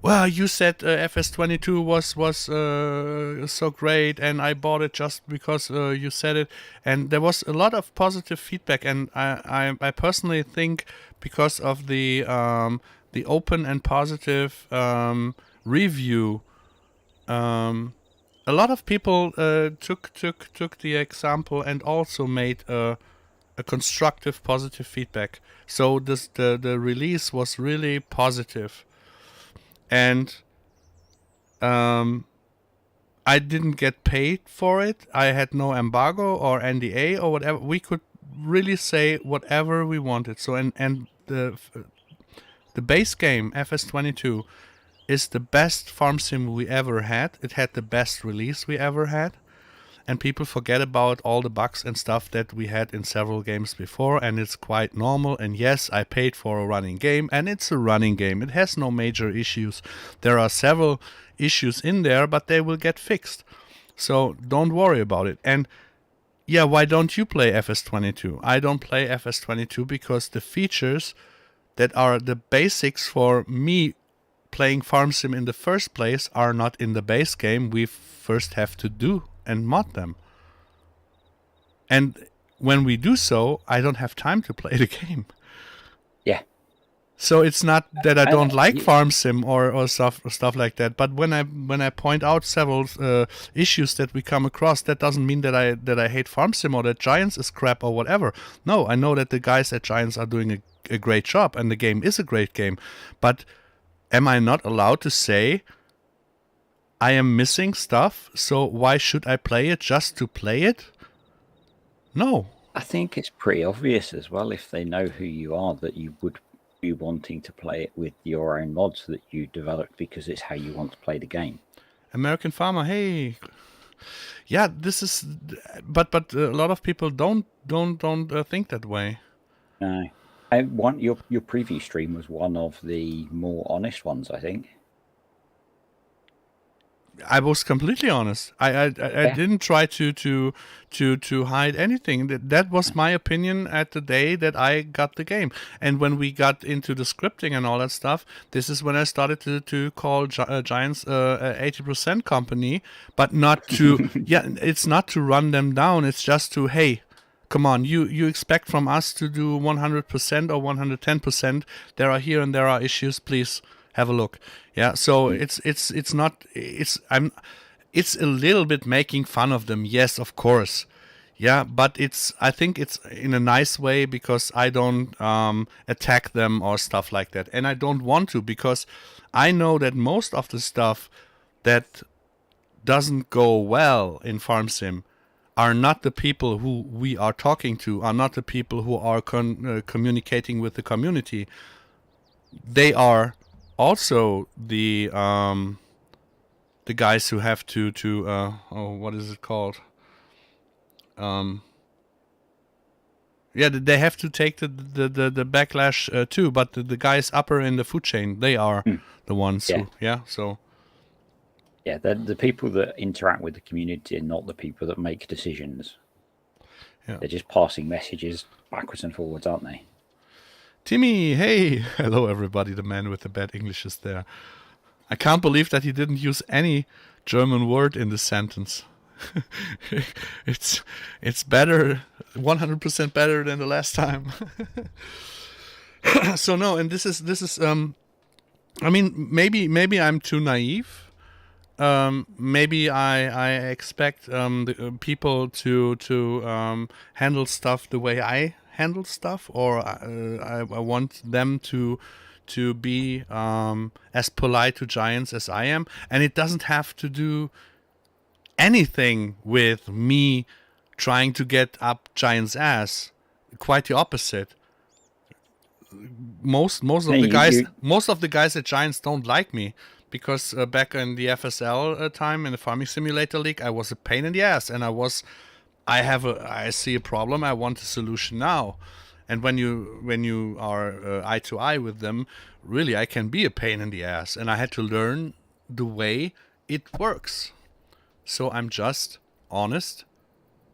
well, you said FS22 was so great, and I bought it just because you said it. And there was a lot of positive feedback, and I personally think because of the open and positive review, a lot of people took the example and also made a constructive, positive feedback. So the release was really positive, and I didn't get paid for it. I had no embargo or NDA or whatever. We could really say whatever we wanted. So and the base game FS22 is the best farm sim we ever had. It had the best release we ever had. And people forget about all the bugs and stuff that we had in several games before, and it's quite normal. And yes, I paid for a running game, and it's a running game. It has no major issues. There are several issues in there, but they will get fixed. So don't worry about it. And yeah, why don't you play FS22? I don't play FS22 because the features that are the basics for me playing farm sim in the first place are not in the base game. We first have to do and mod them. And when we do so, I don't have time to play the game. Yeah. So it's not that I don't like farm sim or stuff like that. But when I point out several issues that we come across, that doesn't mean that I hate farm sim or that Giants is crap or whatever. No, I know that the guys at Giants are doing a great job, and the game is a great game. But am I not allowed to say I am missing stuff, so why should I play it just to play it? No. I think it's pretty obvious as well, if they know who you are, that you would be wanting to play it with your own mods that you developed because it's how you want to play the game. American Farmer, hey. Yeah, this is, but a lot of people don't think that way. No. Your preview stream was one of the more honest ones, I think. I was completely honest. I didn't try to hide anything. That was my opinion at the day that I got the game. And when we got into the scripting and all that stuff, this is when I started to call Giants 80% company, but not to yeah, it's not to run them down. It's just to, hey, come on, you expect from us to do 100% or 110%. There are issues, please have a look. Yeah, so it's a little bit making fun of them. Yes, of course. Yeah, but I think it's in a nice way because I don't attack them or stuff like that, and I don't want to, because I know that most of the stuff that doesn't go well in farm sim are not the people who we are talking to, are not the people who are communicating with the community. They are also the guys who have to what is it called? Yeah, they have to take the backlash too. But the guys upper in the food chain, they are the ones who, so. Yeah, the people that interact with the community are not the people that make decisions. Yeah. They're just passing messages backwards and forwards, aren't they? Timmy, hey! Hello, everybody. The man with the bad English is there. I can't believe that he didn't use any German word in the sentence. It's better, 100% better than the last time. So no, and this is I mean, maybe I'm too naive. Maybe I expect the people to handle stuff the way I handle stuff, or I want them to be as polite to Giants as I am, and it doesn't have to do anything with me trying to get up Giants' ass. Quite the opposite. Most of the guys at Giants don't like me, because back in the FSL time in the Farming Simulator League, I was a pain in the ass, and I see a problem, I want a solution now. And when you are eye to eye with them, really I can be a pain in the ass, and I had to learn the way it works. So I'm just honest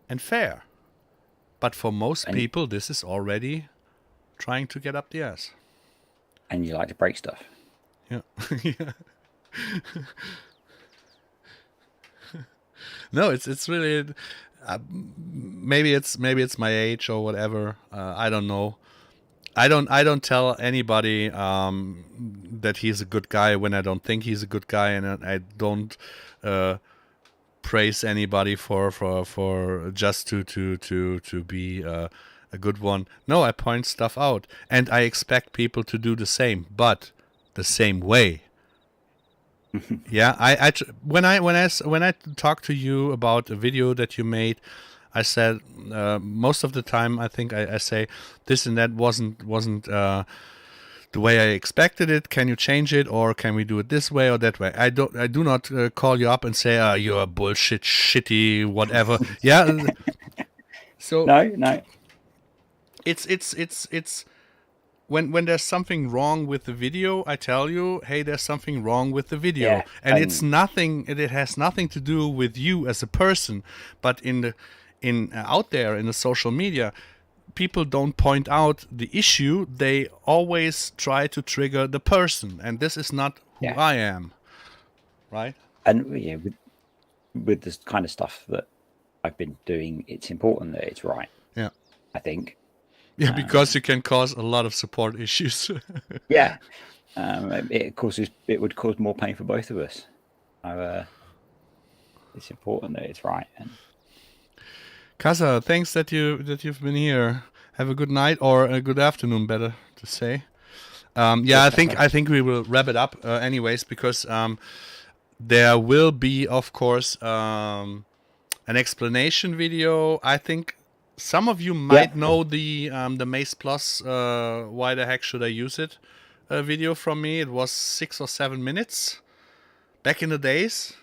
and fair. But for most people, this is already trying to get up the ass. And you like to break stuff. Yeah. Yeah. No, it's really maybe it's my age or whatever. I don't know. I don't tell anybody that he's a good guy when I don't think he's a good guy, and I don't praise anybody for just to be a good one. No, I point stuff out, and I expect people to do the same, but the same way. Yeah, when I talked to you about a video that you made, I said most of the time I think I say this and that wasn't the way I expected it. Can you change it, or can we do it this way or that way? I do not call you up and say you're a bullshit, shitty, whatever. Yeah. So No. it's when there's something wrong with the video, I tell you, hey, there's something wrong with the video, Yeah, and it's nothing. It has nothing to do with you as a person, but out there in the social media, people don't point out the issue. They always try to trigger the person, and this is not who Yeah. I am, right? And yeah, with this kind of stuff that I've been doing, it's important that it's right. Yeah. I think. Yeah, because you can cause a lot of support issues. Yeah. It would cause more pain for both of us. It's important that it's right. And Casa, thanks that you've been here. Have a good night, or a good afternoon, better to say. I think we will wrap it up anyways, because there will be, of course, an explanation video. I think some of you might know the MaizePlus why the heck should I use it video from me. It was 6 or 7 minutes back in the days.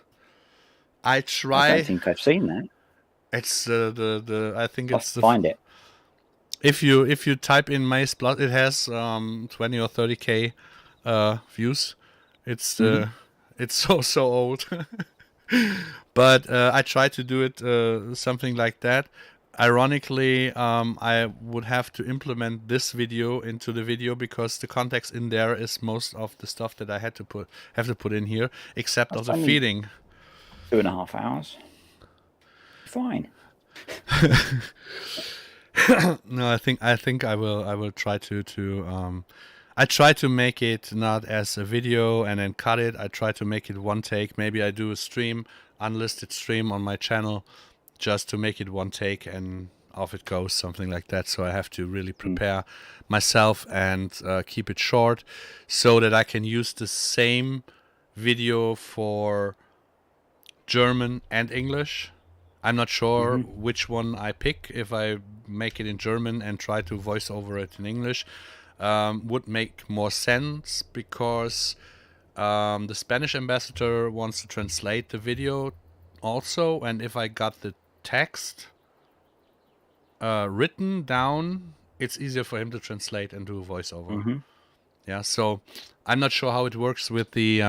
I don't think I've seen that. It's I think it's I'll find it. If you type in MaizePlus, it has 20 or 30K views. It's it's so old. But I tried to do it something like that. Ironically, I would have to implement this video into the video, because the context in there is most of the stuff that I have to put in here, except of the feeding. 2.5 hours. Fine. No, I think I will try to I try to make it not as a video and then cut it. I try to make it one take. Maybe I do a stream, unlisted stream on my channel, just to make it one take and off it goes, something like that. So I have to really prepare myself and keep it short, so that I can use the same video for German and English. I'm not sure which one I pick. If I make it in German and try to voice over it in English, would make more sense, because the Spanish ambassador wants to translate the video also, and if I got the text written down, it's easier for him to translate and do a voiceover. Yeah, so I'm not sure how it works with the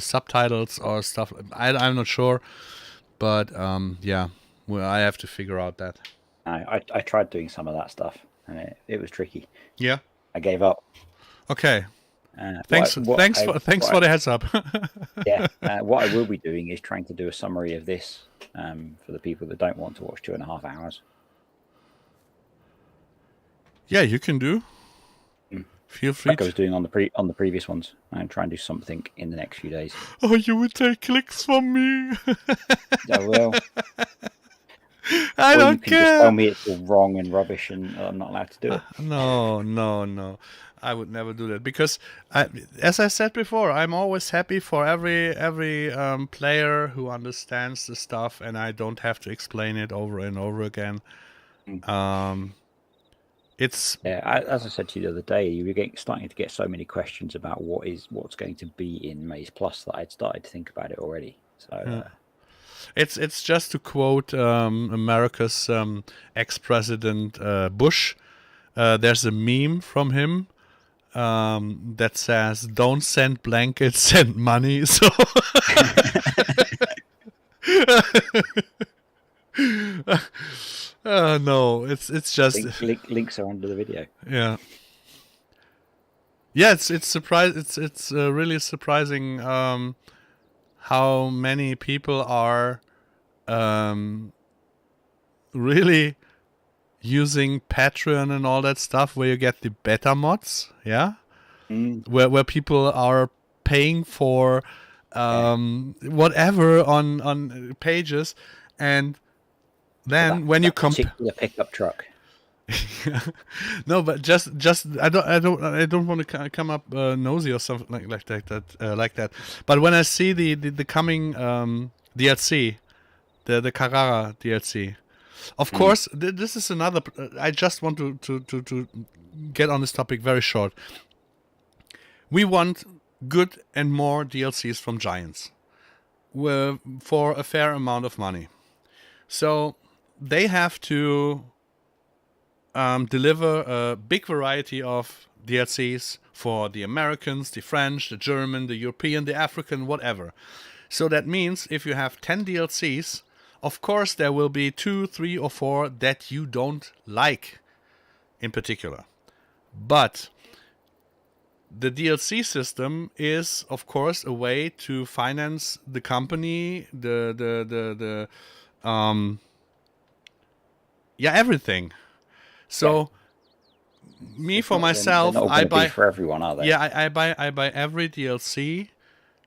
subtitles or stuff. I'm not sure, but yeah, well, I have to figure out that. I tried doing some of that stuff, and it was tricky. Yeah, I gave up. Okay. Thanks for the heads up. Yeah, what I will be doing is trying to do a summary of this for the people that don't want to watch 2.5 hours. Yeah, you can do. Feel free. Like I was doing on the previous ones. I'm trying to do something in the next few days. Oh, you would take clicks from me. I will. I don't care. Just tell me it's all wrong and rubbish, and I'm not allowed to do it. No. I would never do that, because, as I said before, I'm always happy for every player who understands the stuff, and I don't have to explain it over and over again. It's as I said to you the other day, you were starting to get so many questions about what's going to be in MaizePlus that I'd started to think about it already. So it's just to quote America's ex-president Bush. There's a meme from him that says, "Don't send blankets, send money." So no, it's just links are under the video. Yeah, it's it's really surprising how many people are really using Patreon and all that stuff, where you get the beta mods, where people are paying for whatever on pages, and then when you particular pickup truck. No, but just I don't want to come up nosy or something like that. But when I see the coming DLC, the Carrara DLC, of course this is another. I just want to get on this topic very short. We want good and more DLCs from Giants, for a fair amount of money. So they have to deliver a big variety of DLCs for the Americans, the French, the German, the European, the African, whatever. So that means if you have 10 DLCs, of course there will be 2, 3, or 4 that you don't like in particular. But the DLC system is, of course, a way to finance the company, everything. So, me for myself, I buy for everyone, are they? Yeah, I buy every DLC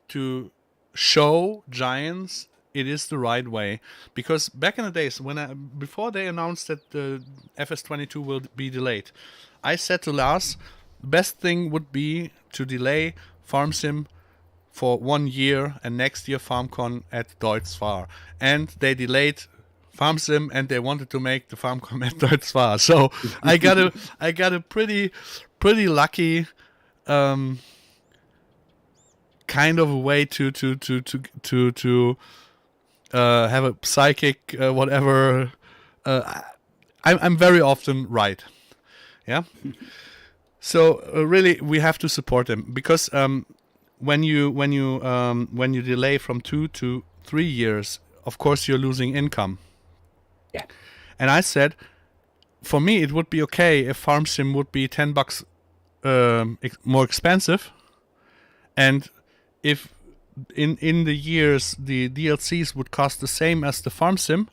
to show Giants it is the right way. Because back in the days before they announced that the FS22 will be delayed, I said to Lars, the best thing would be to delay Farm Sim for 1 year and next year FarmCon at Deutz-Fahr. And they delayed Farm Sim, and they wanted to make the FarmCon at Deutz-Fahr. So I got a pretty lucky kind of a way to have a psychic whatever. I'm very often right. Yeah. So really, we have to support them, because when you delay from 2 to 3 years, of course you're losing income. Yeah. And I said, for me, it would be okay if Farm Sim would be $10 more expensive, and if in the years the DLCs would cost the same as the Farm Sim,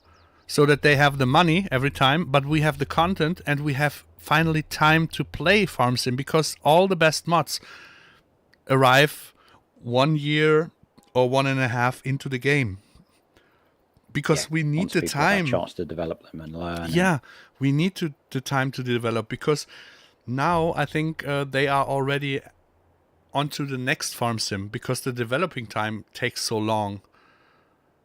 so that they have the money every time, but we have the content and we have finally time to play Farm Sim, because all the best mods arrive 1 year or 1.5 into the game. Because we need the time. Have a chance to develop them and learn. Yeah, we need the time to develop, because now I think they are already onto the next Farm Sim, because the developing time takes so long.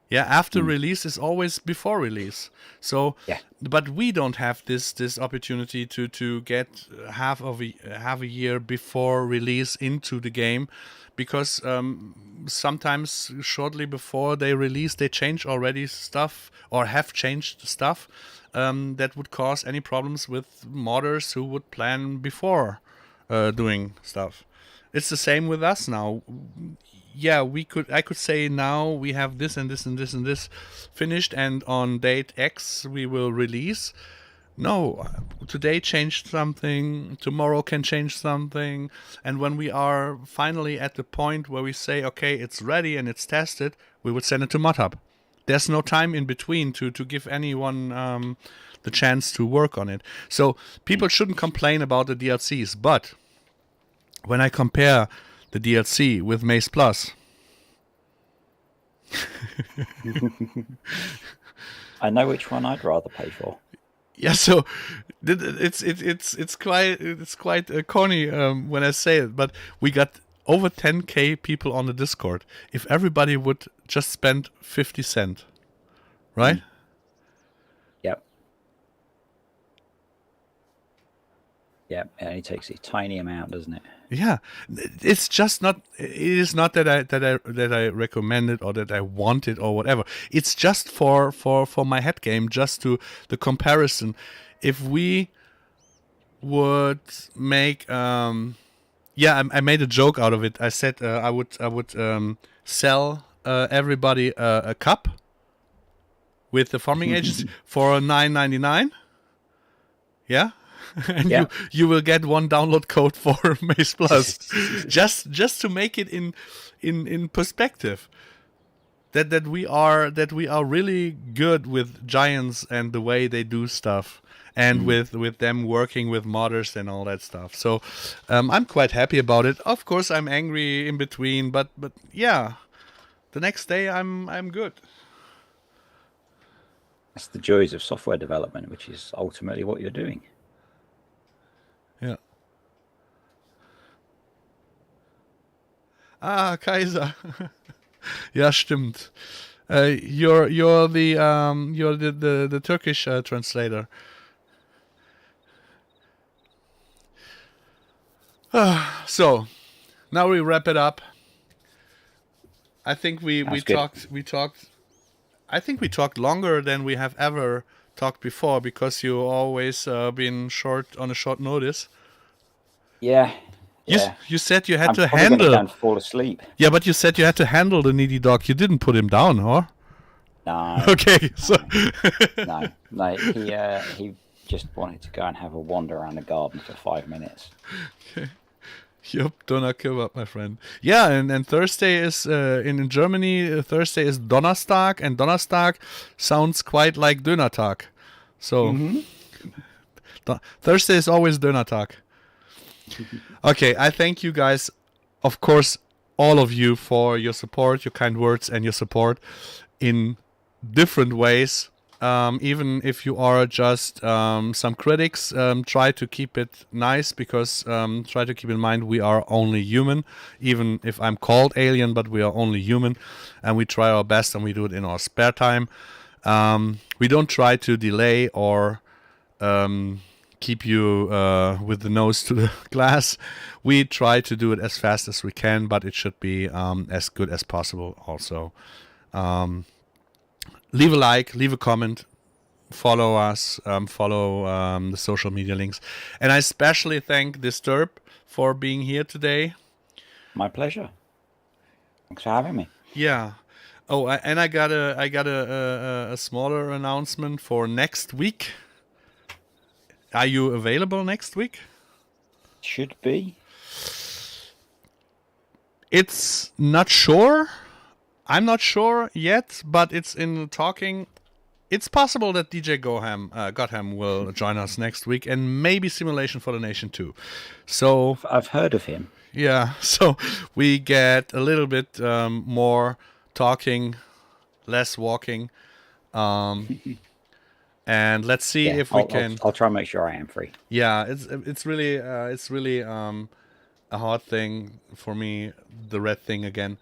Yeah, after release is always before release. So, but we don't have this opportunity to get half a year before release into the game, because sometimes shortly before they release, they change already stuff, or have changed stuff that would cause any problems with modders who would plan before doing stuff. It's the same with us now. Yeah, I could say now we have this and this and this and this finished, and on date X we will release. No, today changed something, tomorrow can change something, and when we are finally at the point where we say, okay, it's ready and it's tested, we would send it to ModHub. There's no time in between to give anyone the chance to work on it. So people shouldn't complain about the DLCs, but when I compare the DLC with MaizePlus, I know which one I'd rather pay for. Yeah, so it's quite corny when I say it, but we got over 10k people on the Discord. If everybody would just spend 50 cents, right? Yep. Yep. It only takes a tiny amount, doesn't it? Yeah, it's just not. It is not that I recommend it or that I want it or whatever. It's just for my head game, just to the comparison. If we would make, I made a joke out of it. I said I would sell everybody a cup with the farming agency for $9.99. Yeah. And you will get one download code for MaizePlus, just to make it in perspective. that we are really good with giants and the way they do stuff, and with them working with modders and all that stuff. So I'm quite happy about it. Of course, I'm angry in between, but yeah, the next day I'm good. That's the joys of software development, which is ultimately what you're doing. Yeah. Ah, Kaiser. Ja, stimmt. You're the Turkish translator. So now we wrap it up. I think we good. talked. I think we talked longer than we have ever talked before, because you always been on a short notice. Yeah. Yeah. You said you had I'm to probably going to go handle. and fall asleep. Yeah, but you said you had to handle the needy dog. You didn't put him down, huh? No. Okay, so No. He just wanted to go and have a wander around the garden for 5 minutes. Yep, do not give up, my friend. Yeah, and Thursday is in Germany. Thursday is Donnerstag, and Donnerstag sounds quite like Dönertag. So Thursday is always Dönertag. Okay, I thank you guys, of course, all of you, for your support, your kind words, and your support in different ways. Even if you are just some critics, try to keep it nice, because try to keep in mind we are only human. Even if I'm called alien, but we are only human, and we try our best, and we do it in our spare time. We don't try to delay or keep you with the nose to the glass. We try to do it as fast as we can, but it should be as good as possible also. Leave a like, leave a comment, follow us, follow the social media links. And I especially thank Disturb for being here today. My pleasure. Thanks for having me. Yeah. Oh, and I got a smaller announcement for next week. Are you available next week? Should be. It's not sure. I'm not sure yet, but it's in talking. It's possible that DJ Gotham will join us next week, and maybe Simulation for the Nation too. So I've heard of him. Yeah, so we get a little bit more talking, less walking, and let's see if we can. I'll try and make sure I am free. Yeah, it's really a hard thing for me, the red thing again,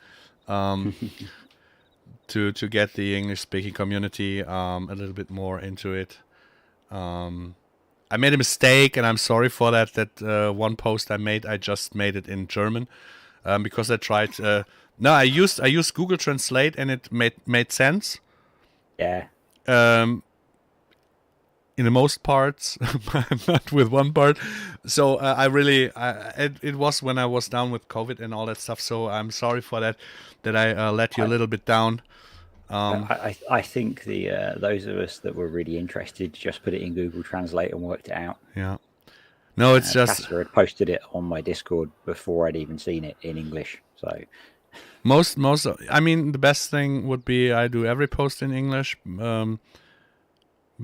to get the English speaking community a little bit more into it. I made a mistake, and I'm sorry for that. That one post I just made it in German, because I tried. No, I used Google Translate, and it made sense. Yeah. In the most parts, not with one part. So it was when I was down with COVID and all that stuff. So I'm sorry for that I let you a little bit down. I think those of us that were really interested just put it in Google Translate and worked it out. Yeah. No, it's just Casper had posted it on my Discord before I'd even seen it in English. So most. I mean, the best thing would be I do every post in English,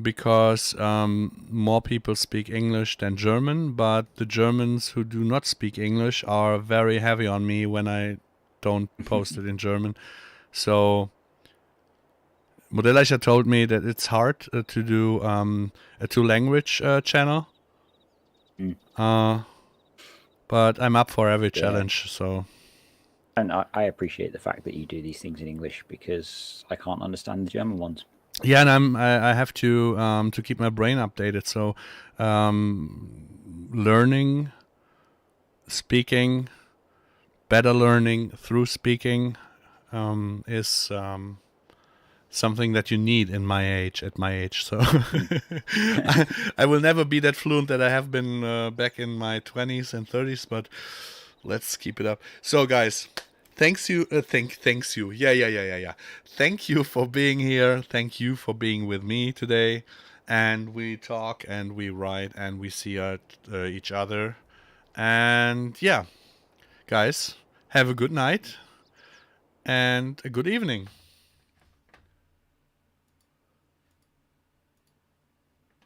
because more people speak English than German. But the Germans who do not speak English are very heavy on me when I don't post it in German. So Modelleicher told me that it's hard to do a two-language channel. But I'm up for every challenge. So, and I appreciate the fact that you do these things in English, because I can't understand the German ones. Yeah, and I have to keep my brain updated. So, learning, speaking, better learning through speaking is something that you need at my age. So I will never be that fluent that I have been back in my 20s and 30s, but let's keep it up. So guys, thanks you. Yeah. Thank you for being here. Thank you for being with me today. And we talk and we write and we see each other. And yeah, guys, have a good night and a good evening.